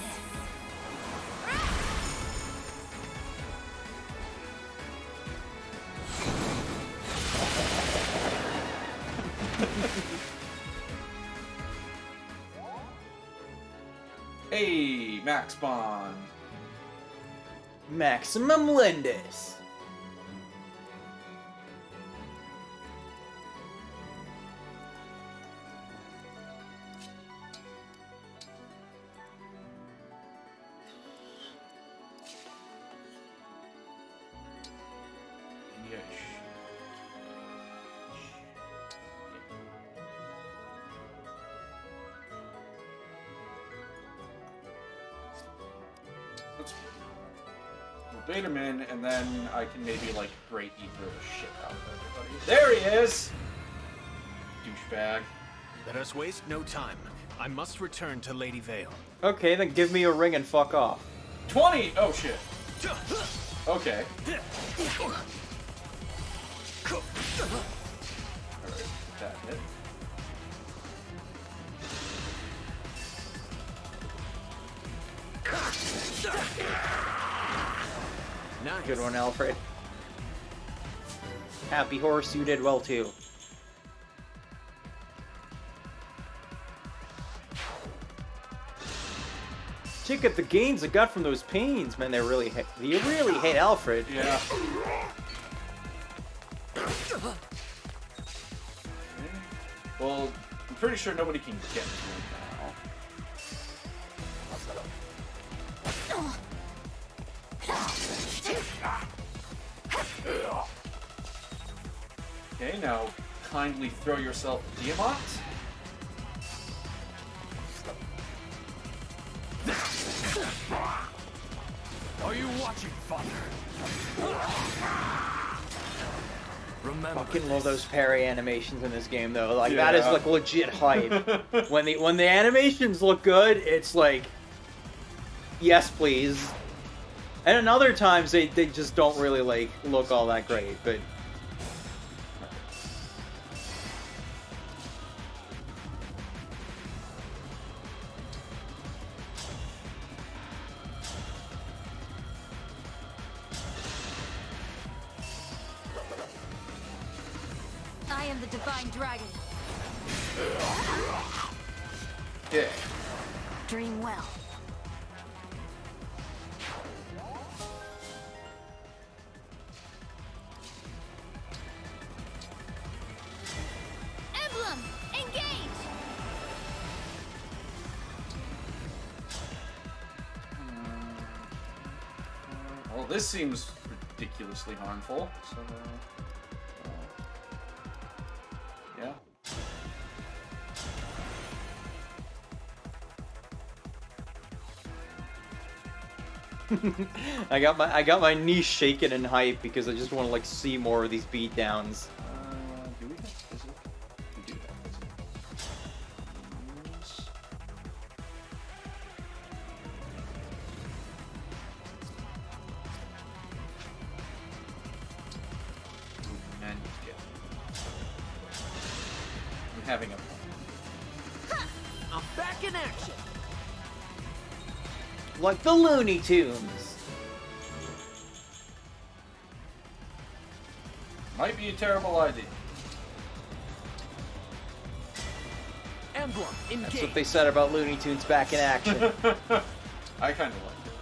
Hey, Max Bond. Maximum Lindis. We'll bait him in, and then I can maybe, like, Great Ether the shit out of everybody. There he is! Douchebag. Let us waste no time. I must return to Lady Vale. Okay, then give me a ring and fuck off. 20! Oh, shit. Okay. Alright, that hit. Nice. Good one, Alfred. Happy horse, you did well too. Check out the gains I got from those pains, man. They really hit. You really hate Alfred. Yeah. Well, I'm pretty sure nobody can get to him now. Okay, now kindly throw yourself a Tiamat. Are you watching, Father? Remember. Fucking love those parry animations in this game, though. Like that is like legit hype. when the animations look good, it's like, yes, please. And in other times, they just don't really like look all that great, but. I am the Divine Dragon. Yeah. Dream well. Emblem, engage! Well, this seems ridiculously harmful, so... yeah. I got my knees shaking in hype because I just want to like see more of these beatdowns. Do we have physic? We do have physic. I'm having a I'm back in action. Like the Looney Tunes. might be a terrible idea. Emblem, engage. That's what they said about Looney Tunes back in action. I kind of like it.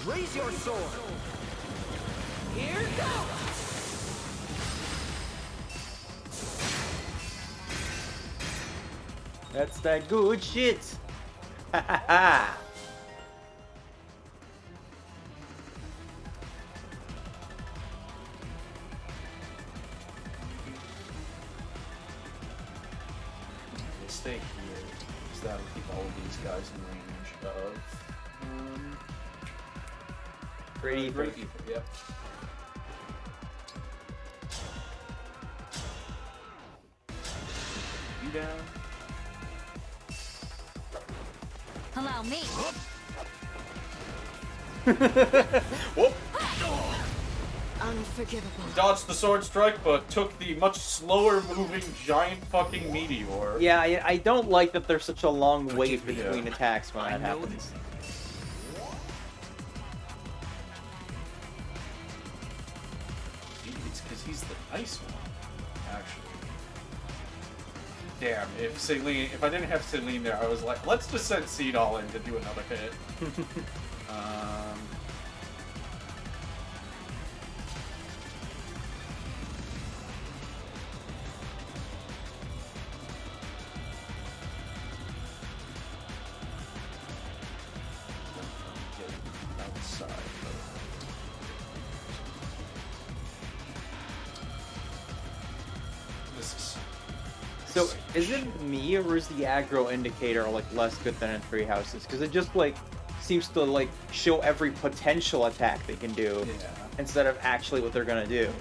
Raise your sword. Here goes. That's that good shit. Ha ha ha. We'll stay here, so that'll keep all of these guys in range of. Great Ether. Great Ether, yep. You down. Allow me. Whoop! Unforgivable. Dodged the sword strike, but took the much slower moving giant fucking meteor. Yeah, I don't like that there's such a long wait between attacks when that happens. It's because he's the nice one, actually. Damn, if I didn't have Celine there, I was like, let's just send Seed all in to do another hit. Outside, this is So, is it me, or is the aggro indicator, like, less good than in Three Houses? Because it just, like, seems to, like, show every potential attack they can do, instead of actually what they're gonna do.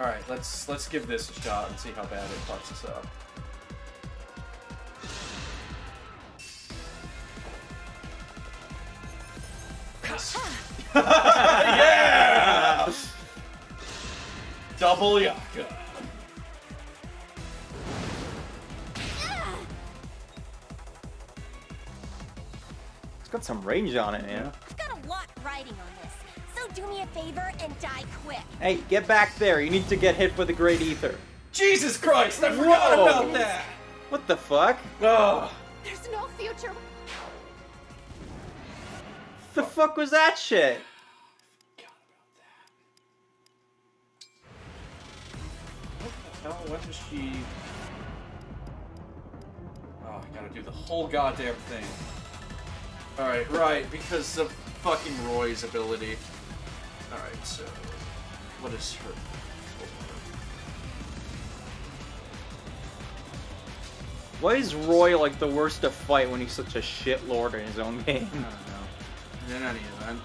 Alright, let's give this a shot and see how bad it fucks us up. Yeah! Double Yaka. It's got some range on it, man. I've got a lot riding on this, so do me a favor and die quick. Hey, get back there. You need to get hit with a Great Ether. Jesus Christ, I forgot about that! What the fuck? Oh. There's no future. The fuck was that shit? What the hell? What is she... Oh, I gotta do the whole goddamn thing. Alright, right, because of fucking Roy's ability. Alright, so... What is her... Why is Roy like the worst to fight when he's such a shitlord in his own game? I don't know. In any event.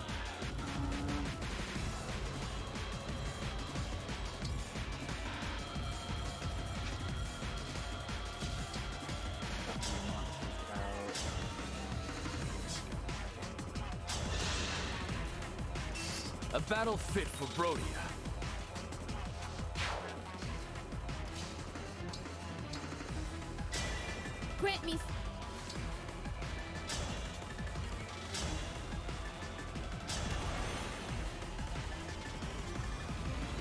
A battle fit for Brodia. Grant me.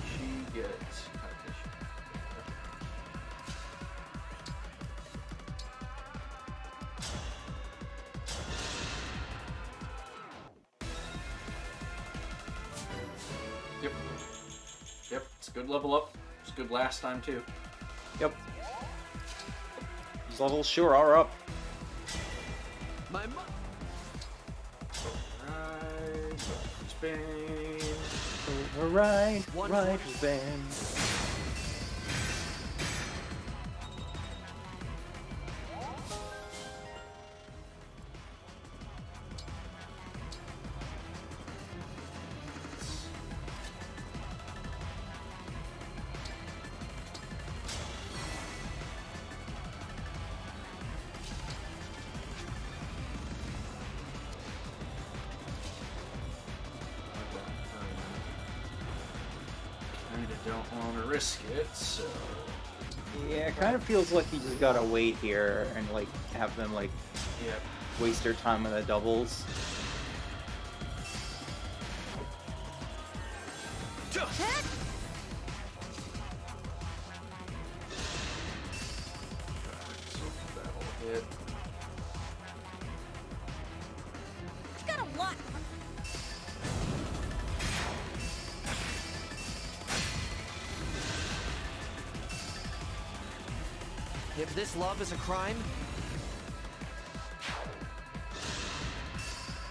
She gets... Yep. Yep, it's a good level up. It's good last time too. Yep. These levels sure are up. My Alright, right, Spain. Don't want to risk it, so... Yeah, it kind of feels like you just gotta wait here and like have them like waste their time with the doubles. I've got a lot. If this love is a crime,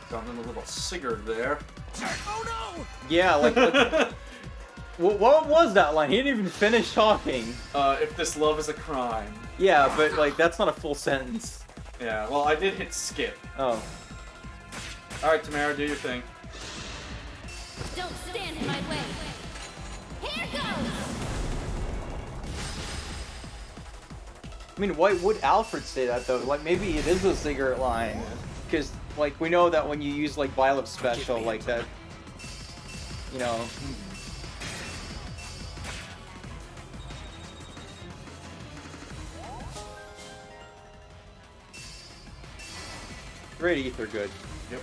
Sounding a little Sigurd there. oh no! Yeah, like what was that line? He didn't even finish talking. If this love is a crime. Yeah, but like that's not a full sentence. Yeah, well, I did hit skip. Oh. Alright, Tamara, do your thing. Don't stand in my way. Here goes. I mean, why would Alfred say that though? Like maybe it is a Sigurd line, because like we know that when you use like Violet Special like that, you know. Great Ether, good. Yep.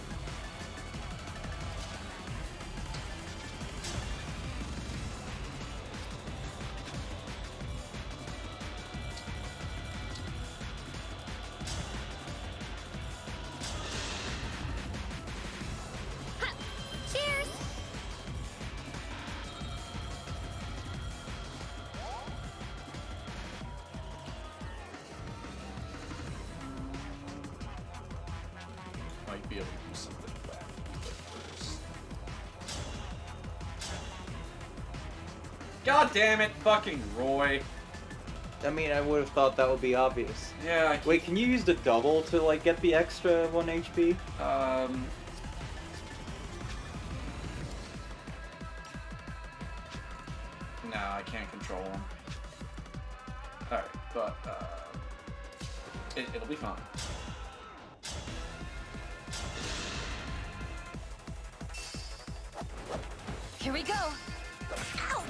might be able to do something wacky, but first. God damn it, fucking Roy. I mean, I would have thought that would be obvious. Yeah. Wait, can you use the double to like get the extra 1 HP? No, I can't control him. Alright, but it'll be fine. Here we go. Ow!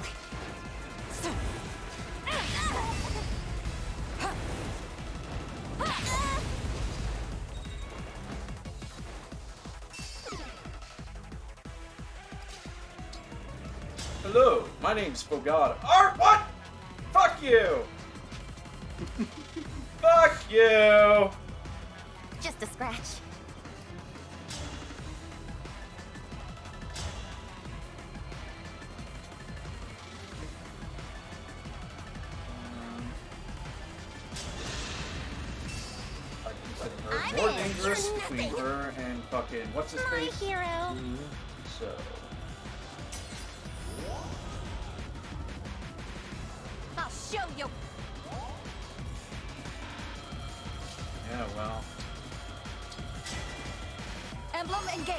Hello, my name's Fogata. What? Fuck you! Fuck you! Just a scratch. Her more dangerous between her and fucking what's his My face? hero. So I'll show you. yeah, well. Emblem engage.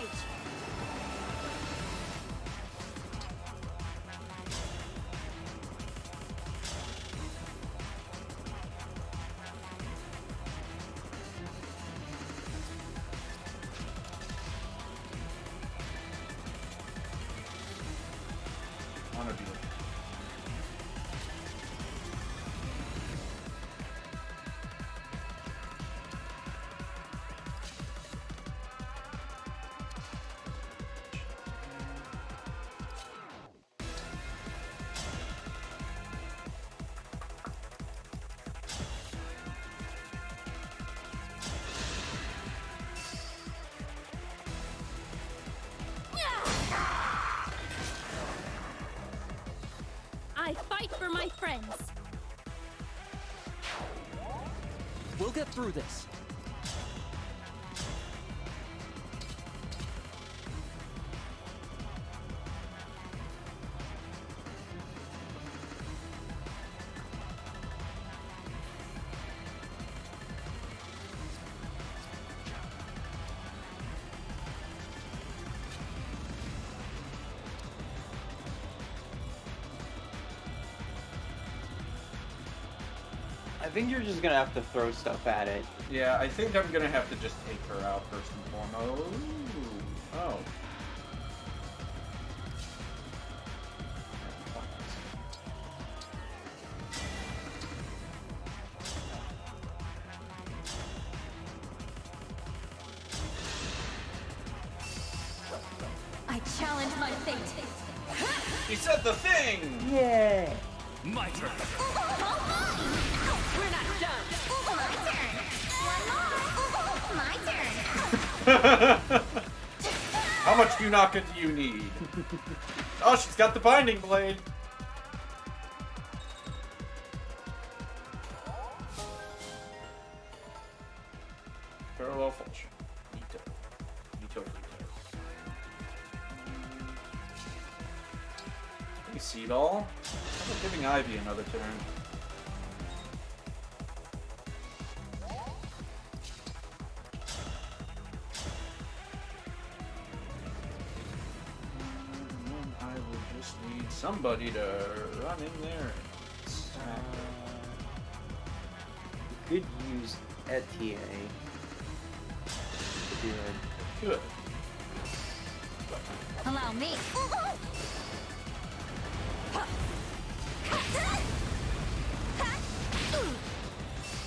Wanna be I fight for my friends. We'll get through this. I think you're just gonna have to throw stuff at it. Yeah, I think I'm gonna have to just take her out first and foremost. Ooh. Oh. I challenge my fate. He said the thing! Yeah. My turn. We're not done. My turn. One more. My turn. How much Funaka do you need? Oh, she's got the binding blade. Parallel function. Nito. Hey, Seed All. How about giving Ivy another turn? I will just need somebody to run in there and smack her. You could use Etier. Good. Allow me.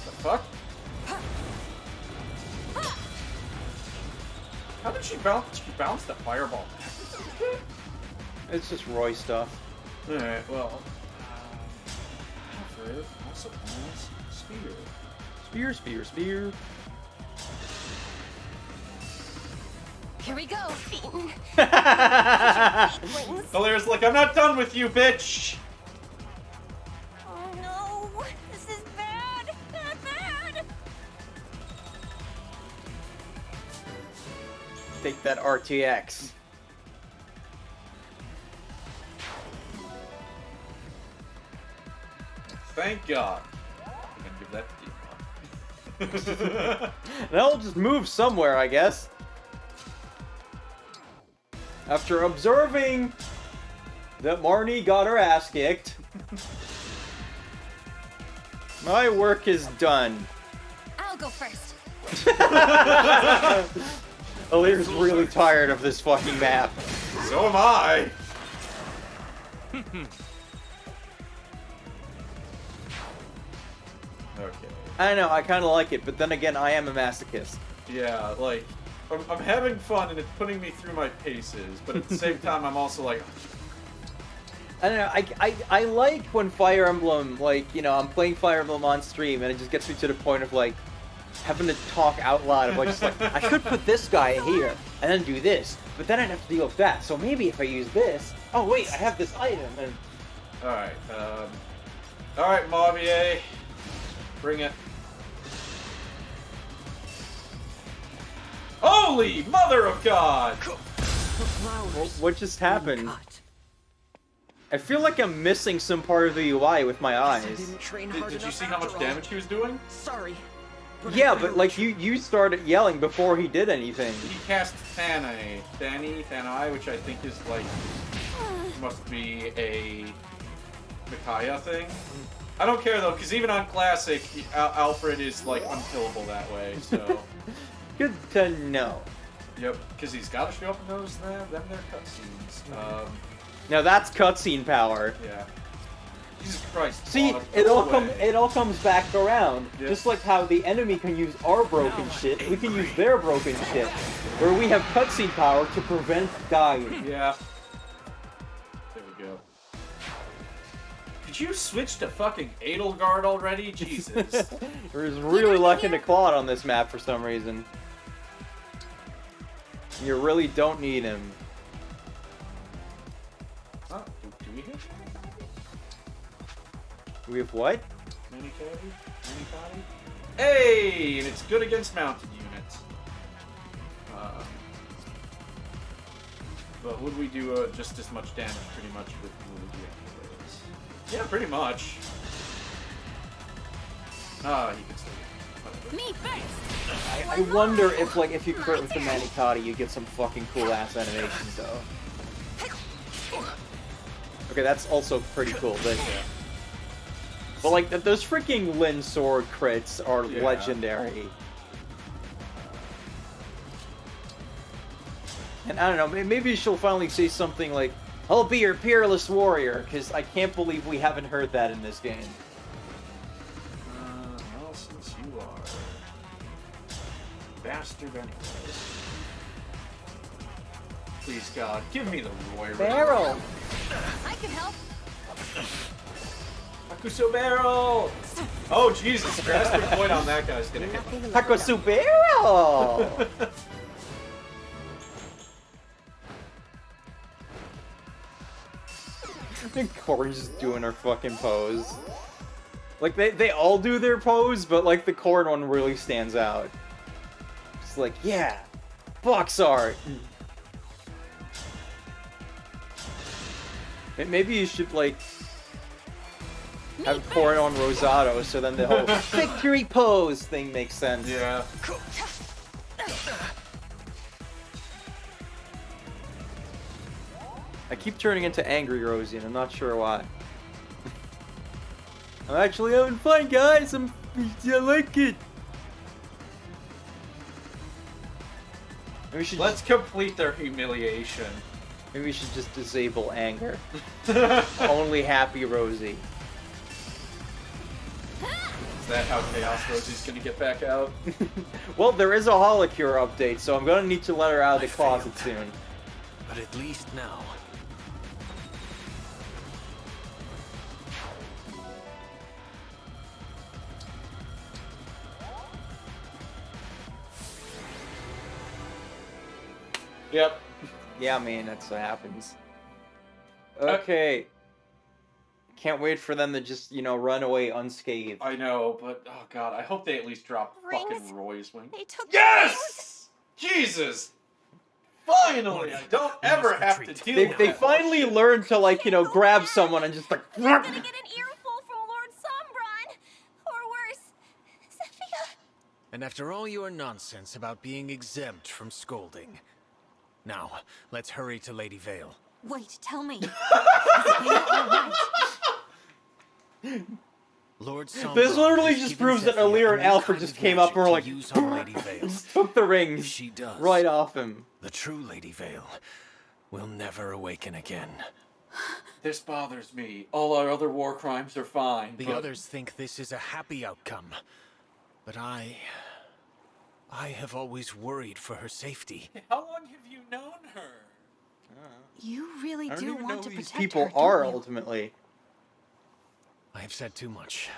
The fuck? How did she bounce? She bounced the fireball back. It's just Roy stuff. Alright, well. Alfred also has Spear. Spear. Here we go. Valera's like, I'm not done with you, bitch! Oh no, this is bad. Bad. Take that RTX. Thank God. I'm gonna give that to Demon. They'll just move somewhere, I guess. After observing that Marnie got her ass kicked, my work is done. I'll go first. Alir's really tired of this fucking map. So am I. Okay. I know, I kind of like it, but then again, I am a masochist. Yeah, like, I'm having fun and it's putting me through my paces, but at the same time, I'm also like... I don't know, I like when Fire Emblem, like, you know, I'm playing Fire Emblem on stream, and it just gets me to the point of, like, having to talk out loud of, like, just like, I could put this guy here, and then do this, but then I'd have to deal with that, so maybe if I use this, oh wait, I have this item, and... Alright, Mavier. Bring it. Holy Mother of God! What just happened? I feel like I'm missing some part of the UI with my eyes. Did you see how much damage he was doing? Sorry. Yeah, but like you started yelling before he did anything. He cast Thanai, which I think is like must be a Micaiah thing. I don't care though, because even on Classic, Alfred is like unkillable that way. So good to know. Yep, because he's got to show up in those them their cutscenes. Now that's cutscene power. Yeah. Jesus Christ. See, it all comes back around. Yep. Just like how the enemy can use our broken shit, we can use their broken shit. Where we have cutscene power to prevent dying. Yeah. There we go. Did you switch to fucking Edelgard already? Jesus. There's really lucky to Claude on this map for some reason. You really don't need him. Oh, do we hit? We have what? Manicati? Hey! And it's good against mounted units. But would we do just as much damage pretty much with Luigi? Yeah, pretty much. He could still get me first! I wonder if, like, if you crit with the Manicati, you get some fucking cool-ass animations, though. Okay, that's also pretty cool, but... But, like, those freaking Lin Sword crits are legendary. And I don't know, maybe she'll finally say something like, I'll be your peerless warrior, because I can't believe we haven't heard that in this game. Well, since you are... bastard anyways. Please, God, give me the Roy Barrel! I can help! Hakuso Barrel! Oh, Jesus, grasping point on that guy's gonna hit me. Hakuso Barrel! I think Corey's just doing her fucking pose. Like, they all do their pose, but, like, the Corn one really stands out. It's like, yeah, box art! Maybe you should, like, have Corn on Rosado, so then the whole victory pose thing makes sense. Yeah. I keep turning into Angry Rosie, and I'm not sure why. I'm actually having fun, guys! I like it! Maybe we should Let's complete their humiliation. Maybe we should just disable anger. Only happy Rosie. Is that how Chaos Rosie's gonna get back out? Well, there is a Holocure update, so I'm gonna need to let her out of the closet soon. But at least now. Yep. Yeah, man, that's what happens. Okay. Can't wait for them to just, you know, run away unscathed. I know, but oh god, I hope they at least drop Rings? fucking Roy's wing. They took Yes! Jesus! Finally! I don't ever have to deal with They that finally bullshit. learned to, like, you know, grab someone and just like. You're gonna get an earful from Lord Sombron! Or worse, Zephyr. And after all your nonsense about being exempt from scolding. Now, let's hurry to Lady Vale. Wait, tell me. Lord Sombron This literally has just given proves that Zephyr Alir a and new Alfred kind just of came up and were like, magic to use on Lady Vale. just took the rings If she does, right off him. the true Lady Vale will never awaken again. This bothers me. All our other war crimes are fine. The but... others think this is a happy outcome. But I have always worried for her safety. How long have you known her? You really I don't do even know want to who these protect people her, are don't you? ultimately. I have said too much.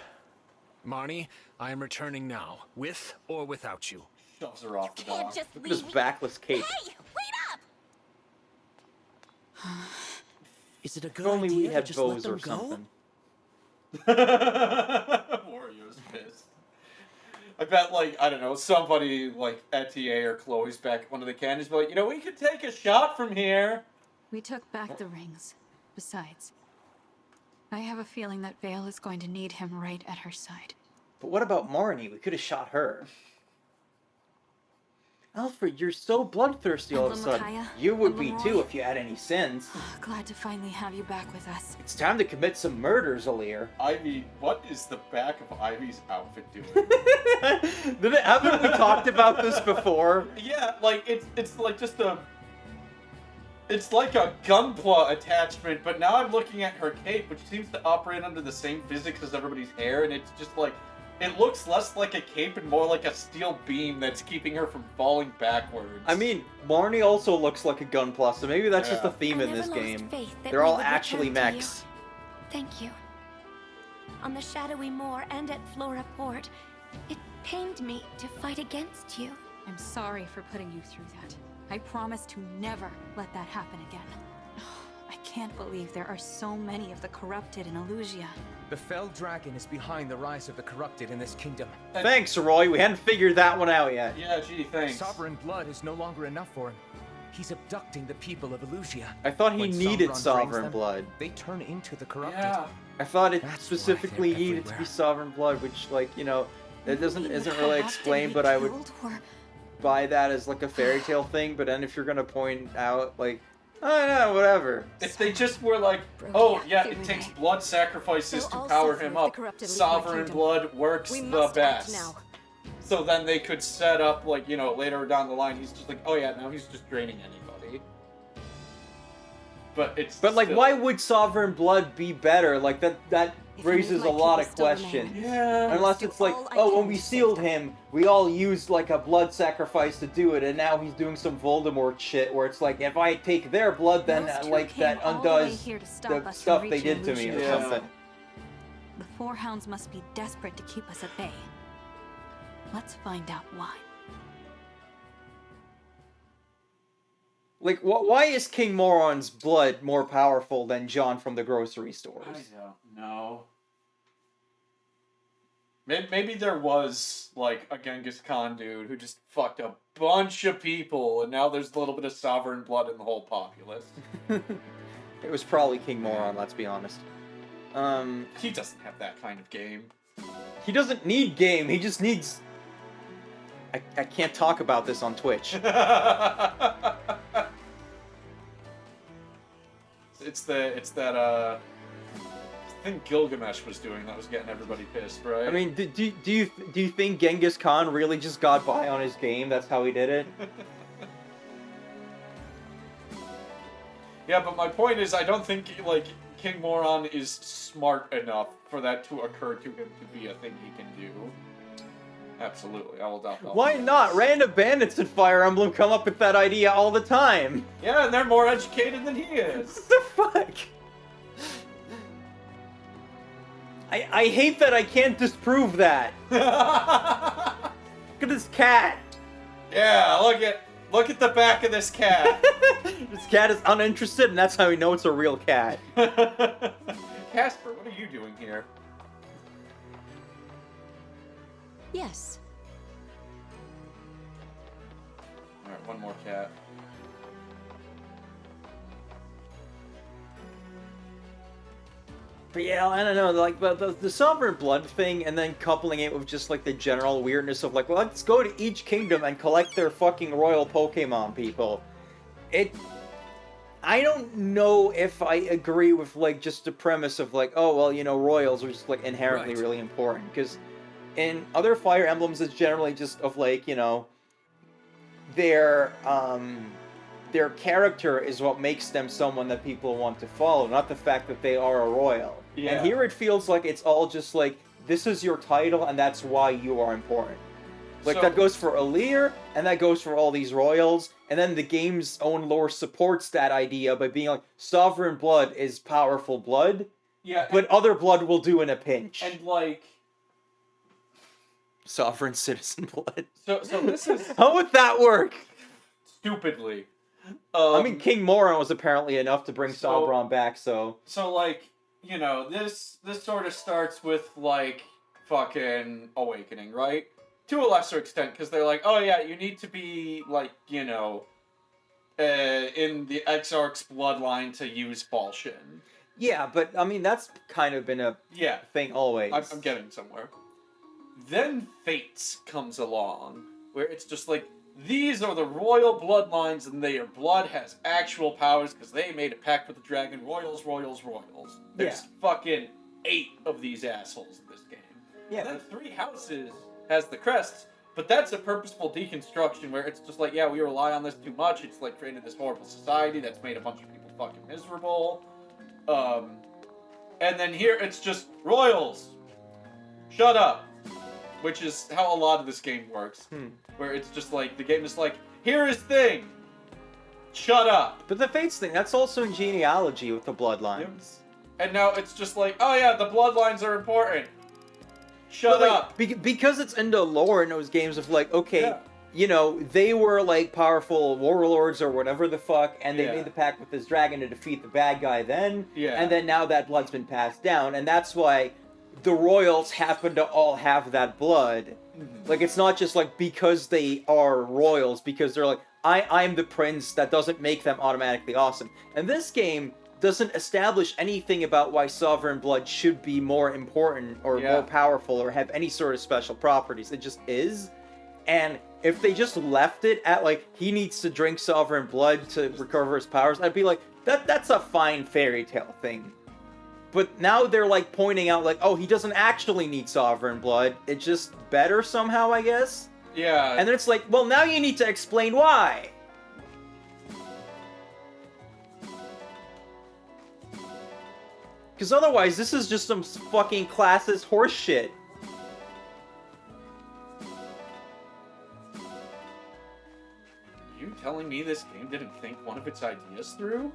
Marnie, I am returning now, with or without you. Shoves her off the Can't dock. just Look at this leave me. backless cape. Hey, wait up! Is it a If good only we idea to had just let bows them or go? something. Wario's pissed. I bet, like, I don't know, somebody like Etier or Chloe's back at one of the cannons, but like, you know, we could take a shot from here. We took back the rings. Besides, I have a feeling that Vale is going to need him right at her side. But what about Marnie? We could have shot her. Alfred, you're so bloodthirsty all of a Emblem sudden. Micaiah, You would Emblem be Roy. too if you had any sins. Glad to finally have you back with us. It's time to commit some murders, Alir. Ivy, what is the back of Ivy's outfit doing? Haven't we talked about this before? Yeah, like, it's like just a... It's like a gunpla attachment, but now I'm looking at her cape, which seems to operate under the same physics as everybody's hair, and it's just like... It looks less like a cape and more like a steel beam that's keeping her from falling backwards. I mean, Marnie also looks like a gunpla, so maybe that's just Yeah. a theme I in this never lost game. faith that They're we all would actually return to you. mechs. Thank you. On the Shadowy Moor and at Flora Port, it pained me to fight against you. I'm sorry for putting you through that. I promise to never let that happen again. I can't believe there are so many of the corrupted in Elusia. The fell dragon is behind the rise of the corrupted in this kingdom. Thanks, Roy. We hadn't figured that one out yet. Yeah, gee, thanks. Sovereign blood is no longer enough for him. He's abducting the people of Elusia. I thought he When needed Sombron sovereign drains them, blood. They turn into the corrupted. Yeah. I thought it That's specifically why they're needed to be everywhere. sovereign blood, which, like, you know, it isn't really Often explained, we but I would killed were- buy that as like a fairy tale thing. But then if you're gonna point out, like, oh no, whatever. If they just were like, Broke oh out yeah, through it takes me. blood sacrifices They'll to all power suffer him if the up. corrupted leave my Sovereign kingdom. blood works We the must act best. now. So then they could set up, like, you know, later down the line, he's just like, oh yeah, now he's just draining anybody. But it's But like, still- why would sovereign blood be better? Like that If any of raises my a lot of people still remain, questions. Yeah. Unless do it's like, all I oh, can when we to save sealed them. him, we all used like a blood sacrifice to do it, and now he's doing some Voldemort shit where it's like, if I take their blood, then Those two like came that all the way undoes here to stop the us from stuff they reaching did to me or Elusia. something. The Four Hounds must be desperate to keep us at bay. Let's find out why. Like, why is King Moron's blood more powerful than John from the grocery I stores? don't know. Maybe there was, like, a Genghis Khan dude who just fucked a bunch of people, and now there's a little bit of sovereign blood in the whole populace. It was probably King Moron, let's be honest. He doesn't have that kind of game. He doesn't need game, he just needs... I can't talk about this on Twitch. It's that thing Gilgamesh was doing that was getting everybody pissed, right? I mean, do you think Genghis Khan really just got by on his game? That's how he did it? Yeah, but my point is, I don't think, like, King Moron is smart enough for that to occur to him to be a thing he can do. Absolutely, I will doubt that. Why not? Random bandits in Fire Emblem come up with that idea all the time. Yeah, and they're more educated than he is. What the fuck? I hate that I can't disprove that. Look at this cat. Yeah, look at the back of this cat. This cat is uninterested, and that's how we know it's a real cat. Casper, what are you doing here? Yes. Alright, one more cat. But yeah, I don't know, like, the Sovereign Blood thing, and then coupling it with just, like, the general weirdness of, like, well, let's go to each kingdom and collect their fucking royal Pokemon, people. I don't know if I agree with, like, just the premise of, like, oh, well, you know, royals are just, like, inherently really important, because in other Fire Emblems, it's generally just of, like, you know, their character is what makes them someone that people want to follow, not the fact that they are a royal. Yeah. And here it feels like it's all just like, this is your title, and that's why you are important. Like, that goes for Alear, and that goes for all these royals, and then the game's own lore supports that idea by being like, Sovereign Blood is powerful blood, but other blood will do in a pinch. And, like... Sovereign Citizen Blood. So this is... How would that work? Stupidly. I mean, King Moron was apparently enough to bring Sabron back, so... So, like, you know, this sort of starts with, like, fucking Awakening, right? To a lesser extent, because they're like, oh yeah, you need to be, like, you know, in the Exarch's bloodline to use Falchion. Yeah, but, I mean, that's kind of been a thing always. I'm getting somewhere. Then Fates comes along, where it's just like, these are the royal bloodlines, and their blood has actual powers, because they made a pact with the dragon. Royals. There's fucking 8 of these assholes in this game. Yeah. And then 3 houses has the crests, but that's a purposeful deconstruction where it's just like, yeah, we rely on this too much. It's like created this horrible society that's made a bunch of people fucking miserable. And then here it's just royals. Shut up. Which is how a lot of this game works. Where it's just like, the game is like, here is thing. Shut up. But the Fates thing, that's also in genealogy with the bloodlines. Yep. And now it's just like, oh yeah, the bloodlines are important. Shut up. Because it's in the lore in those games of like, okay, you know, they were like powerful warlords or whatever the fuck, and they made the pact with this dragon to defeat the bad guy then. Yeah. And then now that blood's been passed down, and that's why the royals happen to all have that blood. Like, it's not just like because they are royals, because they're like, I'm the prince, that doesn't make them automatically awesome. And this game doesn't establish anything about why Sovereign Blood should be more important or more powerful or have any sort of special properties. It just is. And if they just left it at like, he needs to drink Sovereign Blood to recover his powers, I'd be like, that's a fine fairy tale thing. But now they're like pointing out like, oh, he doesn't actually need Sovereign Blood. It's just better somehow, I guess. Yeah. And then it's like, well, now you need to explain why. Because otherwise, this is just some fucking classist horse shit. You telling me this game didn't think one of its ideas through?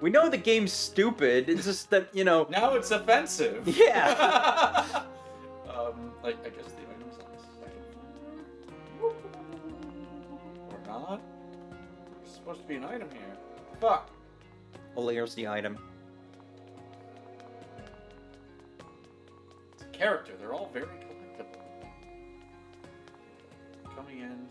We know the game's stupid, it's just that, you know... Now it's offensive! Yeah! Like, I guess the item's on the second floor? Or not? There's supposed to be an item here. Fuck! Well, here's the item. It's a character, they're all very collectible. Coming in...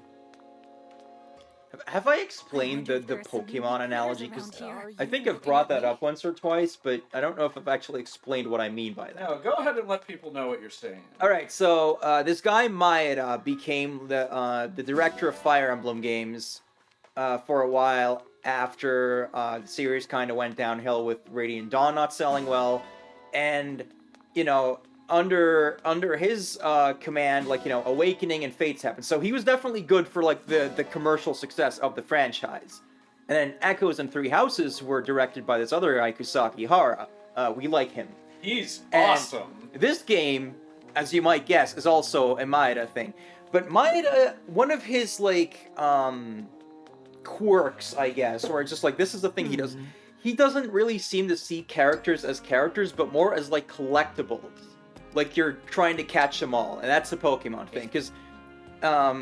Have I explained the Pokemon analogy? Because I think I've brought that up once or twice, but I don't know if I've actually explained what I mean by that. No, go ahead and let people know what you're saying. Alright, so this guy Maeda became the director of Fire Emblem games for a while after the series kind of went downhill with Radiant Dawn not selling well. And, you know, under his command, like, you know, Awakening and Fates happened. So he was definitely good for, like, the commercial success of the franchise. And then Echoes and Three Houses were directed by this other guy, Kusaki Hara. We like him. He's and awesome. This game, as you might guess, is also a Maeda thing. But Maeda, one of his, like, quirks, I guess, or just, like, this is the thing he does. He doesn't really seem to see characters as characters, but more as, like, collectibles. Like, you're trying to catch them all, and that's the Pokemon thing, because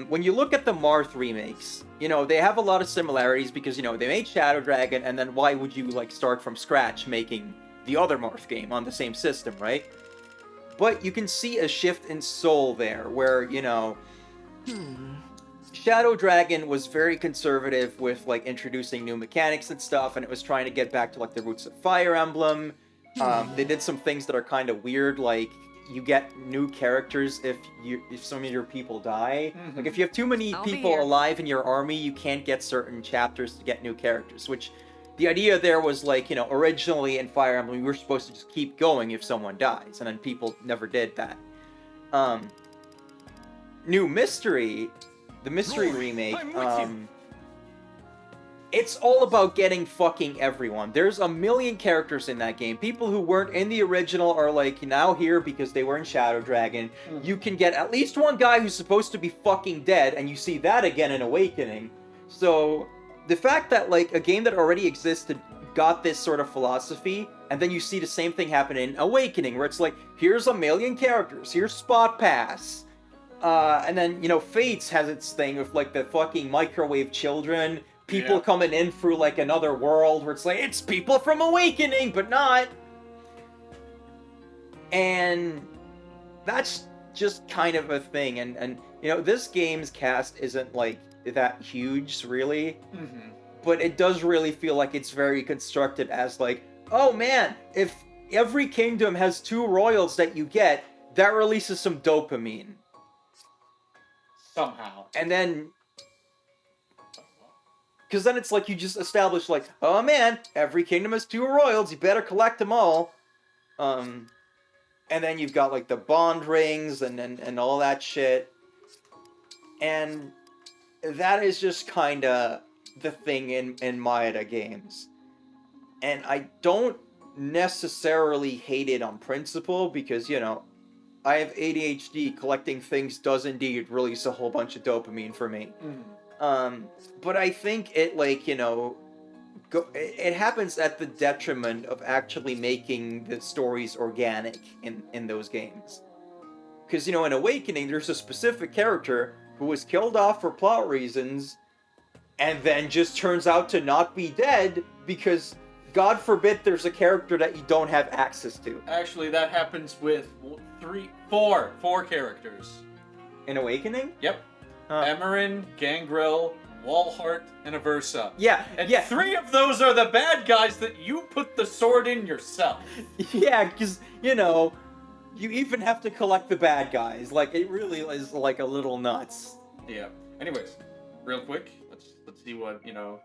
when you look at the Marth remakes, you know, they have a lot of similarities, because, you know, they made Shadow Dragon, and then why would you, like, start from scratch making the other Marth game on the same system, right? But you can see a shift in soul there, where, you know, Shadow Dragon was very conservative with like introducing new mechanics and stuff, and it was trying to get back to like the roots of Fire Emblem. They did some things that are kind of weird, like you get new characters if some of your people die. Like if you have too many people alive in your army, you can't get certain chapters to get new characters. Which the idea there was like, you know, originally in Fire Emblem, we were supposed to just keep going if someone dies, and then people never did that. New Mystery, the Mystery remake, it's all about getting fucking everyone. There's a million characters in that game. People who weren't in the original are like now here because they were in Shadow Dragon. You can get at least one guy who's supposed to be fucking dead, and you see that again in Awakening. So the fact that like a game that already existed got this sort of philosophy, and then you see the same thing happen in Awakening, where it's like, here's a million characters, here's Spot Pass. And then, you know, Fates has its thing with like the fucking microwave children. People coming in through, like, another world where it's like, it's people from Awakening, but not. And that's just kind of a thing. And you know, this game's cast isn't, like, that huge, really. But it does really feel like it's very constructed as, like, oh, man, if every kingdom has 2 royals that you get, that releases some dopamine. Somehow. And then... because then it's like you just establish, like, oh man, every kingdom has 2 royals, you better collect them all. And then you've got, like, the bond rings and all that shit. And that is just kind of the thing in Maeda games. And I don't necessarily hate it on principle, because, you know, I have ADHD. Collecting things does indeed release a whole bunch of dopamine for me. But I think it, like, you know, it happens at the detriment of actually making the stories organic in those games. Because, you know, in Awakening, there's a specific character who was killed off for plot reasons, and then just turns out to not be dead because, God forbid, there's a character that you don't have access to. Actually, that happens with four characters. In Awakening? Yep. Emerin, Gangrel, Walhart, and Aversa. Yeah, and 3 of those are the bad guys that you put the sword in yourself. Yeah, because, you know, you even have to collect the bad guys. Like, it really is, like, a little nuts. Yeah. Anyways, real quick, let's see what, you know...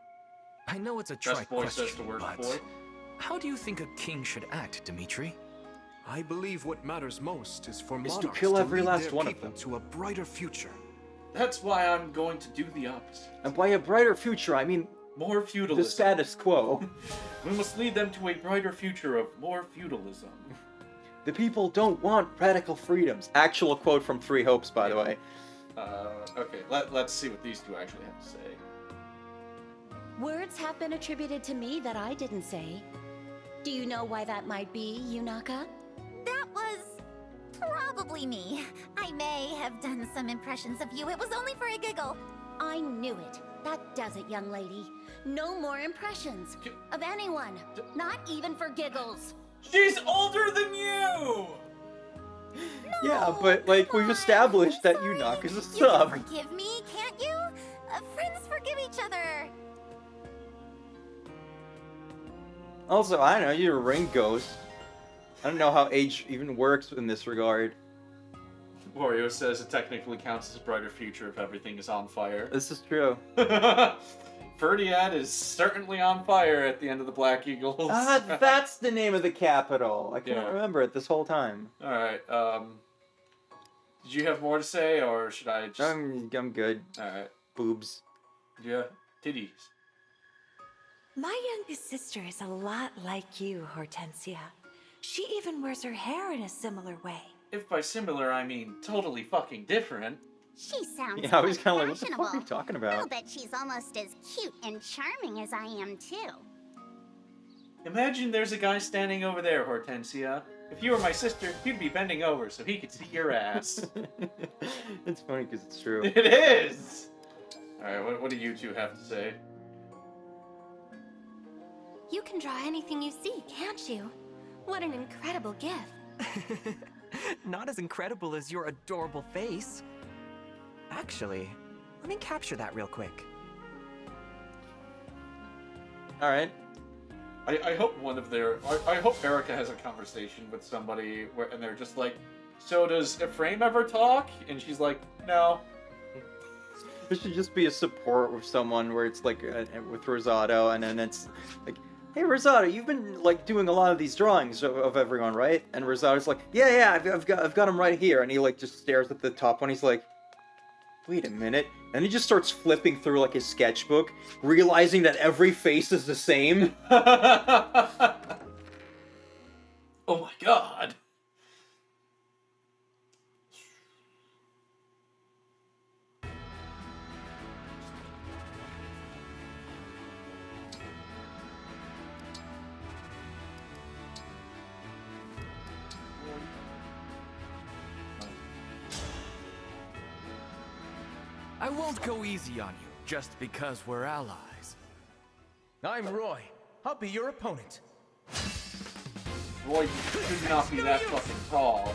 I know it's a Best boy says to worst but boy. How do you think a king should act, Dimitri? I believe what matters most is for Is to monarchs kill every lead last their one of people them. to a brighter future. That's why I'm going to do the opposite. And by a brighter future, I mean... more feudalism. The status quo. We must lead them to a brighter future of more feudalism. The people don't want radical freedoms. Actual quote from Three Hopes, by the way. Okay, let's see what these two actually have to say. Words have been attributed to me that I didn't say. Do you know why that might be, Yunaka? That was probably me. I may have done some impressions of you. It was only for a giggle. I knew it. That does it, young lady. No more impressions of anyone. Not even for giggles. She's older than you! Yeah, but, like, we've established that Yunaka's a sub. You can forgive me, can't you? Friends forgive each other. Also, I don't know, you're a ring ghost. I don't know how age even works in this regard. Wario says it technically counts as a brighter future if everything is on fire. This is true. Ferdiad is certainly on fire at the end of the Black Eagles. That's the name of the capital. I can't remember it this whole time. Alright, did you have more to say, or should I just... I'm good. Alright. Boobs. Yeah, titties. My youngest sister is a lot like you, Hortensia. She even wears her hair in a similar way. If by similar, I mean totally fucking different. She sounds Yeah, I was kind of like, what the fashionable. fuck are you talking I'll about? bet she's almost as cute and charming as I am, too. Imagine there's a guy standing over there, Hortensia. If you were my sister, you'd be bending over so he could see your ass. It's funny because it's true. It is! Alright, what do you two have to say? You can draw anything you see, can't you? What an incredible gift. Not as incredible as your adorable face. Actually, Let me capture that real quick. All right. I hope I hope Erica has a conversation with somebody and they're just like, so does Ephraim ever talk? And she's like, no. There should just be a support with someone where it's like with Rosado, and then it's like, hey Rosado, you've been like doing a lot of these drawings of everyone, right? And Rosado's like, yeah, I've got them right here, and he like just stares at the top one. He's like, wait a minute, and he just starts flipping through like his sketchbook, realizing that every face is the same. Oh my god. I won't go easy on you just because we're allies. I'm Roy. I'll be your opponent. Roy should not be that fucking tall.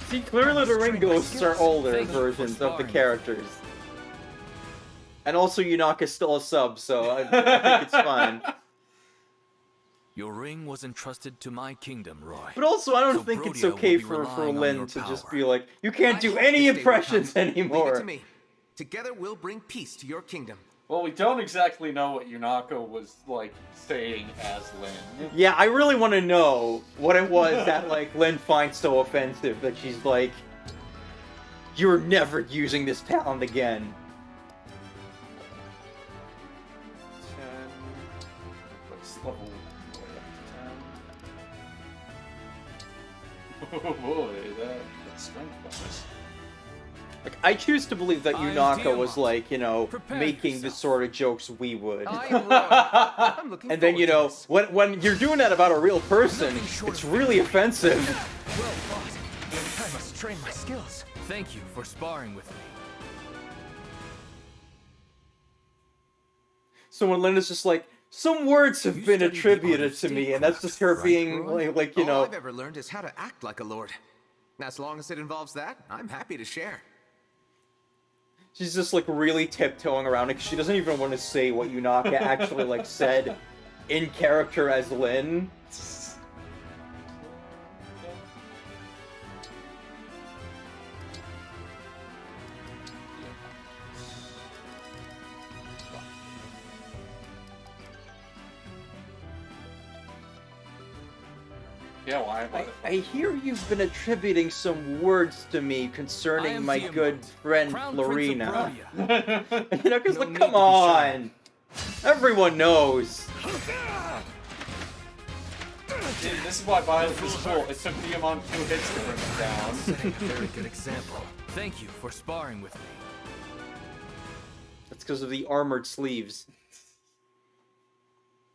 See, clearly the ring ghosts are older versions of the characters. And also Yunaka's still a sub, so I think it's fine. Your ring was entrusted to my kingdom, Roy. But also, I don't think it's okay for Lynn to just be like, you can't do any impressions anymore. Leave it to me. Together we'll bring peace to your kingdom. Well, we don't exactly know what Yunaka was, like, saying as Lynn. Yeah, I really want to know what it was that, like, Lynn finds so offensive that she's like, you're never using this talent again. 10. What's level? Oh boy, that's strength bonus. Like, I choose to believe that Yunaka was like, you know, making the sort of jokes we would. And then, you know, when you're doing that about a real person, it's really offensive. Well fought. I must train my skills. Thank you for sparring with me. So when Linda's just like, some words have been attributed to me, and that's just her being like, you know. All I've ever learned is how to act like a lord. As long as it involves that, I'm happy to share. She's just like really tiptoeing around it because she doesn't even want to say what Yunaka actually like said in character as Lynn. Yeah, why? I hear you've been attributing some words to me concerning my good friend Florina. You know, because like, come on! Everyone knows! See, this is why Violet is cool. It took Diamond 2 hits to bring him down. Setting a very good example. Thank you for sparring with me. That's because of the armored sleeves.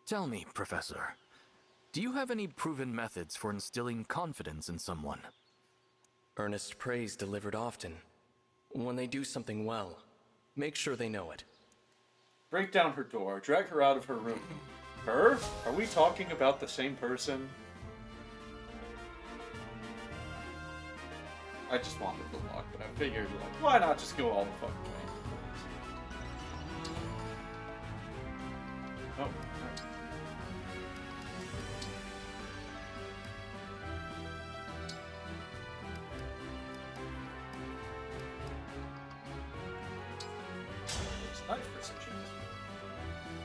Tell me, Professor. Do you have any proven methods for instilling confidence in someone? Earnest praise delivered often. When they do something well, make sure they know it. Break down her door. Drag her out of her room. Her? Are we talking about the same person? I just wanted the luck, but I figured, like, why not just go all the fucking way? Oh.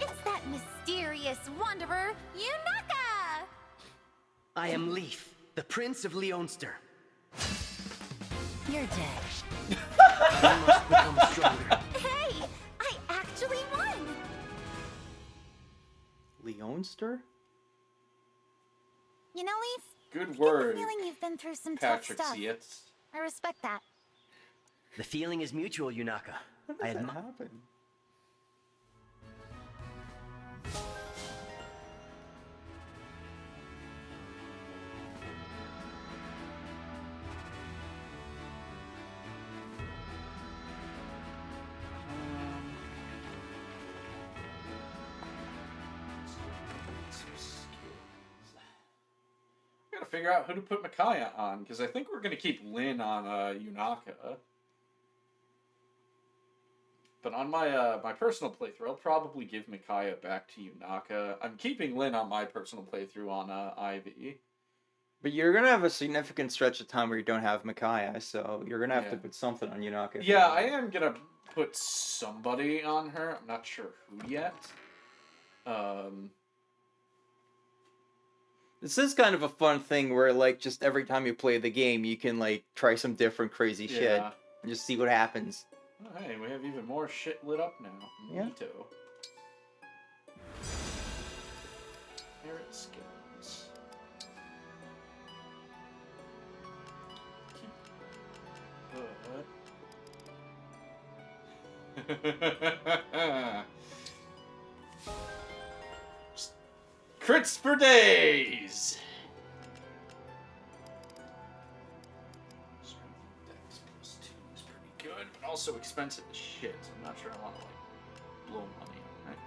It's that mysterious wanderer, Yunaka! I am Leaf, the Prince of Leonster. You're dead. I must become stronger. Hey! I actually won! Leonster? You know, Leaf? Good I get word. the feeling you've been through some Patrick, tough stuff. see it? I respect that. The feeling is mutual, Yunaka. How does that happen? I gotta figure out who to put Micaiah on, because I think we're gonna keep Lynn on Yunaka. But on my my personal playthrough, I'll probably give Micaiah back to Yunaka. I'm keeping Lynn on my personal playthrough on Ivy. But you're gonna have a significant stretch of time where you don't have Micaiah, so you're gonna have to put something on Yunaka. Yeah, I am gonna put somebody on her. I'm not sure who yet. This is kind of a fun thing where, like, just every time you play the game, you can, like, try some different crazy shit and just see what happens. Oh, hey, we have even more shit lit up now. Yeah. Neato. Carrot skins. Crits for days! Dex plus 2 is pretty good, but also expensive as shit, so I'm not sure I want to, like, blow money, right?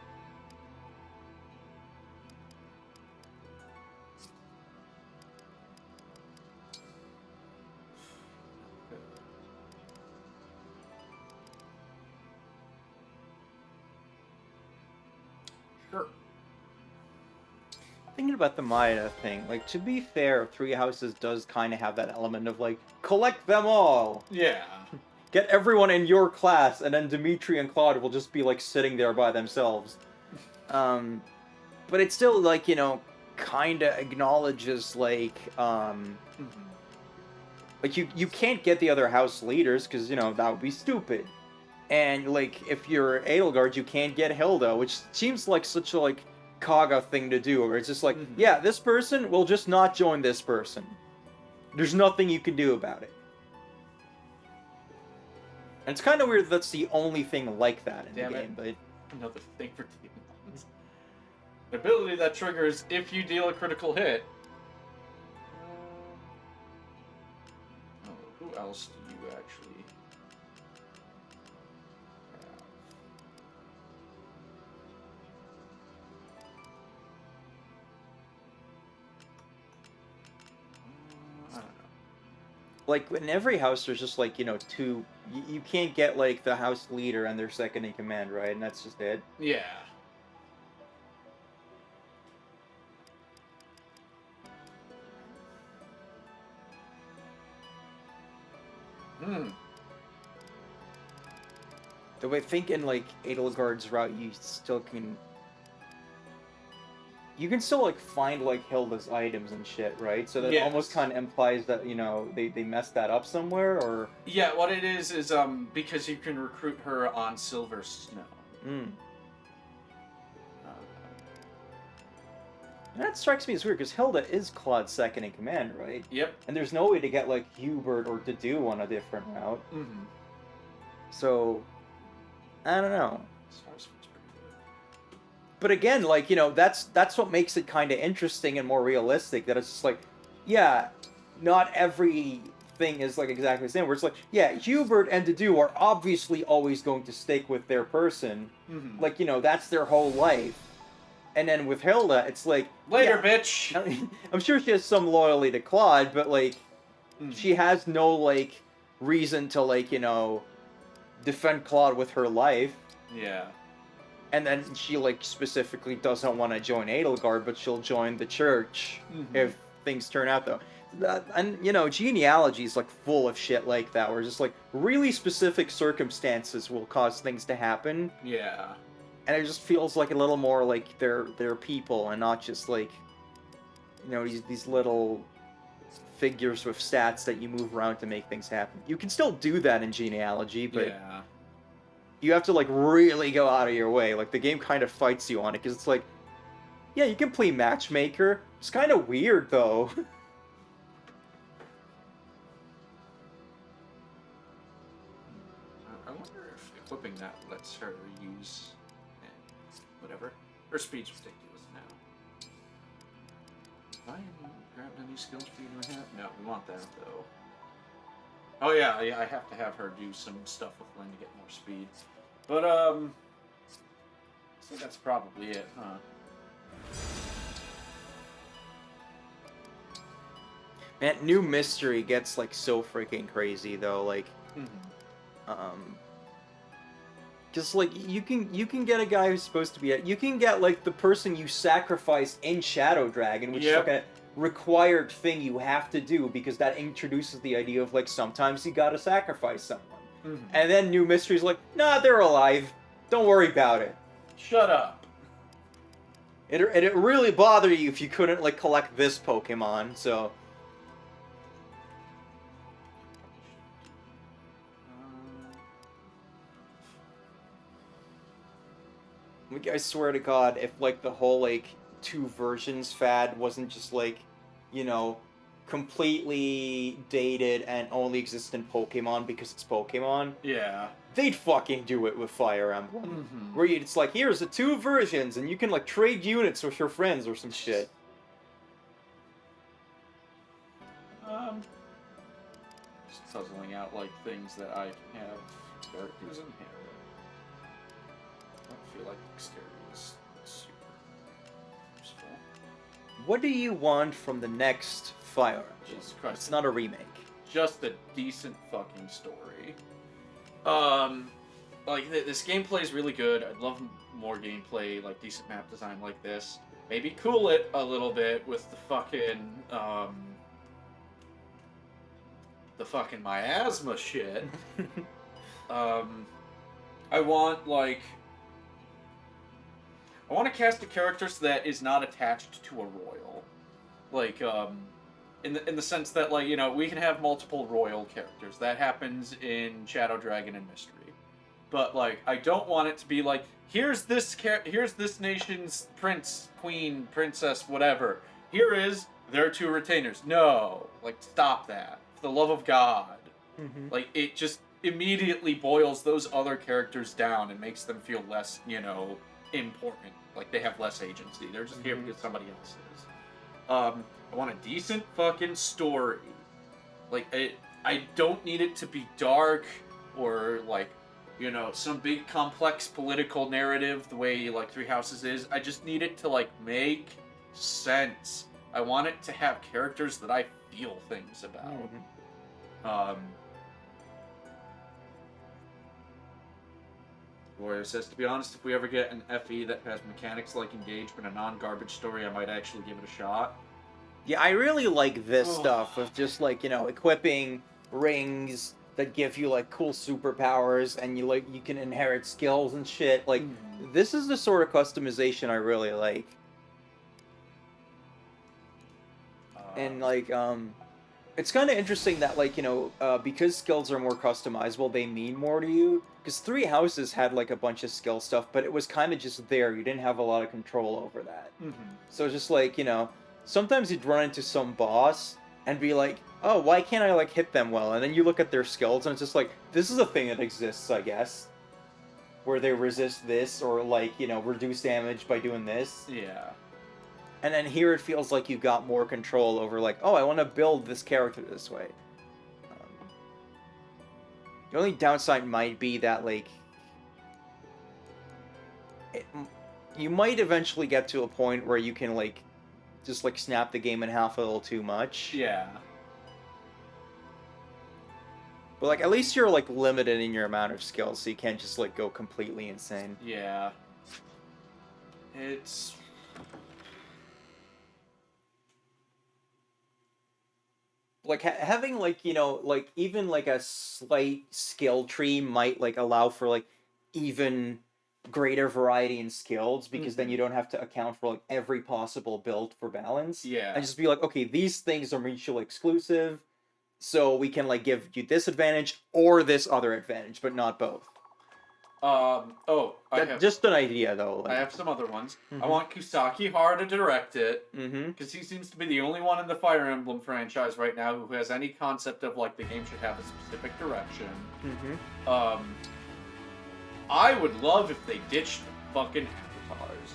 Sure. Thinking about the Maya thing, like, to be fair, Three Houses does kind of have that element of, like, collect them all! Yeah. Get everyone in your class, and then Dimitri and Claude will just be, like, sitting there by themselves. But it's still, like, you know, kind of acknowledges, like, like, you can't get the other house leaders, because, you know, that would be stupid. And, like, if you're Edelgard, you can't get Hilda, which seems like such a, like, Kaga thing to do, where it's just like, yeah, this person will just not join this person. There's nothing you can do about it. And it's kind of weird that's the only thing like that in the game, but... Another thing for demons. An ability that triggers if you deal a critical hit. Oh, who else do you actually have? I don't know. Like, in every house, there's just, like, you know, two... You can't get, like, the house leader and their second in command, right? And that's just it? Yeah. Though I think in, like, Edelgard's route, you still can... You can still, like, find, like, Hilda's items and shit, right? So that almost kind of implies that, you know, they messed that up somewhere, or... Yeah, what it is because you can recruit her on Silver Snow. That strikes me as weird, because Hilda is Claude's second in command, right? Yep. And there's no way to get, like, Hubert or Dedu on a different route. So... I don't know. But again, like, you know, that's what makes it kind of interesting and more realistic, that it's just like, yeah, not everything is, like, exactly the same, where it's like, yeah, Hubert and Dedu are obviously always going to stick with their person. Like, you know, that's their whole life. And then with Hilda, it's like... Later, bitch! I mean, I'm sure she has some loyalty to Claude, but, like, she has no, like, reason to, like, you know, defend Claude with her life. Yeah. And then she, like, specifically doesn't want to join Edelgard, but she'll join the church if things turn out, though. And, you know, genealogy is, like, full of shit like that, where just, like, really specific circumstances will cause things to happen. Yeah. And it just feels like a little more like they're people, and not just, like, you know, these little figures with stats that you move around to make things happen. You can still do that in genealogy, but... Yeah. You have to, like, really go out of your way. Like, the game kind of fights you on it, because it's like, yeah, you can play matchmaker. It's kind of weird, though. I wonder if equipping that lets her use... whatever. Her speed's ridiculous now. Have I grabbed any skills for you to have? No, we want that, though. Oh, yeah, I have to have her do some stuff with Lynn to get more speed. But, I think that's probably it, huh? Man, new mystery gets, like, so freaking crazy, though. Like, Because, like, you can get a guy who's supposed to be you can get, like, the person you sacrifice in Shadow Dragon, which is like a required thing you have to do, because that introduces the idea of, like, sometimes you gotta sacrifice someone. Mm-hmm. And then New Mystery's like, nah, they're alive. Don't worry about it. Shut up. It really bothered you if you couldn't, like, collect this Pokemon, so... I swear to God, if, like, the whole, like, 2 versions fad wasn't just, like, you know, completely dated and only exists in Pokemon because it's Pokemon. Yeah. They'd fucking do it with Fire Emblem. Mm-hmm. Where it's like, here's the 2 versions, and you can, like, trade units with your friends or some shit. Just puzzling out, like, things that I have characters in here. I don't feel like dexterity is super useful. What do you want from the next Fire Emblem? Jesus Christ. It's not a remake. Just a decent fucking story. Like, this gameplay is really good. I'd love more gameplay, like, decent map design like this. Maybe cool it a little bit with the fucking miasma shit. I want, like... I want to cast a character that is not attached to a royal. Like, in the sense that, like, you know, we can have multiple royal characters. That happens in Shadow Dragon and Mystery. But, like, I don't want it to be like, here's this nation's prince, queen, princess, whatever. Here is their 2 retainers. No. Like, stop that. For the love of God. Mm-hmm. Like, it just immediately boils those other characters down and makes them feel less, you know, important. Like, they have less agency. They're just here because somebody else is. I want a decent fucking story. Like, I don't need it to be dark or, like, you know, some big complex political narrative the way, like, Three Houses is. I just need it to, like, make sense. I want it to have characters that I feel things about. Warrior says, to be honest, if we ever get an FE that has mechanics like engagement, a non-garbage story, I might actually give it a shot. Yeah, I really like this stuff of just, like, you know, equipping rings that give you, like, cool superpowers, and you can inherit skills and shit. Like, this is the sort of customization I really like. And, like, it's kind of interesting that, like, you know, because skills are more customizable, they mean more to you. Because Three Houses had, like, a bunch of skill stuff, but it was kind of just there. You didn't have a lot of control over that. So it's just, like, you know, sometimes you'd run into some boss and be like, oh, why can't I, like, hit them well? And then you look at their skills, and it's just like, this is a thing that exists, I guess. Where they resist this, or, like, you know, reduce damage by doing this. Yeah. And then here it feels like you got more control over, like, oh, I want to build this character this way. The only downside might be that, like, you might eventually get to a point where you can, like, just, like, snap the game in half a little too much. Yeah. But, like, at least you're, like, limited in your amount of skills, so you can't just, like, go completely insane. Yeah. It's... Like, having, like, you know, like, even, like, a slight skill tree might, like, allow for, like, even greater variety in skills, because then you don't have to account for, like, every possible build for balance. Yeah. And just be like, okay, these things are mutually exclusive, so we can, like, give you this advantage or this other advantage, but not both. Just an idea, though. Like, I have some other ones. I want Kusaki Hara to direct it, because he seems to be the only one in the Fire Emblem franchise right now who has any concept of, like, the game should have a specific direction. I would love if they ditched the fucking avatars.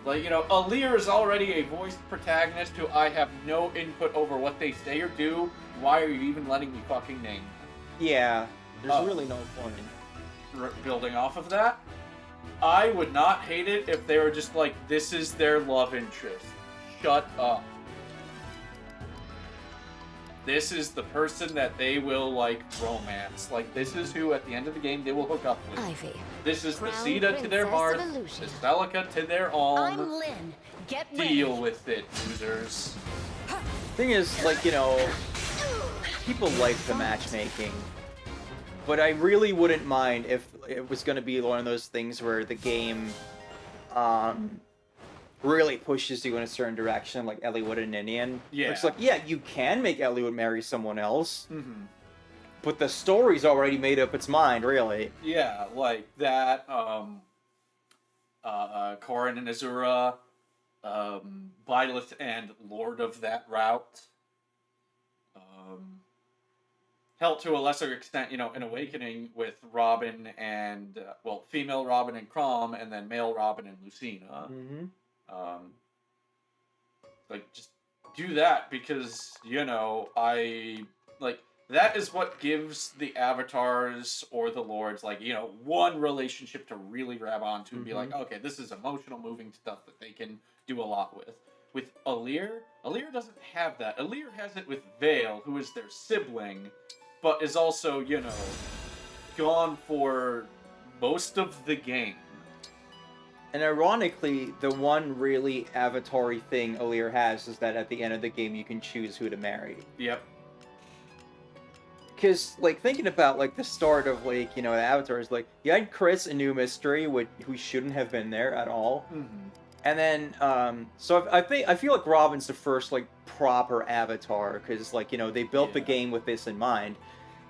Like, you know, Alear is already a voiced protagonist who I have no input over what they say or do. Why are you even letting me fucking name them? Yeah, there's really no point. Building off of that, I would not hate it if they were just like, this is their love interest. Shut up. this is the person that they will, like, romance. Like, this is who, at the end of the game, they will hook up with. Ivy. This is the Crown Sita to their Princess heart, of the Illusion. Celica to their arm. I'm Lynn. Get ready. Deal with it, losers. Thing is, like, you know, people like the matchmaking, but I really wouldn't mind if it was going to be one of those things where the game really pushes you in a certain direction, like Eliwood and Ninian. Yeah. It's like, yeah, you can make Eliwood marry someone else, but the story's already made up its mind, really. Yeah, like that, Corin and Azura, Byleth and Lord of that route. Hell, to a lesser extent, you know, an Awakening with Robin and, well, female Robin and Crom, and then male Robin and Lucina. Like, just do that because, you know, that is what gives the avatars or the lords, like, you know, one relationship to really grab onto and be like, okay, this is emotional, moving stuff that they can do a lot with. With Alir doesn't have that. Alir has it with Vale, who is their sibling, but is also, you know, gone for most of the game. And ironically, the one really avatar-y thing Alir has is that at the end of the game you can choose who to marry. Yep. Because, like, thinking about, like, the start of, like, you know, the avatars, like, you had Chris and New Mystery, who shouldn't have been there at all. And then, so I feel like Robin's the first, like, proper avatar, because, like, you know, they built the game with this in mind.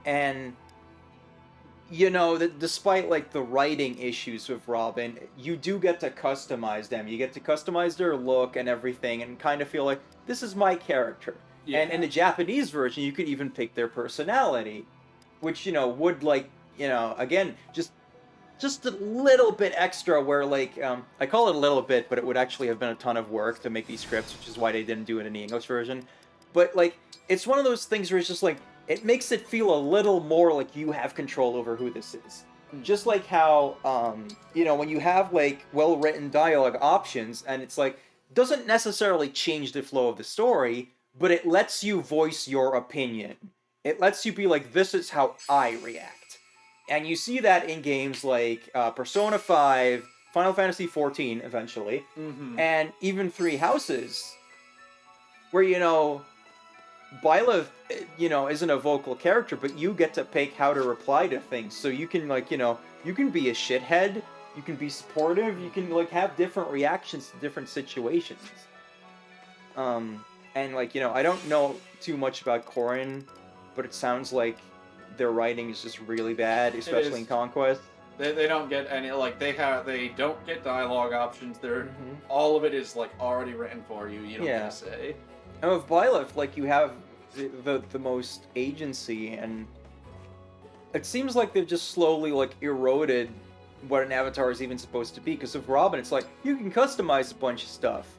And, you know, despite, like, the writing issues with Robin, you do get to customize them. You get to customize their look and everything, and kind of feel like, this is my character. Yeah. And in the Japanese version, you could even pick their personality, which, you know, would, like, you know, again, just a little bit extra where, like, I call it a little bit, but it would actually have been a ton of work to make these scripts, which is why they didn't do it in the English version. But, like, it's one of those things where it's just, like, it makes it feel a little more like you have control over who this is. Just like how, you know, when you have, like, well-written dialogue options, and it's, like, doesn't necessarily change the flow of the story, but it lets you voice your opinion. It lets you be like, this is how I react. And you see that in games like Persona 5, Final Fantasy XIV, eventually, and even Three Houses, where, you know, Byleth, you know, isn't a vocal character, but you get to pick how to reply to things. So you can, like, you know, you can be a shithead, you can be supportive, you can, like, have different reactions to different situations. And, like, you know, I don't know too much about Corin, but it sounds like their writing is just really bad, especially in Conquest. They don't get any, like, they don't get dialogue options. They're all of it is, like, already written for you. You don't get to say. And with Byleth, like, you have the most agency, and it seems like they've just slowly, like, eroded what an avatar is even supposed to be. Because with Robin, it's like, you can customize a bunch of stuff.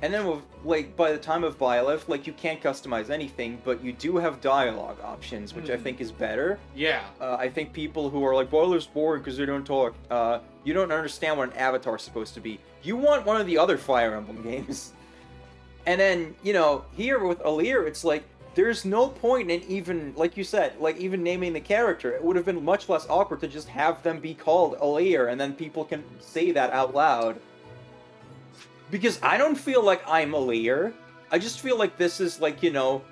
And then, with, like, by the time of Byleth, like, you can't customize anything, but you do have dialogue options, which I think is better. Yeah. I think people who are like, Byleth's boring because they don't talk, you don't understand what an avatar is supposed to be. You want one of the other Fire Emblem games. And then, you know, here with Alir, it's like, there's no point in even, like you said, like, even naming the character. It would have been much less awkward to just have them be called Alir, and then people can say that out loud. Because I don't feel like I'm Alir. I just feel like this is, like, you know,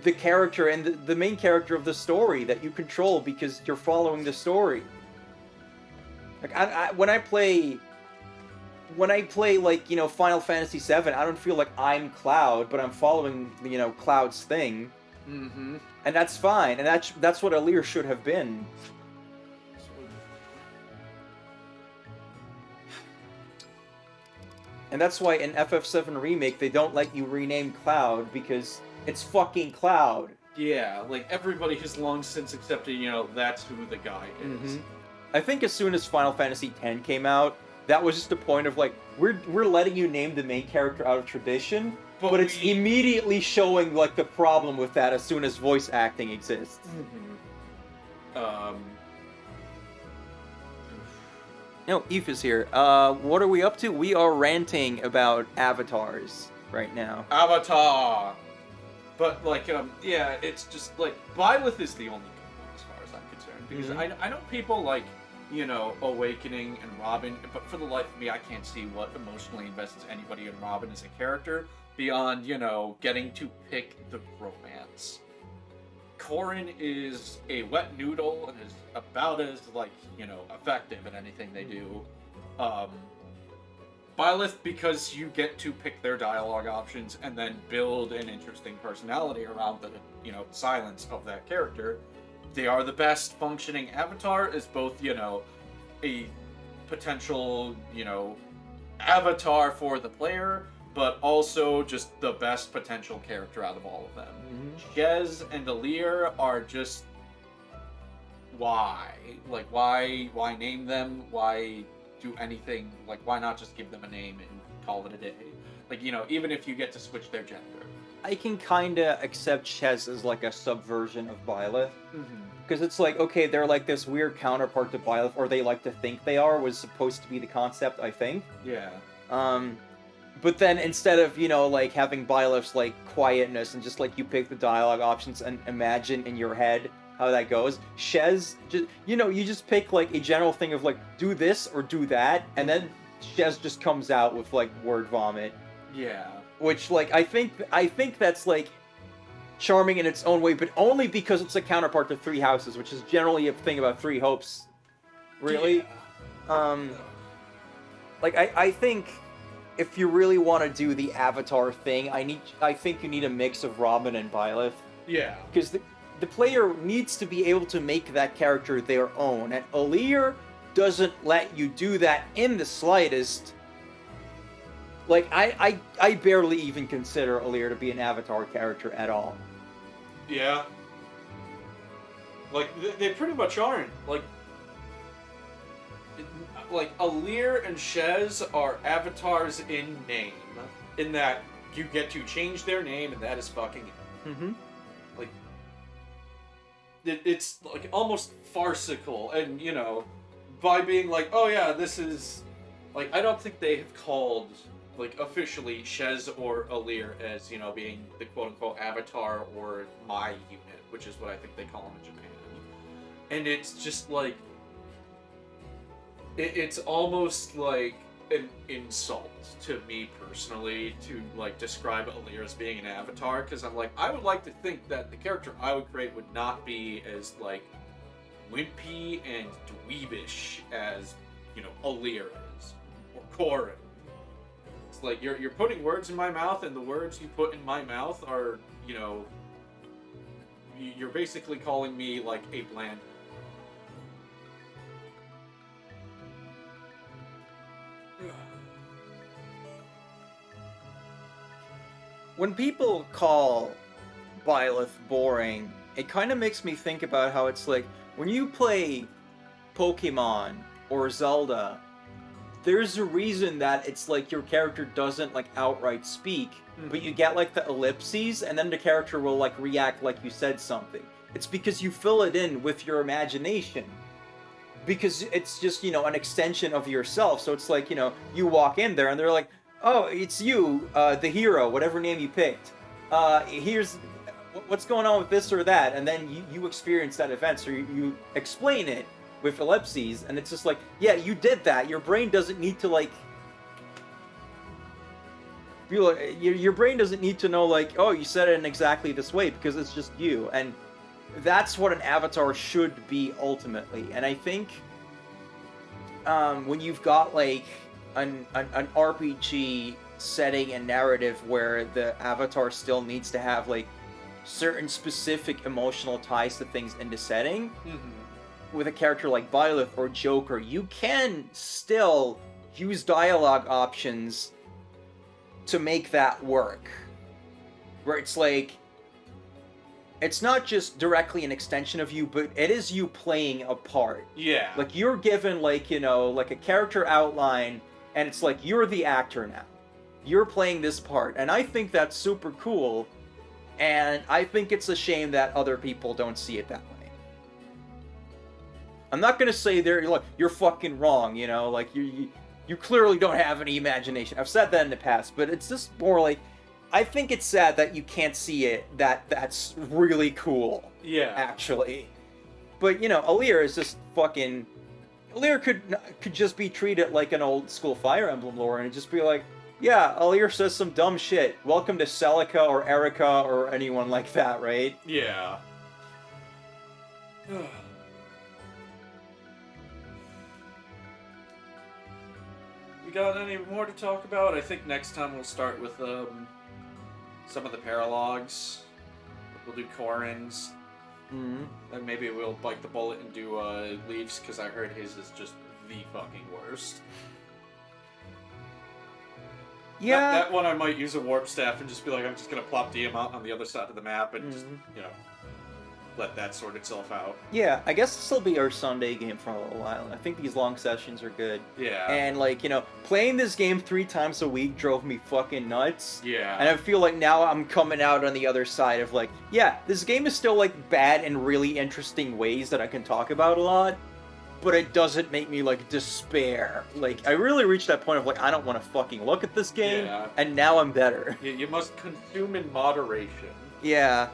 the character and the main character of the story that you control because you're following the story. Like, when I play, like, you know, Final Fantasy VII, I don't feel like I'm Cloud, but I'm following, you know, Cloud's thing. And that's fine, and that's what Alir should have been. And that's why in FF7 Remake, they don't let you rename Cloud, because it's fucking Cloud. Yeah, like, everybody has long since accepted, you know, that's who the guy is. I think as soon as Final Fantasy X came out, that was just a point of, like, we're letting you name the main character out of tradition, but it's immediately showing, like, the problem with that as soon as voice acting exists. No, Eve is here. What are we up to? We are ranting about avatars right now. Avatar! But like, yeah, it's just like Byleth is the only good one as far as I'm concerned, because I know people like, you know, Awakening and Robin, but for the life of me, I can't see what emotionally invests anybody in Robin as a character beyond, you know, getting to pick the romance. Corin is a wet noodle and is about as, like, you know, effective in anything they do. Byleth, because you get to pick their dialogue options and then build an interesting personality around the, you know, silence of that character. They are the best functioning avatar as both, you know, a potential, you know, avatar for the player, but also just the best potential character out of all of them. Shez and Alir are just... why? Like, why name them? Why do anything? Like, why not just give them a name and call it a day? Like, you know, even if you get to switch their gender. I can kinda accept Shez as like a subversion of Byleth. Because it's like, okay, they're like this weird counterpart to Byleth, or they like to think they are, was supposed to be the concept, I think. Yeah. But then instead of, you know, like having Byleth's like quietness and just like you pick the dialogue options and imagine in your head how that goes, Shez, just, you know, you just pick like a general thing of like, do this or do that, and then Shez just comes out with like word vomit. Yeah. Which, like, I think that's like charming in its own way, but only because it's a counterpart to Three Houses, which is generally a thing about Three Hopes. Really? Yeah. Like, I think if you really want to do the Avatar thing, I think you need a mix of Robin and Byleth. Yeah. Because the player needs to be able to make that character their own, and Alir doesn't let you do that in the slightest. Like, I barely even consider Alir to be an Avatar character at all. Yeah. Like, they pretty much aren't. Like Alir and Shez are avatars in name, in that you get to change their name, and that is fucking it. Like, it's like almost farcical, and, you know, by being like, oh yeah, this is, like, I don't think they have called, like, officially Shez or Alir as, you know, being the quote-unquote avatar or my unit, which is what I think they call them in Japan. And it's just like, it's almost like an insult to me personally to, like, describe Alir as being an avatar, because I'm like, I would like to think that the character I would create would not be as, like, wimpy and dweebish as, you know, Alir is, or Corin. It's like, you're putting words in my mouth, and the words you put in my mouth are, you know, you're basically calling me, like, a bland. When people call Byleth boring, it kind of makes me think about how it's like, when you play Pokemon or Zelda, there's a reason that it's like your character doesn't like outright speak, but you get like the ellipses, and then the character will like react like you said something. It's because you fill it in with your imagination. Because it's just, you know, an extension of yourself. So it's like, you know, you walk in there and they're like, oh, it's you, the hero, whatever name you picked. Here's what's going on with this or that. And then you experience that event, so you explain it with ellipses, and it's just like, yeah, you did that. Your brain doesn't need to, like... Your brain doesn't need to know, like, oh, you said it in exactly this way, because it's just you. And that's what an avatar should be, ultimately. And I think when you've got, like, an RPG setting and narrative where the avatar still needs to have, like, certain specific emotional ties to things in the setting, with a character like Byleth or Joker, you can still use dialogue options to make that work. Where it's like, it's not just directly an extension of you, but it is you playing a part. Yeah. Like, you're given, like, you know, like a character outline, and it's like, you're the actor now. You're playing this part. And I think that's super cool, and I think it's a shame that other people don't see it that way. I'm not gonna say you're fucking wrong, you know, like, you clearly don't have any imagination. I've said that in the past, but it's just more like, I think it's sad that you can't see it. That's really cool. Yeah. Actually. But, you know, Alir is just fucking... Alir could just be treated like an old school Fire Emblem lore and just be like, yeah, Alir says some dumb shit. Welcome to Celica or Erica or anyone like that, right? Yeah. We got any more to talk about? I think next time we'll start with some of the paralogs. We'll do Corin's. Mm-hmm. And maybe we'll bite the bullet and do Leaf's, because I heard his is just the fucking worst. Yeah. That one I might use a warp staff and just be like, I'm just gonna plop DM out on the other side of the map and just, you know, let that sort itself out. Yeah, I guess this will be our Sunday game for a little while. I think these long sessions are good. Yeah. And, like, you know, playing this game 3 times a week drove me fucking nuts. Yeah. And I feel like now I'm coming out on the other side of, like, yeah, this game is still, like, bad in really interesting ways that I can talk about a lot, but it doesn't make me, like, despair. Like, I really reached that point of, like, I don't want to fucking look at this game, and now I'm better. You must consume in moderation. Yeah.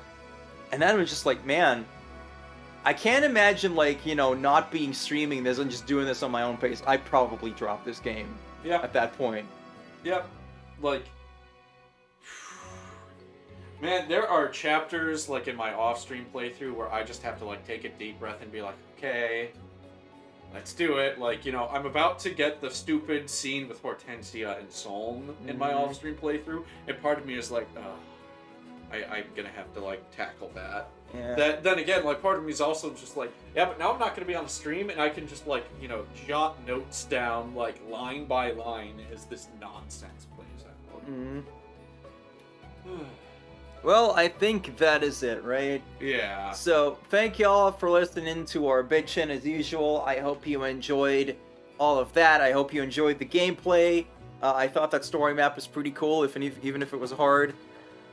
And then it was just like, man, I can't imagine, like, you know, not being streaming this and just doing this on my own pace. I'd probably drop this game at that point. Yep. Like, man, there are chapters, like, in my off-stream playthrough where I just have to, like, take a deep breath and be like, okay, let's do it. Like, you know, I'm about to get the stupid scene with Hortensia and Solm in my off-stream playthrough, and part of me is like, I'm gonna have to, like, tackle that. Yeah. Then again, like, part of me is also just like, yeah, but now I'm not gonna be on the stream, and I can just, like, you know, jot notes down, like, line by line as this nonsense plays out. Mm-hmm. Well, I think that is it, right? Yeah. So, thank y'all for listening to our bitchin' as usual. I hope you enjoyed all of that. I hope you enjoyed the gameplay. I thought that story map was pretty cool, even if it was hard.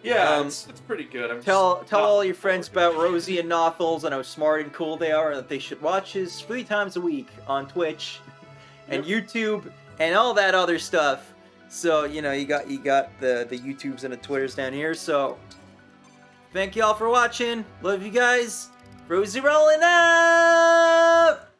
Yeah, it's pretty good. Tell all your friends about Rosie and Nothels and how smart and cool they are, and that they should watch us 3 times a week on Twitch and YouTube and all that other stuff. So, you know, you got the YouTubes and the Twitters down here. So, thank y'all for watching. Love you guys. Rosie rolling up!